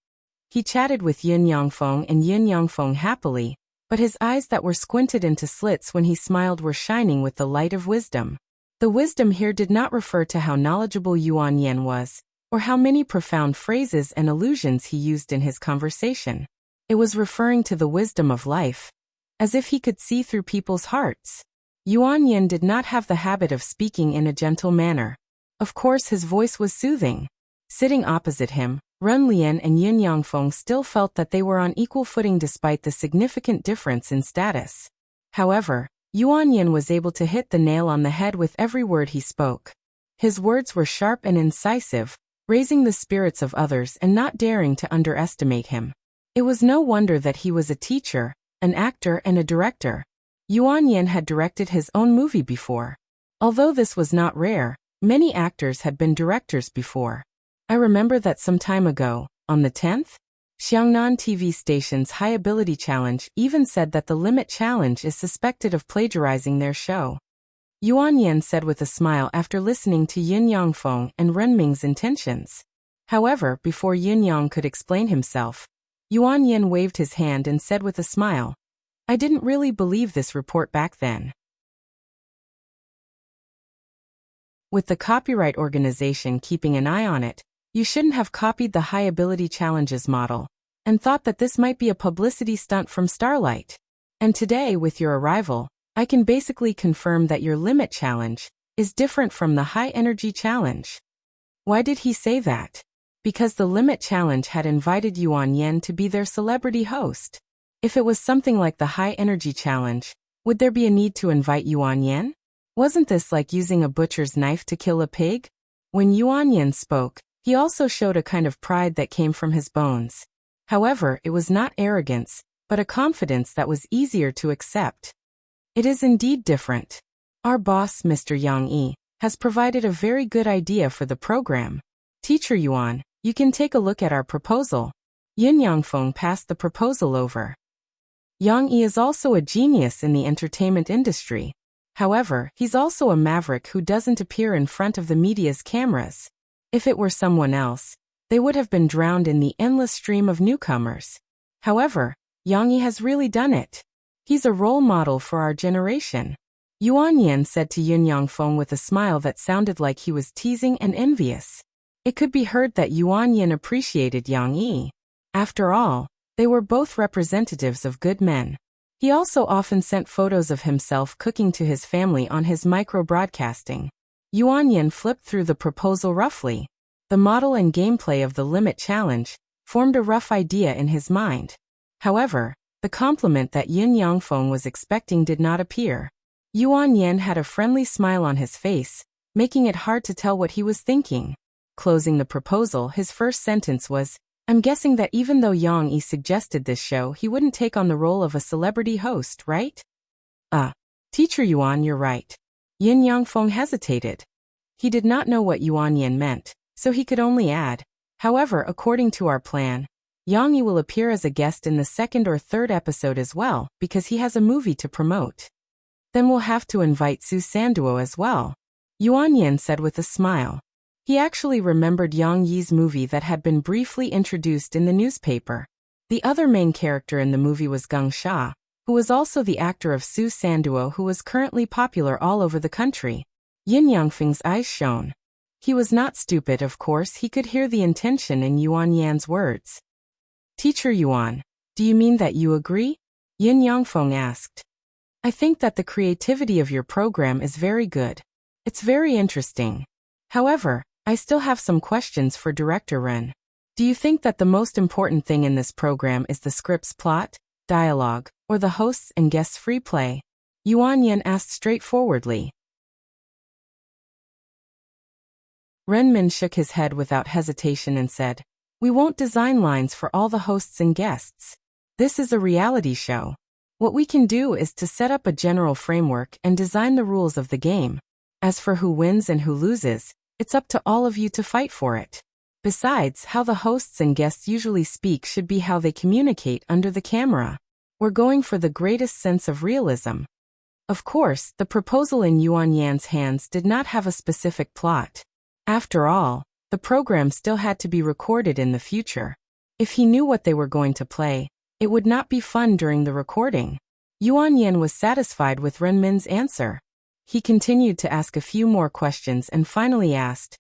[SPEAKER 1] He chatted with Yin Yangfeng and Yin Yangfeng happily, but his eyes that were squinted into slits when he smiled were shining with the light of wisdom. The wisdom here did not refer to how knowledgeable Yuan Yan was, or how many profound phrases and allusions he used in his conversation. It was referring to the wisdom of life, as if he could see through people's hearts. Yuan Yan did not have the habit of speaking in a gentle manner. Of course, his voice was soothing. Sitting opposite him, Ren Lian and Yin Yangfeng still felt that they were on equal footing despite the significant difference in status. However, Yuan Yan was able to hit the nail on the head with every word he spoke. His words were sharp and incisive, raising the spirits of others and not daring to underestimate him. It was no wonder that he was a teacher, an actor and a director. Yuan Yan had directed his own movie before. Although this was not rare, many actors had been directors before. I remember that some time ago, on the 10th, Xiangnan TV station's High Ability Challenge even said that the Limit Challenge is suspected of plagiarizing their show. Yuan Yan said with a smile after listening to Yin Yangfeng and Ren Ming's intentions. However, before Yin Yang could explain himself, Yuan Yan waved his hand and said with a smile, "I didn't really believe this report back then." With the copyright organization keeping an eye on it, you shouldn't have copied the High Ability Challenges model and thought that this might be a publicity stunt from Starlight. And today, with your arrival, I can basically confirm that your Limit Challenge is different from the High Energy Challenge. Why did he say that? Because the Limit Challenge had invited Yuan Yan to be their celebrity host. If it was something like the High Energy Challenge, would there be a need to invite Yuan Yan? Wasn't this like using a butcher's knife to kill a pig? When Yuan Yan spoke, he also showed a kind of pride that came from his bones. However, it was not arrogance, but a confidence that was easier to accept. It is indeed different. Our boss, Mr. Yang Yi, has provided a very good idea for the program. Teacher Yuan, you can take a look at our proposal. Yin Yangfeng passed the proposal over. Yang Yi is also a genius in the entertainment industry. However, he's also a maverick who doesn't appear in front of the media's cameras. If it were someone else, they would have been drowned in the endless stream of newcomers. However, Yang Yi has really done it. He's a role model for our generation. Yuan Yan said to Yin Yangfeng with a smile that sounded like he was teasing and envious. It could be heard that Yuan Yan appreciated Yang Yi. After all, they were both representatives of good men. He also often sent photos of himself cooking to his family on his micro-broadcasting. Yuan Yan flipped through the proposal roughly. The model and gameplay of the Limit Challenge formed a rough idea in his mind. However, the compliment that Yin Yangfeng was expecting did not appear. Yuan Yan had a friendly smile on his face, making it hard to tell what he was thinking. Closing the proposal, his first sentence was, "I'm guessing that even though Yang Yi suggested this show, he wouldn't take on the role of a celebrity host, right?" Teacher Yuan, you're right." Yin Yangfeng hesitated. He did not know what Yuan Yan meant, so he could only add, "However, according to our plan, Yang Yi will appear as a guest in the second or third episode as well, because he has a movie to promote. Then we'll have to invite Su Sanduo as well," Yuan Yan said with a smile. He actually remembered Yang Yi's movie that had been briefly introduced in the newspaper. The other main character in the movie was Geng Xia, who was also the actor of Su Sanduo, who was currently popular all over the country. Yin Yangfeng's eyes shone. He was not stupid, of course. He could hear the intention in Yuan Yan's words. Teacher Yuan, do you mean that you agree? Yin Yangfeng asked. I think that the creativity of your program is very good. It's very interesting. However, I still have some questions for Director Ren. Do you think that the most important thing in this program is the script's plot, dialogue, or the hosts and guests' free play? Yuan Yan asked straightforwardly. Renmin shook his head without hesitation and said, We won't design lines for all the hosts and guests. This is a reality show. What we can do is to set up a general framework and design the rules of the game. As for who wins and who loses, it's up to all of you to fight for it. Besides, how the hosts and guests usually speak should be how they communicate under the camera. We're going for the greatest sense of realism. Of course, the proposal in Yuan Yan's hands did not have a specific plot. After all, the program still had to be recorded in the future. If he knew what they were going to play, it would not be fun during the recording. Yuan Yan was satisfied with Renmin's answer. He continued to ask a few more questions and finally asked,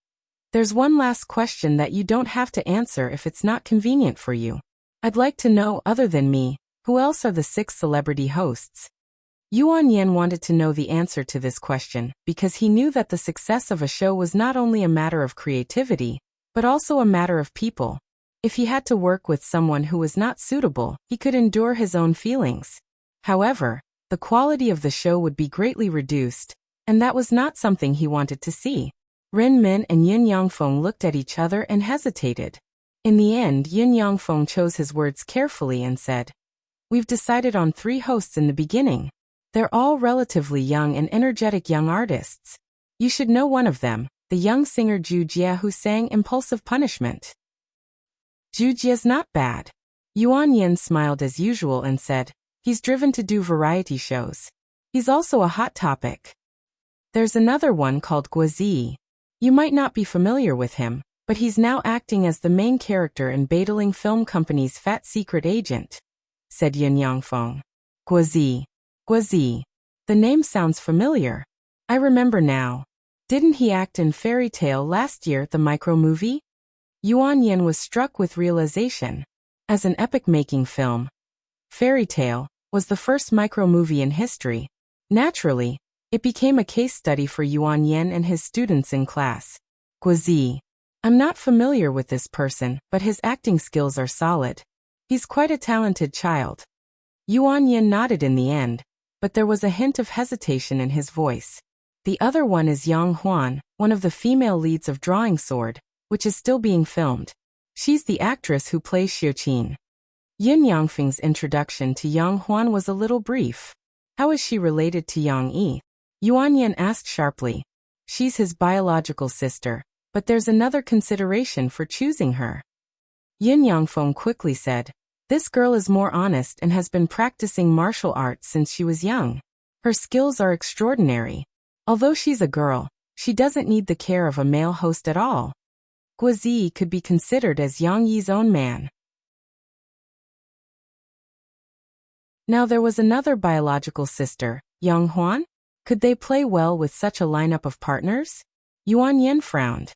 [SPEAKER 1] There's one last question that you don't have to answer if it's not convenient for you. I'd like to know, other than me, who else are the 6 celebrity hosts? Yuan Yan wanted to know the answer to this question because he knew that the success of a show was not only a matter of creativity, but also a matter of people. If he had to work with someone who was not suitable, he could endure his own feelings. However, the quality of the show would be greatly reduced, and that was not something he wanted to see. Ren Min and Yin Yangfeng looked at each other and hesitated. In the end, Yin Yangfeng chose his words carefully and said, We've decided on 3 hosts in the beginning. They're all relatively young and energetic young artists. You should know one of them, the young singer Zhu Jie who sang Impulsive Punishment. Zhu Jie's not bad. Yuan Yin smiled as usual and said, He's driven to do variety shows. He's also a hot topic. There's another one called Guozi. You might not be familiar with him, but he's now acting as the main character in Badaling Film Company's Fat Secret Agent, said Yin Yangfeng. Guozi. Guozi. The name sounds familiar. I remember now. Didn't he act in Fairy Tale last year, the micro-movie? Yuan Yin was struck with realization. As an epic-making film, Fairy Tale was the first micro-movie in history. Naturally, it became a case study for Yuan Yin and his students in class. Guozi. I'm not familiar with this person, but his acting skills are solid. He's quite a talented child. Yuan Yin nodded in the end, but there was a hint of hesitation in his voice. The other one is Yang Huan, one of the female leads of Drawing Sword, which is still being filmed. She's the actress who plays Xiuqin. Yin Yangfeng's introduction to Yang Huan was a little brief. How is she related to Yang Yi? Yuan Yin asked sharply. She's his biological sister, but there's another consideration for choosing her. Yin Yangfeng quickly said, This girl is more honest and has been practicing martial arts since she was young. Her skills are extraordinary. Although she's a girl, she doesn't need the care of a male host at all. Guozi could be considered as Yang Yi's own man. Now there was another biological sister, Yang Huan? Could they play well with such a lineup of partners? Yuan Yin frowned.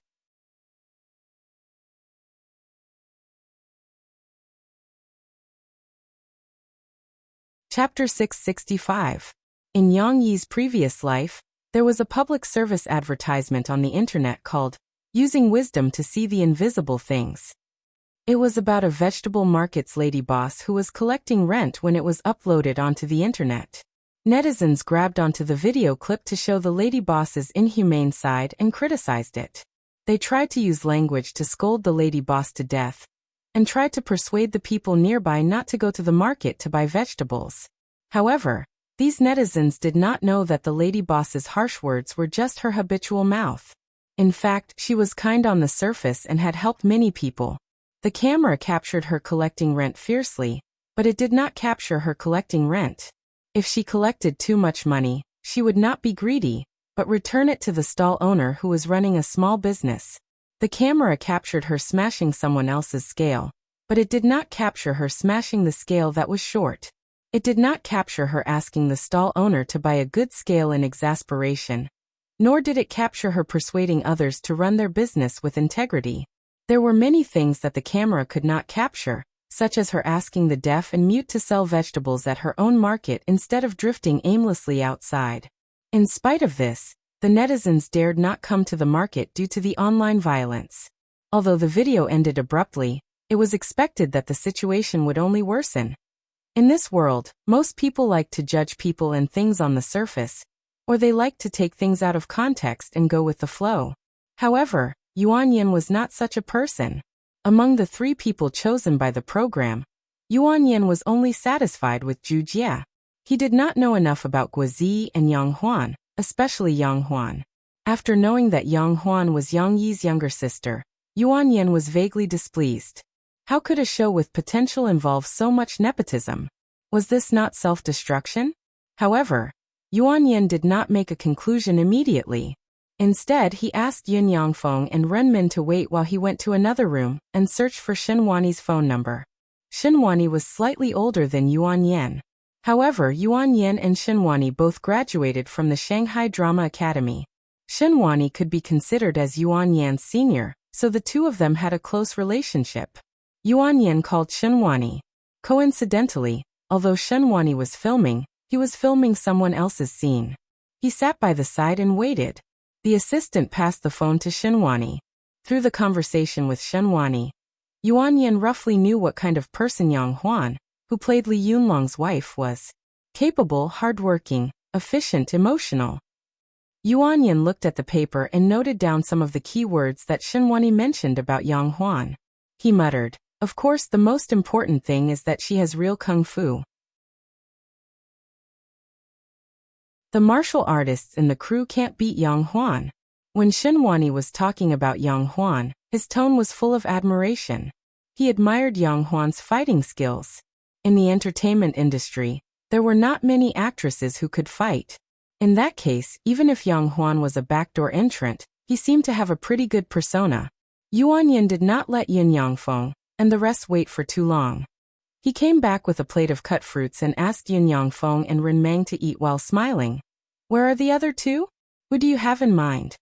[SPEAKER 1] Chapter 665. In Yang Yi's previous life, there was a public service advertisement on the internet called Using Wisdom to See the Invisible Things. It was about a vegetable market's lady boss who was collecting rent when it was uploaded onto the internet. Netizens grabbed onto the video clip to show the lady boss's inhumane side and criticized it. They tried to use language to scold the lady boss to death, and tried to persuade the people nearby not to go to the market to buy vegetables. However, these netizens did not know that the lady boss's harsh words were just her habitual mouth. In fact, she was kind on the surface and had helped many people. The camera captured her collecting rent fiercely, but it did not capture her collecting rent. If she collected too much money, she would not be greedy, but return it to the stall owner who was running a small business. The camera captured her smashing someone else's scale, But it did not capture her smashing the scale that was short. It did not capture her asking the stall owner to buy a good scale in exasperation. Nor did it capture her persuading others to run their business with integrity. There were many things that the camera could not capture, such as her asking the deaf and mute to sell vegetables at her own market instead of drifting aimlessly outside. In spite of this, the netizens dared not come to the market due to the online violence. Although the video ended abruptly, it was expected that the situation would only worsen. In this world, most people like to judge people and things on the surface, or they like to take things out of context and go with the flow. However, Yuan Yin was not such a person. Among the 3 people chosen by the program, Yuan Yin was only satisfied with Zhu Jie. He did not know enough about Guozi and Yang Huan, especially Yang Huan. After knowing that Yang Huan was Yang Yi's younger sister, Yuan Yin was vaguely displeased. How could a show with potential involve so much nepotism? Was this not self-destruction? However, Yuan Yin did not make a conclusion immediately. Instead, he asked Yun Yangfeng and Ren Min to wait while he went to another room and searched for Shen Wani's phone number. Shen Wani was slightly older than Yuan Yin. However, Yuan Yin and Shen Wani both graduated from the Shanghai Drama Academy. Shen Wani could be considered as Yuan Yan's senior, so the two of them had a close relationship. Yuan Yin called Shen Wani. Coincidentally, although Shen Wani was filming, he was filming someone else's scene. He sat by the side and waited. The assistant passed the phone to Shen Wani. Through the conversation with Shen Wani, Yuan Yin roughly knew what kind of person Yang Huan, who played Li Yunlong's wife, was. Capable, hardworking, efficient, emotional. Yuan Yin looked at the paper and noted down some of the key words that Shen Wani mentioned about Yang Huan. He muttered, "Of course, the most important thing is that she has real kung fu." The martial artists in the crew can't beat Yang Huan. When Shen Wani was talking about Yang Huan, his tone was full of admiration. He admired Yang Huan's fighting skills. In the entertainment industry, there were not many actresses who could fight. In that case, even if Yang Huan was a backdoor entrant, he seemed to have a pretty good persona. Yuan Yin did not let Yin Yangfeng and the rest wait for too long. He came back with a plate of cut fruits and asked Yin Yangfeng and Ren Meng to eat while smiling. "Where are the other 2? Who do you have in mind?"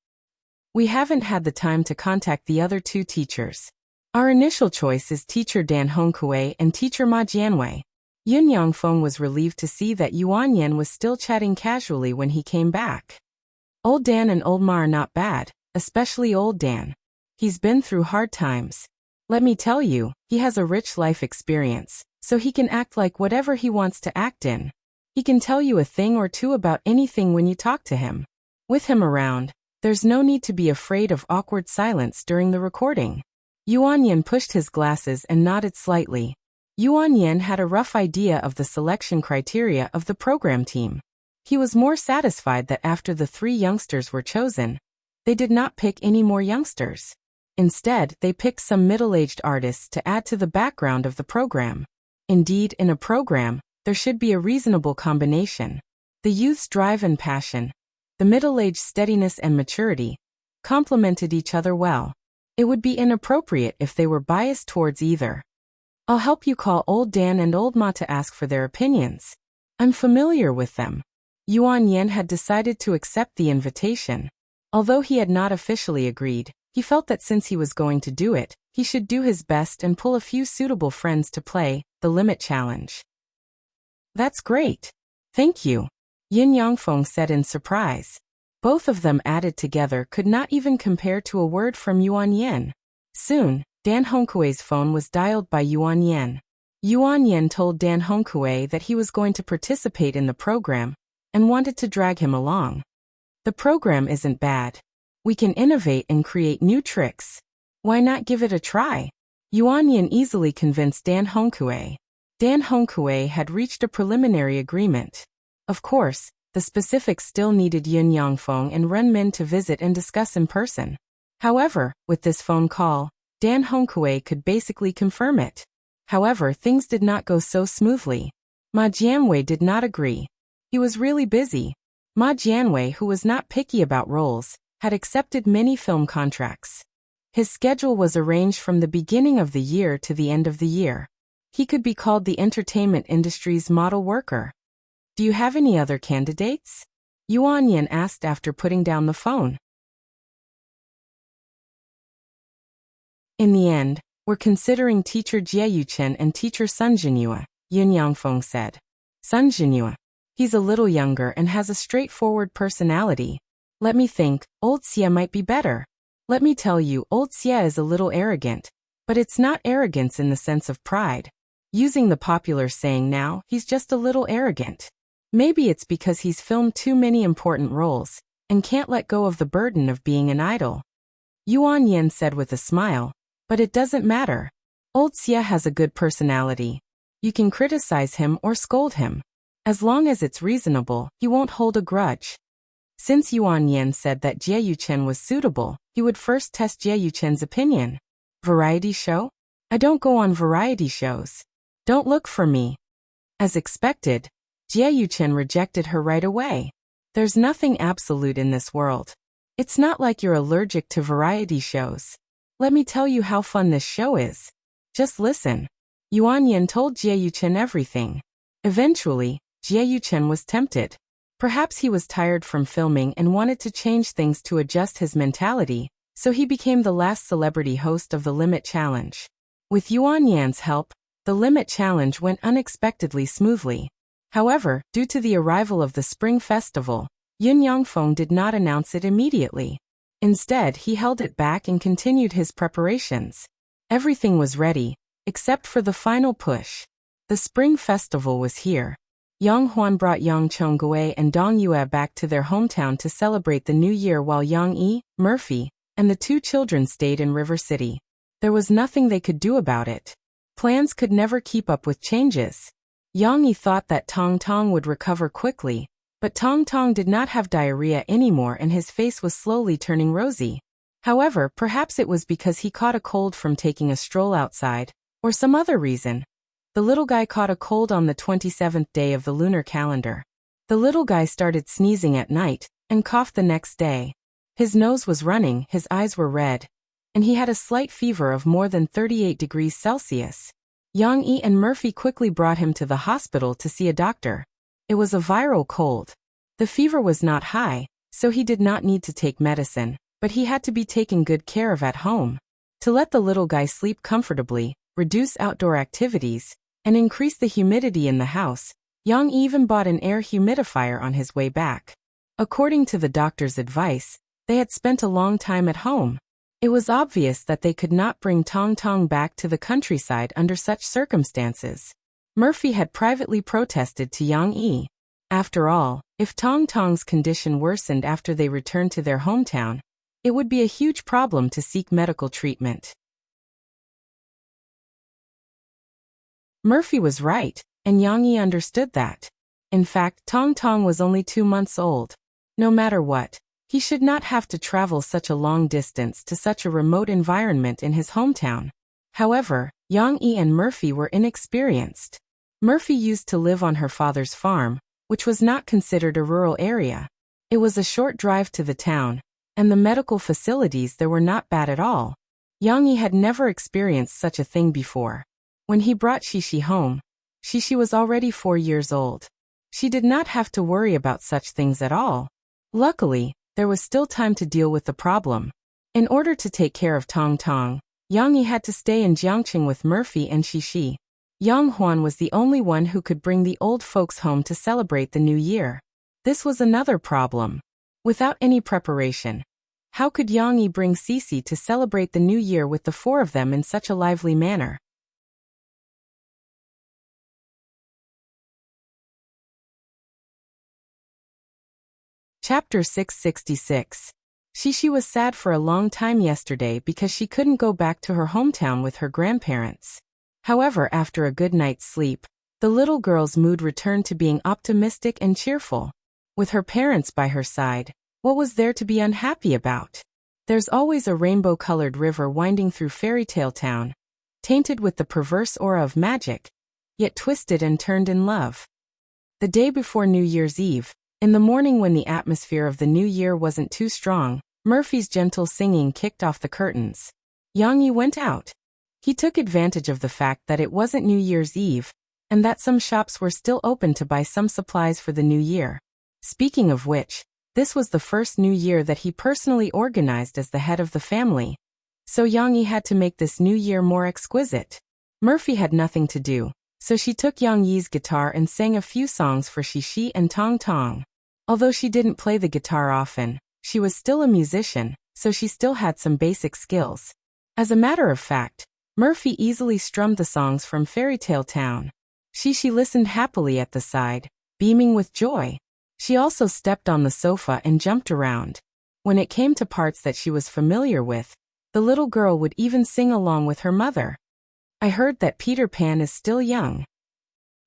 [SPEAKER 1] "We haven't had the time to contact the other 2 teachers. Our initial choice is teacher Dan Hongkui and teacher Ma Jianwei." Yin Yangfeng was relieved to see that Yuan Yin was still chatting casually when he came back. "Old Dan and old Ma are not bad, especially old Dan. He's been through hard times. Let me tell you, he has a rich life experience, so he can act like whatever he wants to act in. He can tell you a thing or two about anything when you talk to him. With him around, there's no need to be afraid of awkward silence during the recording." Yuan Yin pushed his glasses and nodded slightly. Yuan Yin had a rough idea of the selection criteria of the program team. He was more satisfied that after the 3 youngsters were chosen, they did not pick any more youngsters. Instead, they picked some middle-aged artists to add to the background of the program. Indeed, in a program, there should be a reasonable combination. The youth's drive and passion, the middle-aged steadiness and maturity, complemented each other well. It would be inappropriate if they were biased towards either. "I'll help you call old Dan and old Ma to ask for their opinions. I'm familiar with them." Yuan Yin had decided to accept the invitation. Although he had not officially agreed, he felt that since he was going to do it, he should do his best and pull a few suitable friends to play the limit challenge. "That's great. Thank you," Yin Yangfeng said in surprise. Both of them added together could not even compare to a word from Yuan Yin. Soon, Dan Hongkui's phone was dialed by Yuan Yin. Yuan Yin told Dan Hongkui that he was going to participate in the program and wanted to drag him along. "The program isn't bad. We can innovate and create new tricks. Why not give it a try?" Yuan Yin easily convinced Dan Hongkui. Dan Hongkui had reached a preliminary agreement. Of course, the specifics still needed Yin Yangfeng and Ren Min to visit and discuss in person. However, with this phone call, Dan Hongkui could basically confirm it. However, things did not go so smoothly. Ma Jianwei did not agree. He was really busy. Ma Jianwei, who was not picky about roles, had accepted many film contracts. His schedule was arranged from the beginning of the year to the end of the year. He could be called the entertainment industry's model worker. Do you have any other candidates? Yuan Yin asked after putting down the phone. In the end, we're considering teacher Jie Yuchen and teacher Sun Jinyue, Yun Yangfeng said. Sun Jinyue. He's a little younger and has a straightforward personality. Let me think, old Xie might be better. Let me tell you, old Xie is a little arrogant. But it's not arrogance in the sense of pride. Using the popular saying now, he's just a little arrogant. Maybe it's because he's filmed too many important roles, and can't let go of the burden of being an idol. Yuan Yin said with a smile, but it doesn't matter. Old Xie has a good personality. You can criticize him or scold him. As long as it's reasonable, he won't hold a grudge. Since Yuan Yin said that Jie Yuchen was suitable, he would first test Jie Yuchen's opinion. Variety show? I don't go on variety shows. Don't look for me. As expected, Jie Yuchen rejected her right away. There's nothing absolute in this world. It's not like you're allergic to variety shows. Let me tell you how fun this show is. Just listen. Yuan Yin told Jie Yuchen everything. Eventually, Jie Yuchen was tempted. Perhaps he was tired from filming and wanted to change things to adjust his mentality, so he became the last celebrity host of the Limit Challenge. With Yuan Yan's help, the Limit Challenge went unexpectedly smoothly. However, due to the arrival of the Spring Festival, Yun Yangfeng did not announce it immediately. Instead, he held it back and continued his preparations. Everything was ready, except for the final push. The Spring Festival was here. Yang Huan brought Yang Chongguei and Dong Yue back to their hometown to celebrate the new year while Yang Yi, Murphy, and the two children stayed in River City. There was nothing they could do about it. Plans could never keep up with changes. Yang Yi thought that Tong Tong would recover quickly, but Tong Tong did not have diarrhea anymore and his face was slowly turning rosy. However, perhaps it was because he caught a cold from taking a stroll outside, or some other reason. The little guy caught a cold on the 27th day of the lunar calendar. The little guy started sneezing at night, and coughed the next day. His nose was running, his eyes were red, and he had a slight fever of more than 38 degrees Celsius. Yang Yi and Murphy quickly brought him to the hospital to see a doctor. It was a viral cold. The fever was not high, so he did not need to take medicine, but he had to be taken good care of at home. To let the little guy sleep comfortably, reduce outdoor activities, and increase the humidity in the house, Yang even bought an air humidifier on his way back. According to the doctor's advice, they had spent a long time at home. It was obvious that they could not bring Tong Tong back to the countryside under such circumstances. Murphy had privately protested to Yang Yi. After all, if Tong Tong's condition worsened after they returned to their hometown, it would be a huge problem to seek medical treatment. Murphy was right, and Yang Yi understood that. In fact, Tong Tong was only 2 months old. No matter what, he should not have to travel such a long distance to such a remote environment in his hometown. However, Yang Yi and Murphy were inexperienced. Murphy used to live on her father's farm, which was not considered a rural area. It was a short drive to the town, and the medical facilities there were not bad at all. Yang Yi had never experienced such a thing before. When he brought Shishi home, Shishi was already 4 years old. She did not have to worry about such things at all. Luckily, there was still time to deal with the problem. In order to take care of Tong Tong, Yang Yi had to stay in Jiangqing with Murphy and Shishi. Yang Huan was the only one who could bring the old folks home to celebrate the new year. This was another problem. Without any preparation, how could Yang Yi bring Sisi to celebrate the new year with the 4 of them in such a lively manner? Chapter 666. Shishi was sad for a long time yesterday because she couldn't go back to her hometown with her grandparents. However, after a good night's sleep, the little girl's mood returned to being optimistic and cheerful. With her parents by her side, what was there to be unhappy about? There's always a rainbow-colored river winding through Fairytale Town, tainted with the perverse aura of magic, yet twisted and turned in love. The day before New Year's Eve, in the morning when the atmosphere of the new year wasn't too strong, Murphy's gentle singing kicked off the curtains. Yang Yi went out. He took advantage of the fact that it wasn't New Year's Eve, and that some shops were still open to buy some supplies for the new year. Speaking of which, this was the first new year that he personally organized as the head of the family. So Yang Yi had to make this new year more exquisite. Murphy had nothing to do, so she took Yang Yi's guitar and sang a few songs for Shishi and Tong Tong. Although she didn't play the guitar often, she was still a musician, so she still had some basic skills. As a matter of fact, Murphy easily strummed the songs from Fairy Tale Town. Shishi listened happily at the side, beaming with joy. She also stepped on the sofa and jumped around. When it came to parts that she was familiar with, the little girl would even sing along with her mother. I heard that Peter Pan is still young.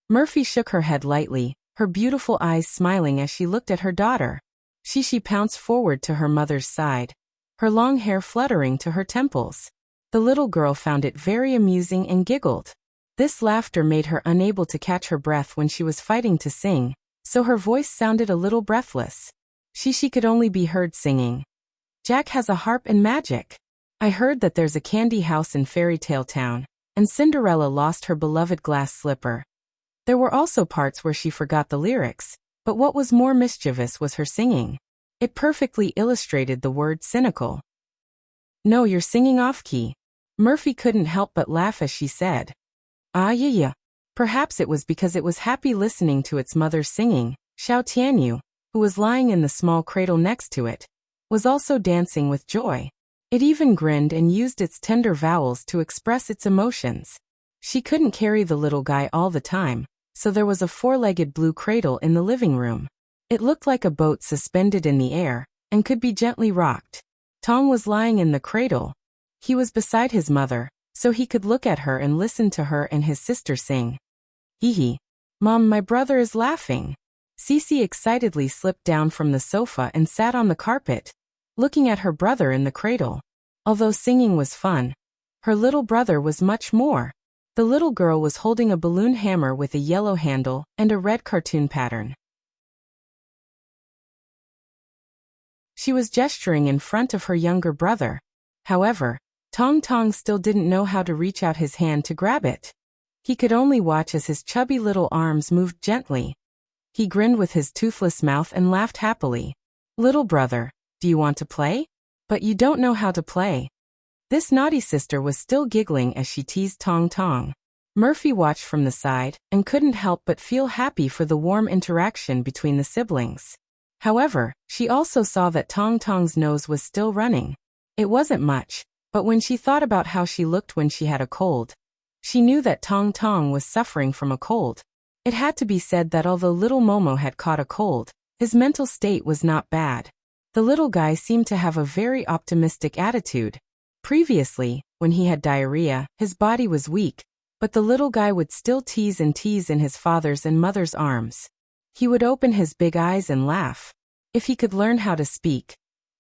[SPEAKER 1] Murphy shook her head lightly, her beautiful eyes smiling as she looked at her daughter. Shishi pounced forward to her mother's side, her long hair fluttering to her temples. The little girl found it very amusing and giggled. This laughter made her unable to catch her breath when she was fighting to sing, so her voice sounded a little breathless. Shishi could only be heard singing. Jack has a harp and magic. I heard that there's a candy house in Fairy Tale Town, and Cinderella lost her beloved glass slipper. There were also parts where she forgot the lyrics, but what was more mischievous was her singing. It perfectly illustrated the word cynical. No, you're singing off-key. Murphy couldn't help but laugh as she said. Ah yeah. Perhaps it was because it was happy listening to its mother singing. Xiao Tianyu, who was lying in the small cradle next to it, was also dancing with joy. It even grinned and used its tender vowels to express its emotions. She couldn't carry the little guy all the time, so there was a four-legged blue cradle in the living room. It looked like a boat suspended in the air, and could be gently rocked. Tong was lying in the cradle. He was beside his mother, so he could look at her and listen to her and his sister sing. Hee hee. Mom, my brother is laughing. Cece excitedly slipped down from the sofa and sat on the carpet, looking at her brother in the cradle. Although singing was fun, her little brother was much more. The little girl was holding a balloon hammer with a yellow handle and a red cartoon pattern. She was gesturing in front of her younger brother. However, Tong Tong still didn't know how to reach out his hand to grab it. He could only watch as his chubby little arms moved gently. He grinned with his toothless mouth and laughed happily. Little brother, do you want to play? But you don't know how to play. This naughty sister was still giggling as she teased Tong Tong. Murphy watched from the side and couldn't help but feel happy for the warm interaction between the siblings. However, she also saw that Tong Tong's nose was still running. It wasn't much, but when she thought about how she looked when she had a cold, she knew that Tong Tong was suffering from a cold. It had to be said that although little Momo had caught a cold, his mental state was not bad. The little guy seemed to have a very optimistic attitude. Previously, when he had diarrhea, his body was weak, but the little guy would still tease in his father's and mother's arms. He would open his big eyes and laugh. If he could learn how to speak,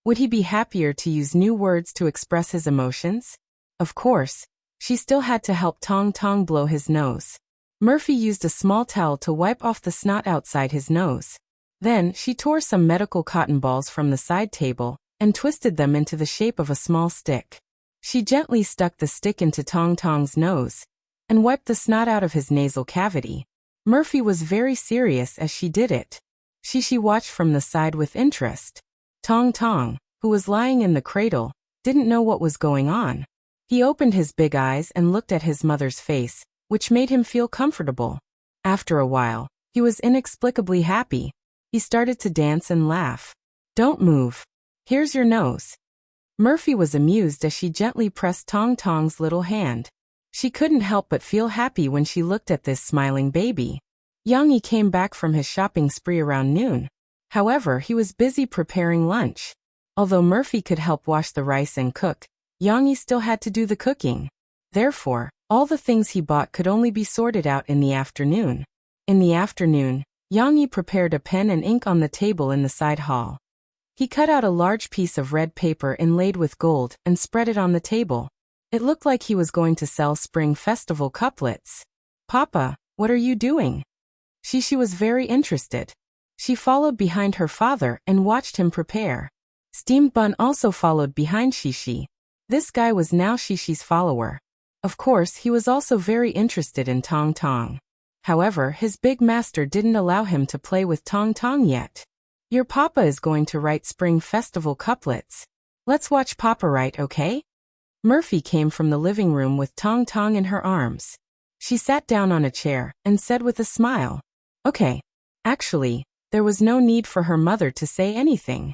[SPEAKER 1] would he be happier to use new words to express his emotions? Of course, she still had to help Tong Tong blow his nose. Murphy used a small towel to wipe off the snot outside his nose. Then, she tore some medical cotton balls from the side table and twisted them into the shape of a small stick. She gently stuck the stick into Tong Tong's nose and wiped the snot out of his nasal cavity. Murphy was very serious as she did it. She watched from the side with interest. Tong Tong, who was lying in the cradle, didn't know what was going on. He opened his big eyes and looked at his mother's face, which made him feel comfortable. After a while, he was inexplicably happy. He started to dance and laugh. Don't move. Here's your nose. Murphy was amused as she gently pressed Tong Tong's little hand. She couldn't help but feel happy when she looked at this smiling baby. Yang Yi came back from his shopping spree around noon. However, he was busy preparing lunch. Although Murphy could help wash the rice and cook, Yang Yi still had to do the cooking. Therefore, all the things he bought could only be sorted out in the afternoon. In the afternoon, Yang Yi prepared a pen and ink on the table in the side hall. He cut out a large piece of red paper inlaid with gold and spread it on the table. It looked like he was going to sell Spring Festival couplets. Papa, what are you doing? She was very interested. She followed behind her father and watched him prepare. Steamed bun also followed behind Shishi. This guy was now Shishi's follower. Of course, he was also very interested in Tong Tong. However, his big master didn't allow him to play with Tong Tong yet. Your papa is going to write Spring Festival couplets. Let's watch Papa write, okay? Murphy came from the living room with Tong Tong in her arms. She sat down on a chair and said with a smile, okay. Actually, there was no need for her mother to say anything.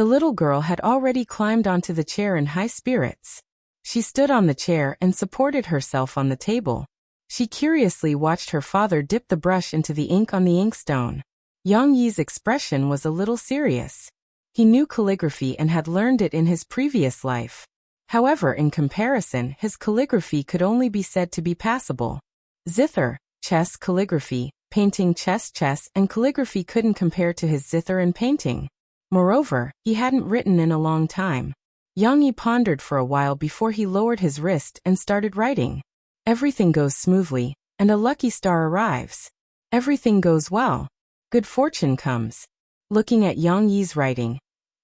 [SPEAKER 1] The little girl had already climbed onto the chair in high spirits. She stood on the chair and supported herself on the table. She curiously watched her father dip the brush into the ink on the inkstone. Yang Yi's expression was a little serious. He knew calligraphy and had learned it in his previous life. However, in comparison, his calligraphy could only be said to be passable. Zither, chess, calligraphy, painting, chess, and calligraphy couldn't compare to his zither and painting. Moreover, he hadn't written in a long time. Yang Yi pondered for a while before he lowered his wrist and started writing. Everything goes smoothly, and a lucky star arrives. Everything goes well. Good fortune comes. Looking at Yang Yi's writing,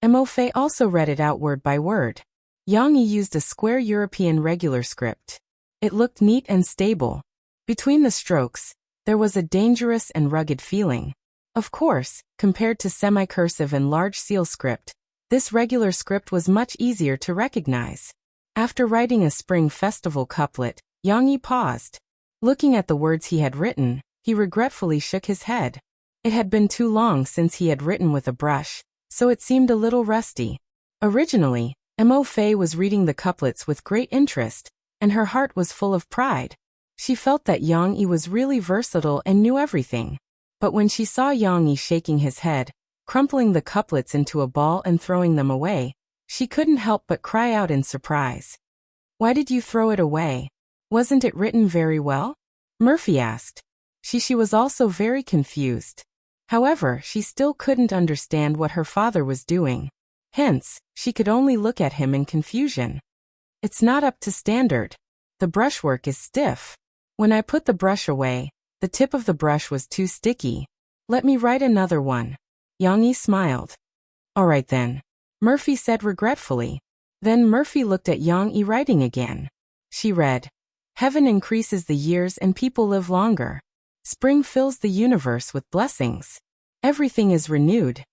[SPEAKER 1] Mo Fei also read it out word by word. Yang Yi used a square European regular script. It looked neat and stable. Between the strokes, there was a dangerous and rugged feeling. Of course, compared to semi-cursive and large seal script, this regular script was much easier to recognize. After writing a Spring Festival couplet, Yang Yi paused. Looking at the words he had written, he regretfully shook his head. It had been too long since he had written with a brush, so it seemed a little rusty. Originally, Mo Fei was reading the couplets with great interest, and her heart was full of pride. She felt that Yang Yi was really versatile and knew everything. But when she saw Yang Yi shaking his head, crumpling the couplets into a ball and throwing them away, she couldn't help but cry out in surprise. Why did you throw it away? Wasn't it written very well? Murphy asked. She was also very confused. However, she still couldn't understand what her father was doing. Hence, she could only look at him in confusion. It's not up to standard. The brushwork is stiff. When I put the brush away, the tip of the brush was too sticky. Let me write another one. Yang Yi smiled. All right then, Murphy said regretfully. Then Murphy looked at Yang Yi writing again. She read, Heaven increases the years and people live longer. Spring fills the universe with blessings. Everything is renewed.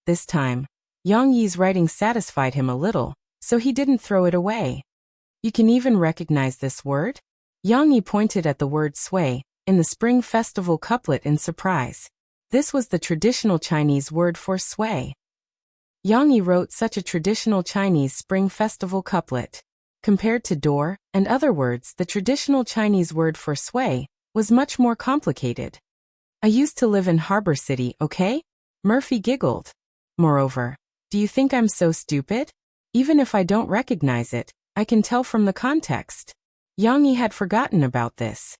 [SPEAKER 1] This time, Yang Yi's writing satisfied him a little, so he didn't throw it away. You can even recognize this word? Yang Yi pointed at the word sway in the Spring Festival couplet in surprise. This was the traditional Chinese word for sway. Yang Yi wrote such a traditional Chinese Spring Festival couplet. Compared to door and other words, the traditional Chinese word for sway was much more complicated. I used to live in Harbor City, okay? Murphy giggled. Moreover, do you think I'm so stupid? Even if I don't recognize it, I can tell from the context. Yang Yi had forgotten about this.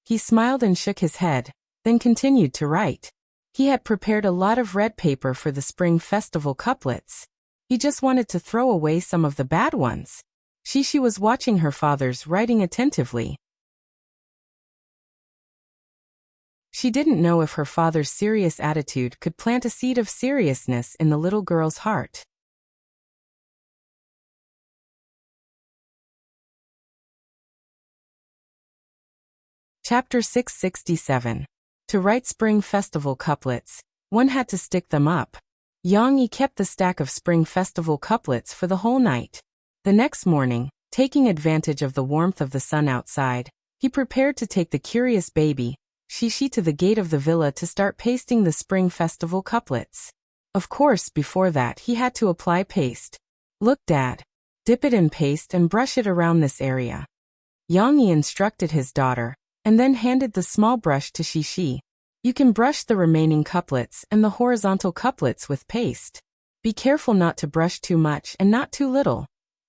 [SPEAKER 1] He smiled and shook his head, then continued to write. He had prepared a lot of red paper for the Spring Festival couplets. He just wanted to throw away some of the bad ones. She was watching her father's writing attentively. She didn't know if her father's serious attitude could plant a seed of seriousness in the little girl's heart. Chapter 667. To write Spring Festival couplets, one had to stick them up. Yang Yi kept the stack of Spring Festival couplets for the whole night. The next morning, taking advantage of the warmth of the sun outside, he prepared to take the curious baby, Shishi, to the gate of the villa to start pasting the Spring Festival couplets. Of course, before that he had to apply paste. Look, Dad. Dip it in paste and brush it around this area. Yang Yi instructed his daughter, and then handed the small brush to Shishi. You can brush the remaining couplets and the horizontal couplets with paste. Be careful not to brush too much and not too little.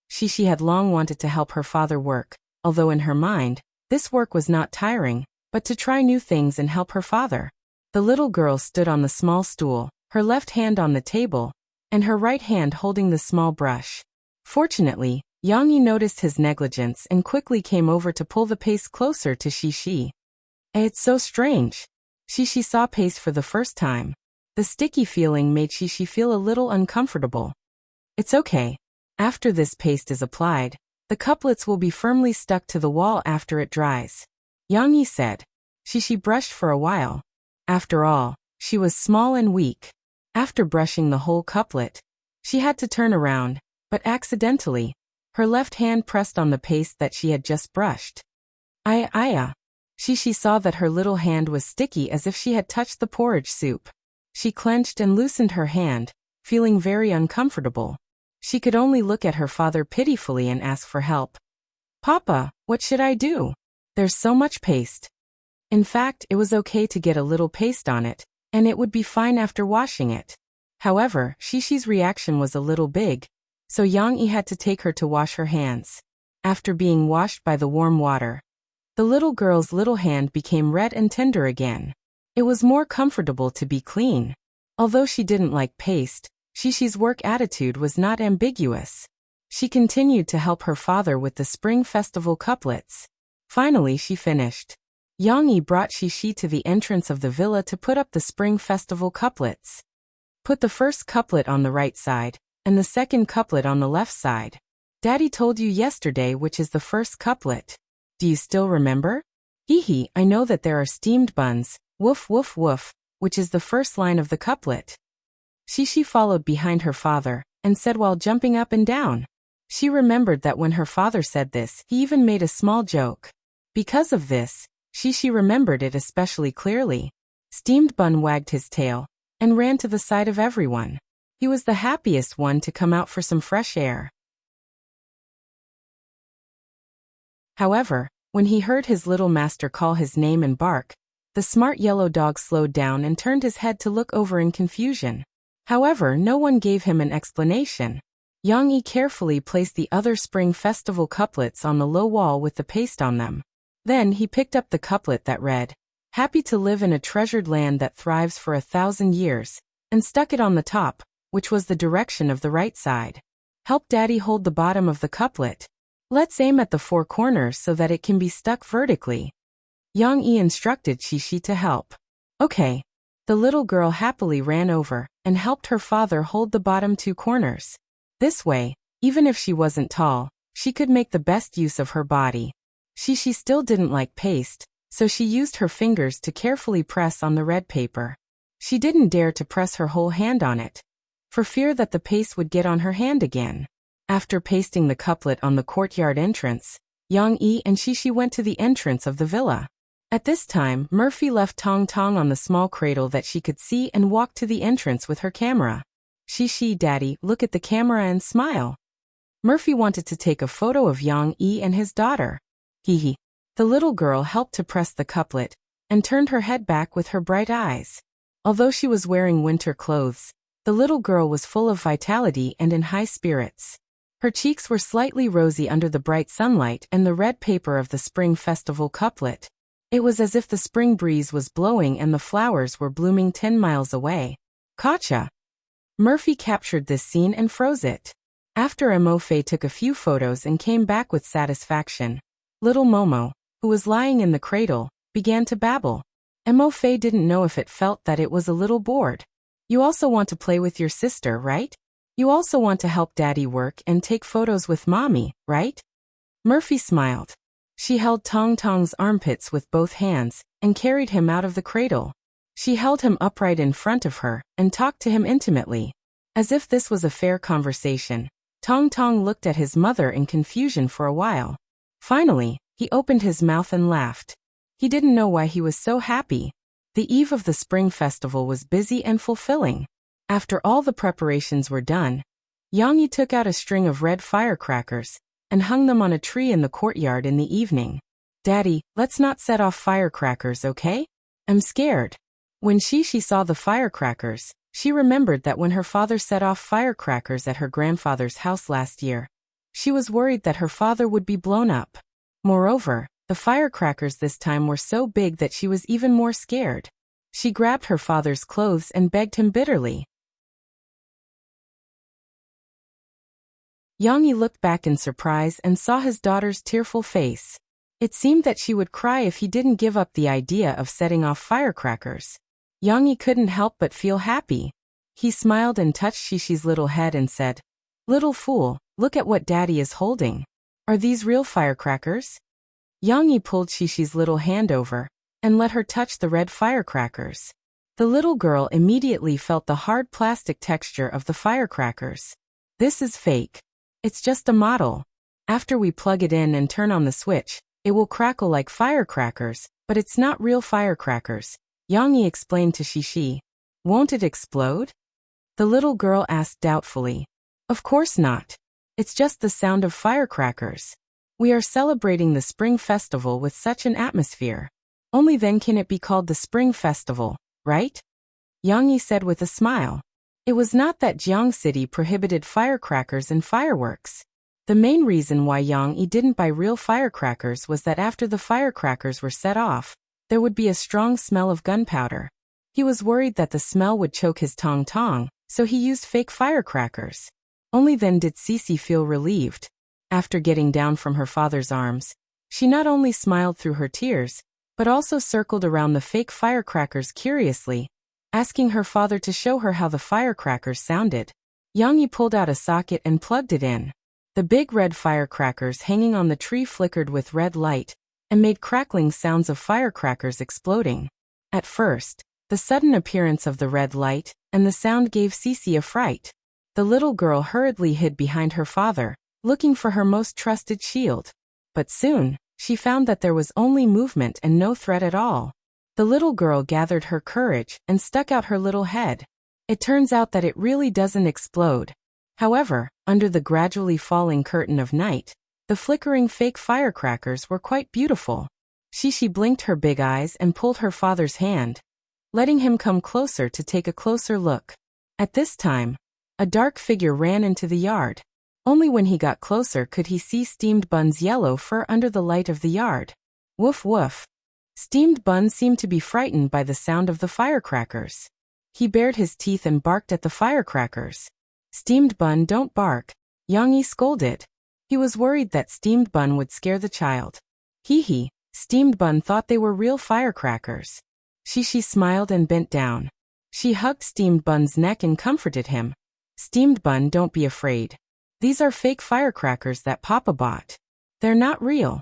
[SPEAKER 1] Shishi had long wanted to help her father work, although in her mind, this work was not tiring, but to try new things and help her father. The little girl stood on the small stool, her left hand on the table, and her right hand holding the small brush. Fortunately, Yang Yi noticed his negligence and quickly came over to pull the paste closer to Shishi. It's so strange. Shishi saw paste for the first time. The sticky feeling made Shishi feel a little uncomfortable. It's okay. After this paste is applied, the couplets will be firmly stuck to the wall after it dries. Yang Yi said. She brushed for a while. After all, she was small and weak. After brushing the whole couplet, she had to turn around, but accidentally, her left hand pressed on the paste that she had just brushed. Aya. She saw that her little hand was sticky as if she had touched the porridge soup. She clenched and loosened her hand, feeling very uncomfortable. She could only look at her father pitifully and ask for help. Papa, what should I do? There's so much paste. In fact, it was okay to get a little paste on it, and it would be fine after washing it. However, Shishi's reaction was a little big, so Yang Yi had to take her to wash her hands. After being washed by the warm water, the little girl's little hand became red and tender again. It was more comfortable to be clean. Although she didn't like paste, Shishi's work attitude was not ambiguous. She continued to help her father with the Spring Festival couplets. Finally she finished. Yang Yi brought Shishi to the entrance of the villa to put up the Spring Festival couplets. Put the first couplet on the right side, and the second couplet on the left side. Daddy told you yesterday which is the first couplet. Do you still remember? Hee, I know that there are steamed buns, woof woof woof, which is the first line of the couplet. Shishi followed behind her father, and said while jumping up and down. She remembered that when her father said this, he even made a small joke. Because of this, Shishi remembered it especially clearly. Steamed bun wagged his tail, and ran to the side of everyone. He was the happiest one to come out for some fresh air. However, when he heard his little master call his name and bark, the smart yellow dog slowed down and turned his head to look over in confusion. However, no one gave him an explanation. Yang Yi carefully placed the other Spring Festival couplets on the low wall with the paste on them. Then he picked up the couplet that read, "Happy to live in a treasured land that thrives for 1,000 years, and stuck it on the top, which was the direction of the right side. Help Daddy hold the bottom of the couplet. Let's aim at the four corners so that it can be stuck vertically." Yang Yi instructed Shishi to help. Okay. The little girl happily ran over and helped her father hold the bottom two corners. This way, even if she wasn't tall, she could make the best use of her body. Shishi still didn't like paste, so she used her fingers to carefully press on the red paper. She didn't dare to press her whole hand on it, for fear that the paste would get on her hand again. After pasting the couplet on the courtyard entrance, Yang Yi and Shishi went to the entrance of the villa. At this time, Murphy left Tong Tong on the small cradle that she could see and walked to the entrance with her camera. Shishi, Daddy, look at the camera and smile. Murphy wanted to take a photo of Yang Yi and his daughter. Hee. The little girl helped to press the couplet, and turned her head back with her bright eyes. Although she was wearing winter clothes, the little girl was full of vitality and in high spirits. Her cheeks were slightly rosy under the bright sunlight and the red paper of the Spring Festival couplet. It was as if the spring breeze was blowing and the flowers were blooming 10 miles away. Gotcha! Murphy captured this scene and froze it. After Mo-Fei took a few photos and came back with satisfaction, little Momo, who was lying in the cradle, began to babble. Mo-Fei didn't know if it felt that it was a little bored. You also want to play with your sister, right? You also want to help Daddy work and take photos with Mommy, right? Murphy smiled. She held Tong Tong's armpits with both hands and carried him out of the cradle. She held him upright in front of her and talked to him intimately. As if this was a fair conversation, Tong Tong looked at his mother in confusion for a while. Finally, he opened his mouth and laughed. He didn't know why he was so happy. The eve of the Spring Festival was busy and fulfilling. After all the preparations were done, Yang Yi took out a string of red firecrackers and hung them on a tree in the courtyard in the evening. Daddy, let's not set off firecrackers, okay? I'm scared. When she saw the firecrackers, she remembered that when her father set off firecrackers at her grandfather's house last year, she was worried that her father would be blown up. Moreover, the firecrackers this time were so big that she was even more scared. She grabbed her father's clothes and begged him bitterly. Yang Yi looked back in surprise and saw his daughter's tearful face. It seemed that she would cry if he didn't give up the idea of setting off firecrackers. Yang Yi couldn't help but feel happy. He smiled and touched Shishi's little head and said, Little fool, look at what Daddy is holding. Are these real firecrackers? Yang Yi pulled Shishi's little hand over and let her touch the red firecrackers. The little girl immediately felt the hard plastic texture of the firecrackers. This is fake. It's just a model. After we plug it in and turn on the switch, it will crackle like firecrackers, but it's not real firecrackers, Yang Yi explained to Shishi. Won't it explode? The little girl asked doubtfully. Of course not. It's just the sound of firecrackers. We are celebrating the Spring Festival with such an atmosphere. Only then can it be called the Spring Festival, right? Yang Yi said with a smile. It was not that Jiang City prohibited firecrackers and fireworks. The main reason why Yang Yi didn't buy real firecrackers was that after the firecrackers were set off, there would be a strong smell of gunpowder. He was worried that the smell would choke his tong-tong, so he used fake firecrackers. Only then did Cece feel relieved. After getting down from her father's arms, she not only smiled through her tears, but also circled around the fake firecrackers curiously, asking her father to show her how the firecrackers sounded. Yang Yi pulled out a socket and plugged it in. The big red firecrackers hanging on the tree flickered with red light and made crackling sounds of firecrackers exploding. At first, the sudden appearance of the red light and the sound gave Cece a fright. The little girl hurriedly hid behind her father, looking for her most trusted shield. But soon, she found that there was only movement and no threat at all. The little girl gathered her courage and stuck out her little head. It turns out that it really doesn't explode. However, under the gradually falling curtain of night, the flickering fake firecrackers were quite beautiful. Shishi blinked her big eyes and pulled her father's hand, letting him come closer to take a closer look. At this time, a dark figure ran into the yard. Only when he got closer could he see Steamed Bun's yellow fur under the light of the yard. Woof woof. Steamed Bun seemed to be frightened by the sound of the firecrackers. He bared his teeth and barked at the firecrackers. Steamed Bun, don't bark, Yang Yi scolded. He was worried that Steamed Bun would scare the child. Hee, Steamed Bun thought they were real firecrackers. Shishi smiled and bent down. She hugged Steamed Bun's neck and comforted him. Steamed Bun, don't be afraid. These are fake firecrackers that Papa bought. They're not real.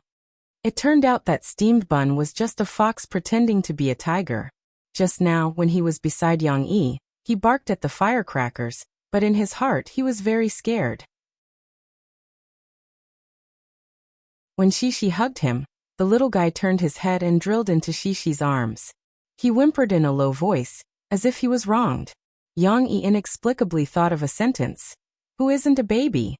[SPEAKER 1] It turned out that Steamed Bun was just a fox pretending to be a tiger. Just now, when he was beside Yang Yi, he barked at the firecrackers, but in his heart he was very scared. When Shishi hugged him, the little guy turned his head and drilled into Shishi's arms. He whimpered in a low voice, as if he was wronged. Yang Yi inexplicably thought of a sentence. Who isn't a baby?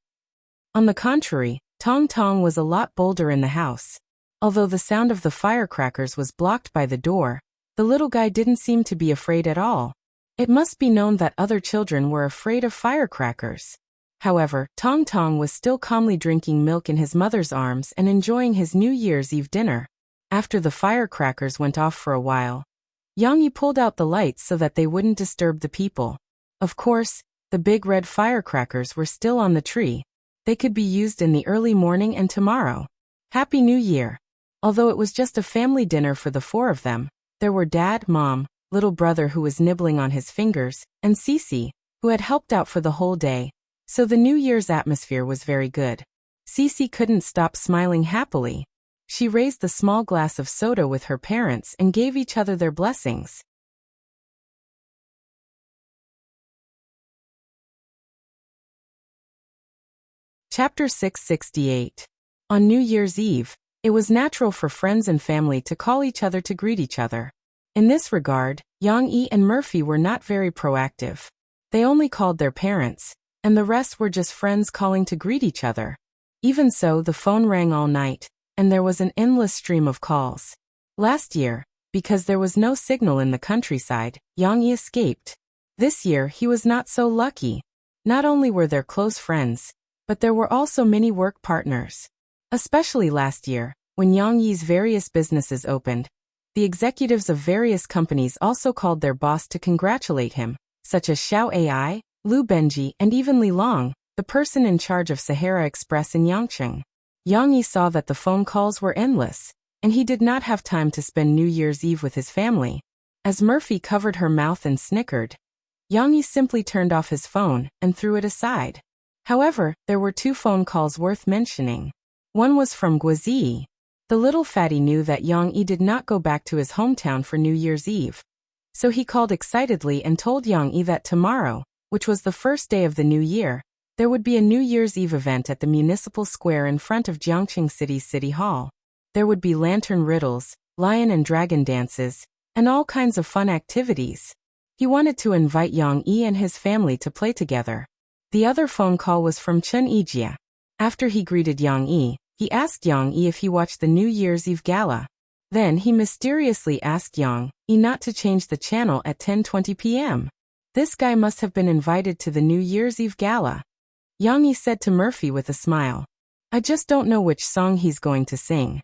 [SPEAKER 1] On the contrary, Tong Tong was a lot bolder in the house. Although the sound of the firecrackers was blocked by the door, the little guy didn't seem to be afraid at all. It must be known that other children were afraid of firecrackers. However, Tong Tong was still calmly drinking milk in his mother's arms and enjoying his New Year's Eve dinner. After the firecrackers went off for a while, Yang Yi pulled out the lights so that they wouldn't disturb the people. Of course, the big red firecrackers were still on the tree. They could be used in the early morning and tomorrow. Happy New Year! Although it was just a family dinner for the four of them, there were Dad, Mom, little brother who was nibbling on his fingers, and Cece, who had helped out for the whole day. So the New Year's atmosphere was very good. Cece couldn't stop smiling happily. She raised the small glass of soda with her parents and gave each other their blessings. Chapter 668. On New Year's Eve, it was natural for friends and family to call each other to greet each other. In this regard, Yang Yi and Murphy were not very proactive. They only called their parents, and the rest were just friends calling to greet each other. Even so, the phone rang all night, and there was an endless stream of calls. Last year, because there was no signal in the countryside, Yang Yi escaped. This year he was not so lucky. Not only were there close friends, but there were also many work partners. Especially last year, when Yang Yi's various businesses opened, the executives of various companies also called their boss to congratulate him, such as Xiao Ai, Lu Benji, and even Li Long, the person in charge of Sahara Express in Yangcheng. Yang Yi saw that the phone calls were endless, and he did not have time to spend New Year's Eve with his family. As Murphy covered her mouth and snickered, Yang Yi simply turned off his phone and threw it aside. However, there were two phone calls worth mentioning. One was from Guazi. The little fatty knew that Yang Yi did not go back to his hometown for New Year's Eve. So he called excitedly and told Yang Yi that tomorrow, which was the first day of the new year, there would be a New Year's Eve event at the municipal square in front of Jiangqing City's City Hall. There would be lantern riddles, lion and dragon dances, and all kinds of fun activities. He wanted to invite Yang Yi and his family to play together. The other phone call was from Chen Yijie. After he greeted Yang Yi, he asked Yang Yi if he watched the New Year's Eve gala. Then he mysteriously asked Yang Yi not to change the channel at 10:20 p.m. This guy must have been invited to the New Year's Eve gala. Yang Yi said to Murphy with a smile, "I just don't know which song he's going to sing.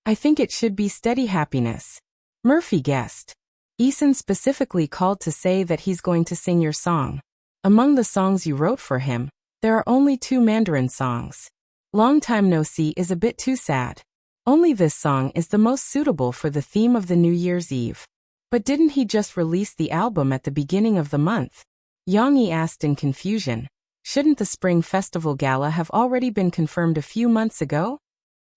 [SPEAKER 1] I think it should be Steady Happiness." Murphy guessed. Eason specifically called to say that he's going to sing your song. Among the songs you wrote for him, there are only 2 Mandarin songs. Long Time No See is a bit too sad. Only this song is the most suitable for the theme of the New Year's Eve. But didn't he just release the album at the beginning of the month? Yang Yi asked in confusion. Shouldn't the Spring Festival Gala have already been confirmed a few months ago?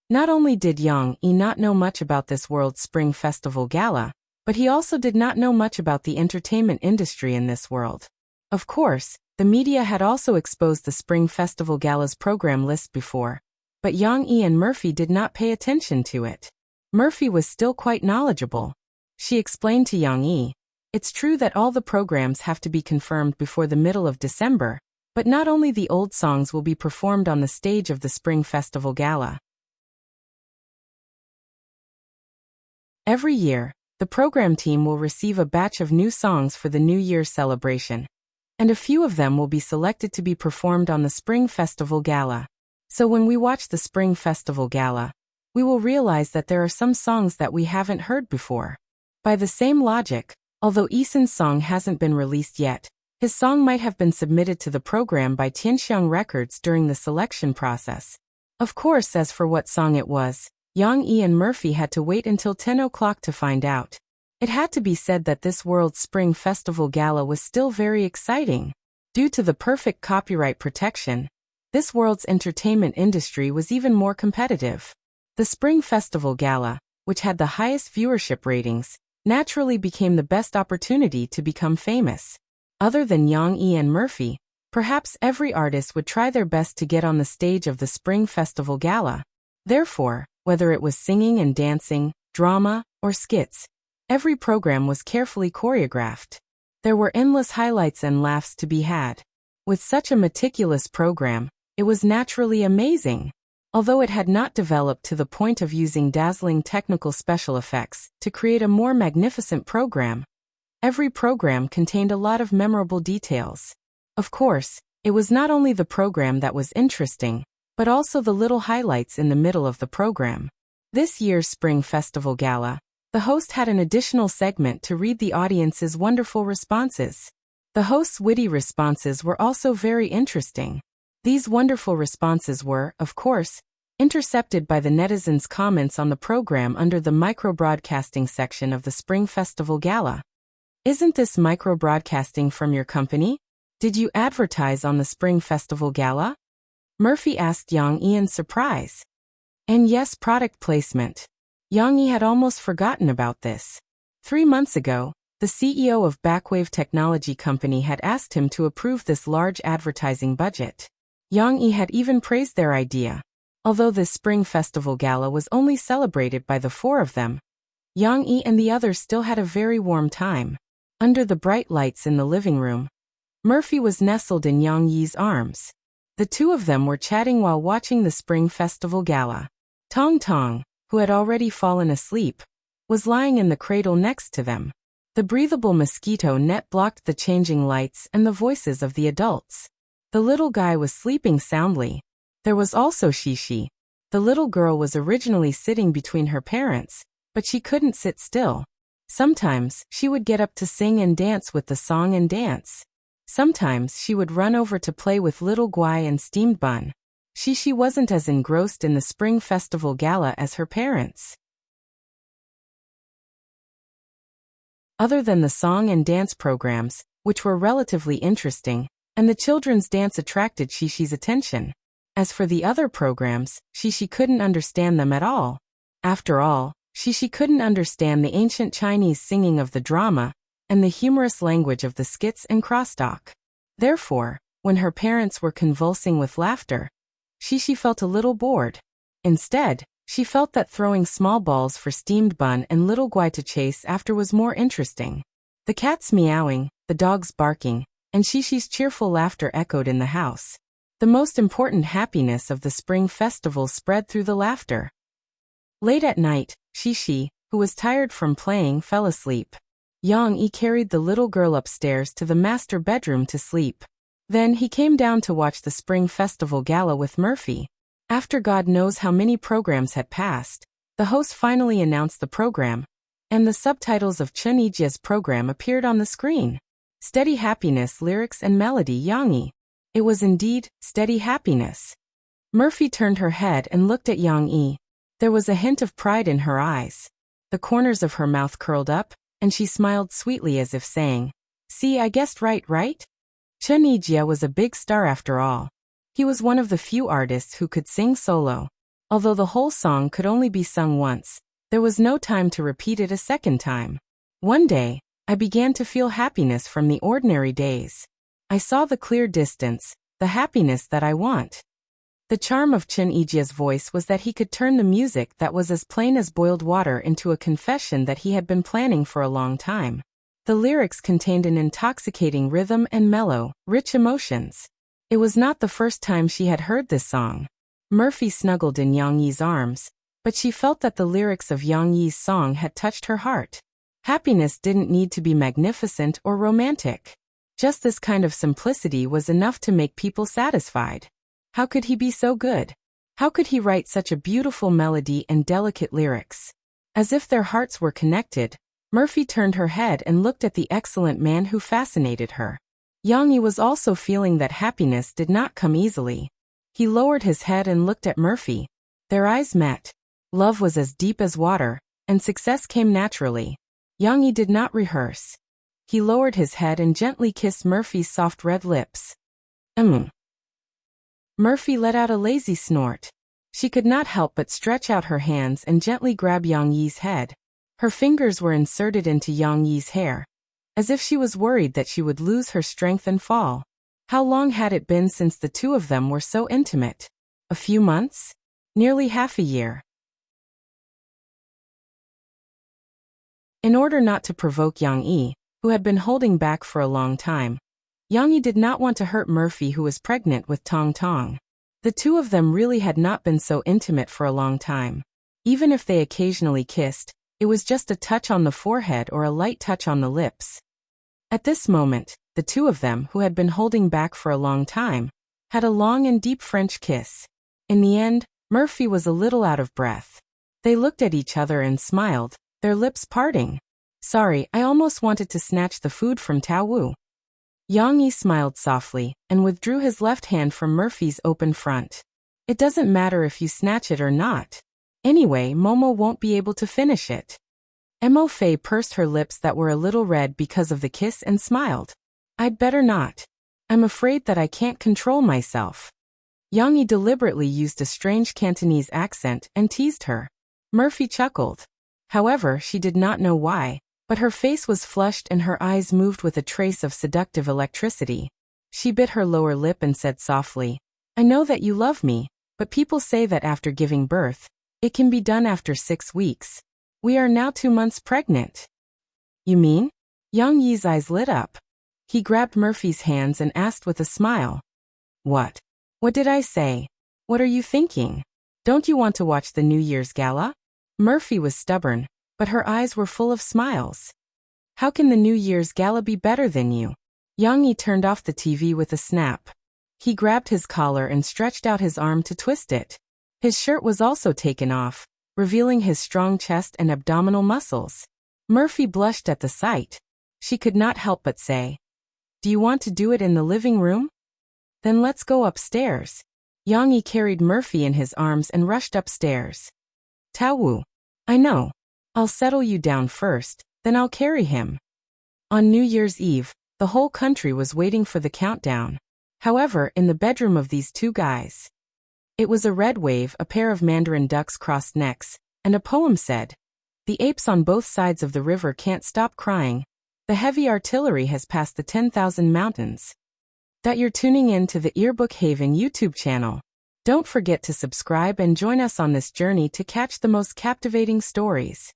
[SPEAKER 1] Not only did Yang Yi not know much about this world's Spring Festival Gala, but he also did not know much about the entertainment industry in this world. Of course, the media had also exposed the Spring Festival Gala's program list before, but Yang Yi and Murphy did not pay attention to it. Murphy was still quite knowledgeable. She explained to Yang Yi, "It's true that all the programs have to be confirmed before the middle of December, but not only the old songs will be performed on the stage of the Spring Festival Gala. Every year, the program team will receive a batch of new songs for the New Year's celebration, and a few of them will be selected to be performed on the Spring Festival Gala. So when we watch the Spring Festival Gala, we will realize that there are some songs that we haven't heard before." By the same logic, although Eason's song hasn't been released yet, his song might have been submitted to the program by Tianxiang Records during the selection process. Of course, as for what song it was, Yang Yi and Murphy had to wait until 10 o'clock to find out. It had to be said that this world's Spring Festival Gala was still very exciting. Due to the perfect copyright protection, this world's entertainment industry was even more competitive. The Spring Festival Gala, which had the highest viewership ratings, naturally became the best opportunity to become famous. Other than Yang Yi and Murphy, perhaps every artist would try their best to get on the stage of the Spring Festival Gala. Therefore, whether it was singing and dancing, drama, or skits, every program was carefully choreographed. There were endless highlights and laughs to be had. With such a meticulous program, it was naturally amazing. Although it had not developed to the point of using dazzling technical special effects to create a more magnificent program, every program contained a lot of memorable details. Of course, it was not only the program that was interesting, but also the little highlights in the middle of the program. This year's Spring Festival Gala, the host had an additional segment to read the audience's wonderful responses. The host's witty responses were also very interesting. These wonderful responses were, of course, intercepted by the netizens' comments on the program under the micro-broadcasting section of the Spring Festival Gala. "Isn't this micro-broadcasting from your company? Did you advertise on the Spring Festival Gala?" Murphy asked Yang Yi in surprise. And yes, product placement. Yang Yi had almost forgotten about this. 3 months ago, the CEO of Backwave Technology Company had asked him to approve this large advertising budget. Yang Yi had even praised their idea. Although this Spring Festival Gala was only celebrated by the 4 of them, Yang Yi and the others still had a very warm time. Under the bright lights in the living room, Murphy was nestled in Yang Yi's arms. The 2 of them were chatting while watching the Spring Festival Gala. Tong Tong, who had already fallen asleep, was lying in the cradle next to them. The breathable mosquito net blocked the changing lights and the voices of the adults. The little guy was sleeping soundly. There was also Shishi. The little girl was originally sitting between her parents, but she couldn't sit still. Sometimes she would get up to sing and dance with the song and dance. Sometimes she would run over to play with little Guai and steamed bun. Shishi wasn't as engrossed in the Spring Festival Gala as her parents. Other than the song and dance programs, which were relatively interesting, and the children's dance attracted Shishi's attention. As for the other programs, Shishi couldn't understand them at all. After all, Shishi couldn't understand the ancient Chinese singing of the drama and the humorous language of the skits and crosstalk. Therefore, when her parents were convulsing with laughter, Shishi felt a little bored. Instead, she felt that throwing small balls for steamed bun and little guai to chase after was more interesting. The cats meowing, the dogs barking, and Shishi's cheerful laughter echoed in the house. The most important happiness of the spring festival spread through the laughter. Late at night, Shishi, who was tired from playing, fell asleep. Yang Yi carried the little girl upstairs to the master bedroom to sleep. Then he came down to watch the spring festival gala with Murphy. After God knows how many programs had passed, the host finally announced the program, and the subtitles of Chun Yijia's program appeared on the screen. Steady Happiness Lyrics and Melody Yang Yi. It was indeed Steady Happiness. Murphy turned her head and looked at Yang Yi. There was a hint of pride in her eyes. The corners of her mouth curled up, and she smiled sweetly as if saying, "See, I guessed right? Chun Yijia was a big star after all. He was one of the few artists who could sing solo. Although the whole song could only be sung once, there was no time to repeat it a second time. One day, I began to feel happiness from the ordinary days. I saw the clear distance, the happiness that I want." The charm of Chun Yijia's voice was that he could turn the music that was as plain as boiled water into a confession that he had been planning for a long time. The lyrics contained an intoxicating rhythm and mellow, rich emotions. It was not the first time she had heard this song. Murphy snuggled in Yang Yi's arms, but she felt that the lyrics of Yang Yi's song had touched her heart. Happiness didn't need to be magnificent or romantic. Just this kind of simplicity was enough to make people satisfied. How could he be so good? How could he write such a beautiful melody and delicate lyrics? As if their hearts were connected, Murphy turned her head and looked at the excellent man who fascinated her. Yang Yi was also feeling that happiness did not come easily. He lowered his head and looked at Murphy. Their eyes met. Love was as deep as water, and success came naturally. Yang Yi did not rehearse. He lowered his head and gently kissed Murphy's soft red lips. Murphy let out a lazy snort. She could not help but stretch out her hands and gently grab Yang Yi's head. Her fingers were inserted into Yang Yi's hair, as if she was worried that she would lose her strength and fall. How long had it been since the two of them were so intimate? A few months? Nearly half a year. In order not to provoke Yang Yi, who had been holding back for a long time, Yang Yi did not want to hurt Murphy, who was pregnant with Tong Tong. The two of them really had not been so intimate for a long time. Even if they occasionally kissed, it was just a touch on the forehead or a light touch on the lips. At this moment, the two of them, who had been holding back for a long time, had a long and deep French kiss. In the end, Murphy was a little out of breath. They looked at each other and smiled, their lips parting. "Sorry, I almost wanted to snatch the food from Tao Wu." Yang Yi smiled softly and withdrew his left hand from Murphy's open front. "It doesn't matter if you snatch it or not. Anyway, Momo won't be able to finish it." Mo Fei pursed her lips that were a little red because of the kiss and smiled. "I'd better not. I'm afraid that I can't control myself." Yang Yi deliberately used a strange Cantonese accent and teased her. Murphy chuckled. However, she did not know why, but her face was flushed and her eyes moved with a trace of seductive electricity. She bit her lower lip and said softly, "I know that you love me, but people say that after giving birth, it can be done after 6 weeks. We are now 2 months pregnant." "You mean?" Yang Yi's eyes lit up. He grabbed Murphy's hands and asked with a smile. "What? What did I say? What are you thinking? Don't you want to watch the New Year's gala?" Murphy was stubborn, but her eyes were full of smiles. "How can the New Year's gala be better than you?" Yang Yi turned off the TV with a snap. He grabbed his collar and stretched out his arm to twist it. His shirt was also taken off, revealing his strong chest and abdominal muscles. Murphy blushed at the sight. She could not help but say, "Do you want to do it in the living room? Then let's go upstairs." Yang Yi carried Murphy in his arms and rushed upstairs. "Tao Wu, I know. I'll settle you down first, then I'll carry him." On New Year's Eve, the whole country was waiting for the countdown. However, in the bedroom of these two guys, it was a red wave, a pair of mandarin ducks' crossed necks, and a poem said, "The apes on both sides of the river can't stop crying. The heavy artillery has passed the 10,000 mountains." That you're tuning in to the Earbook Haven YouTube channel. Don't forget to subscribe and join us on this journey to catch the most captivating stories.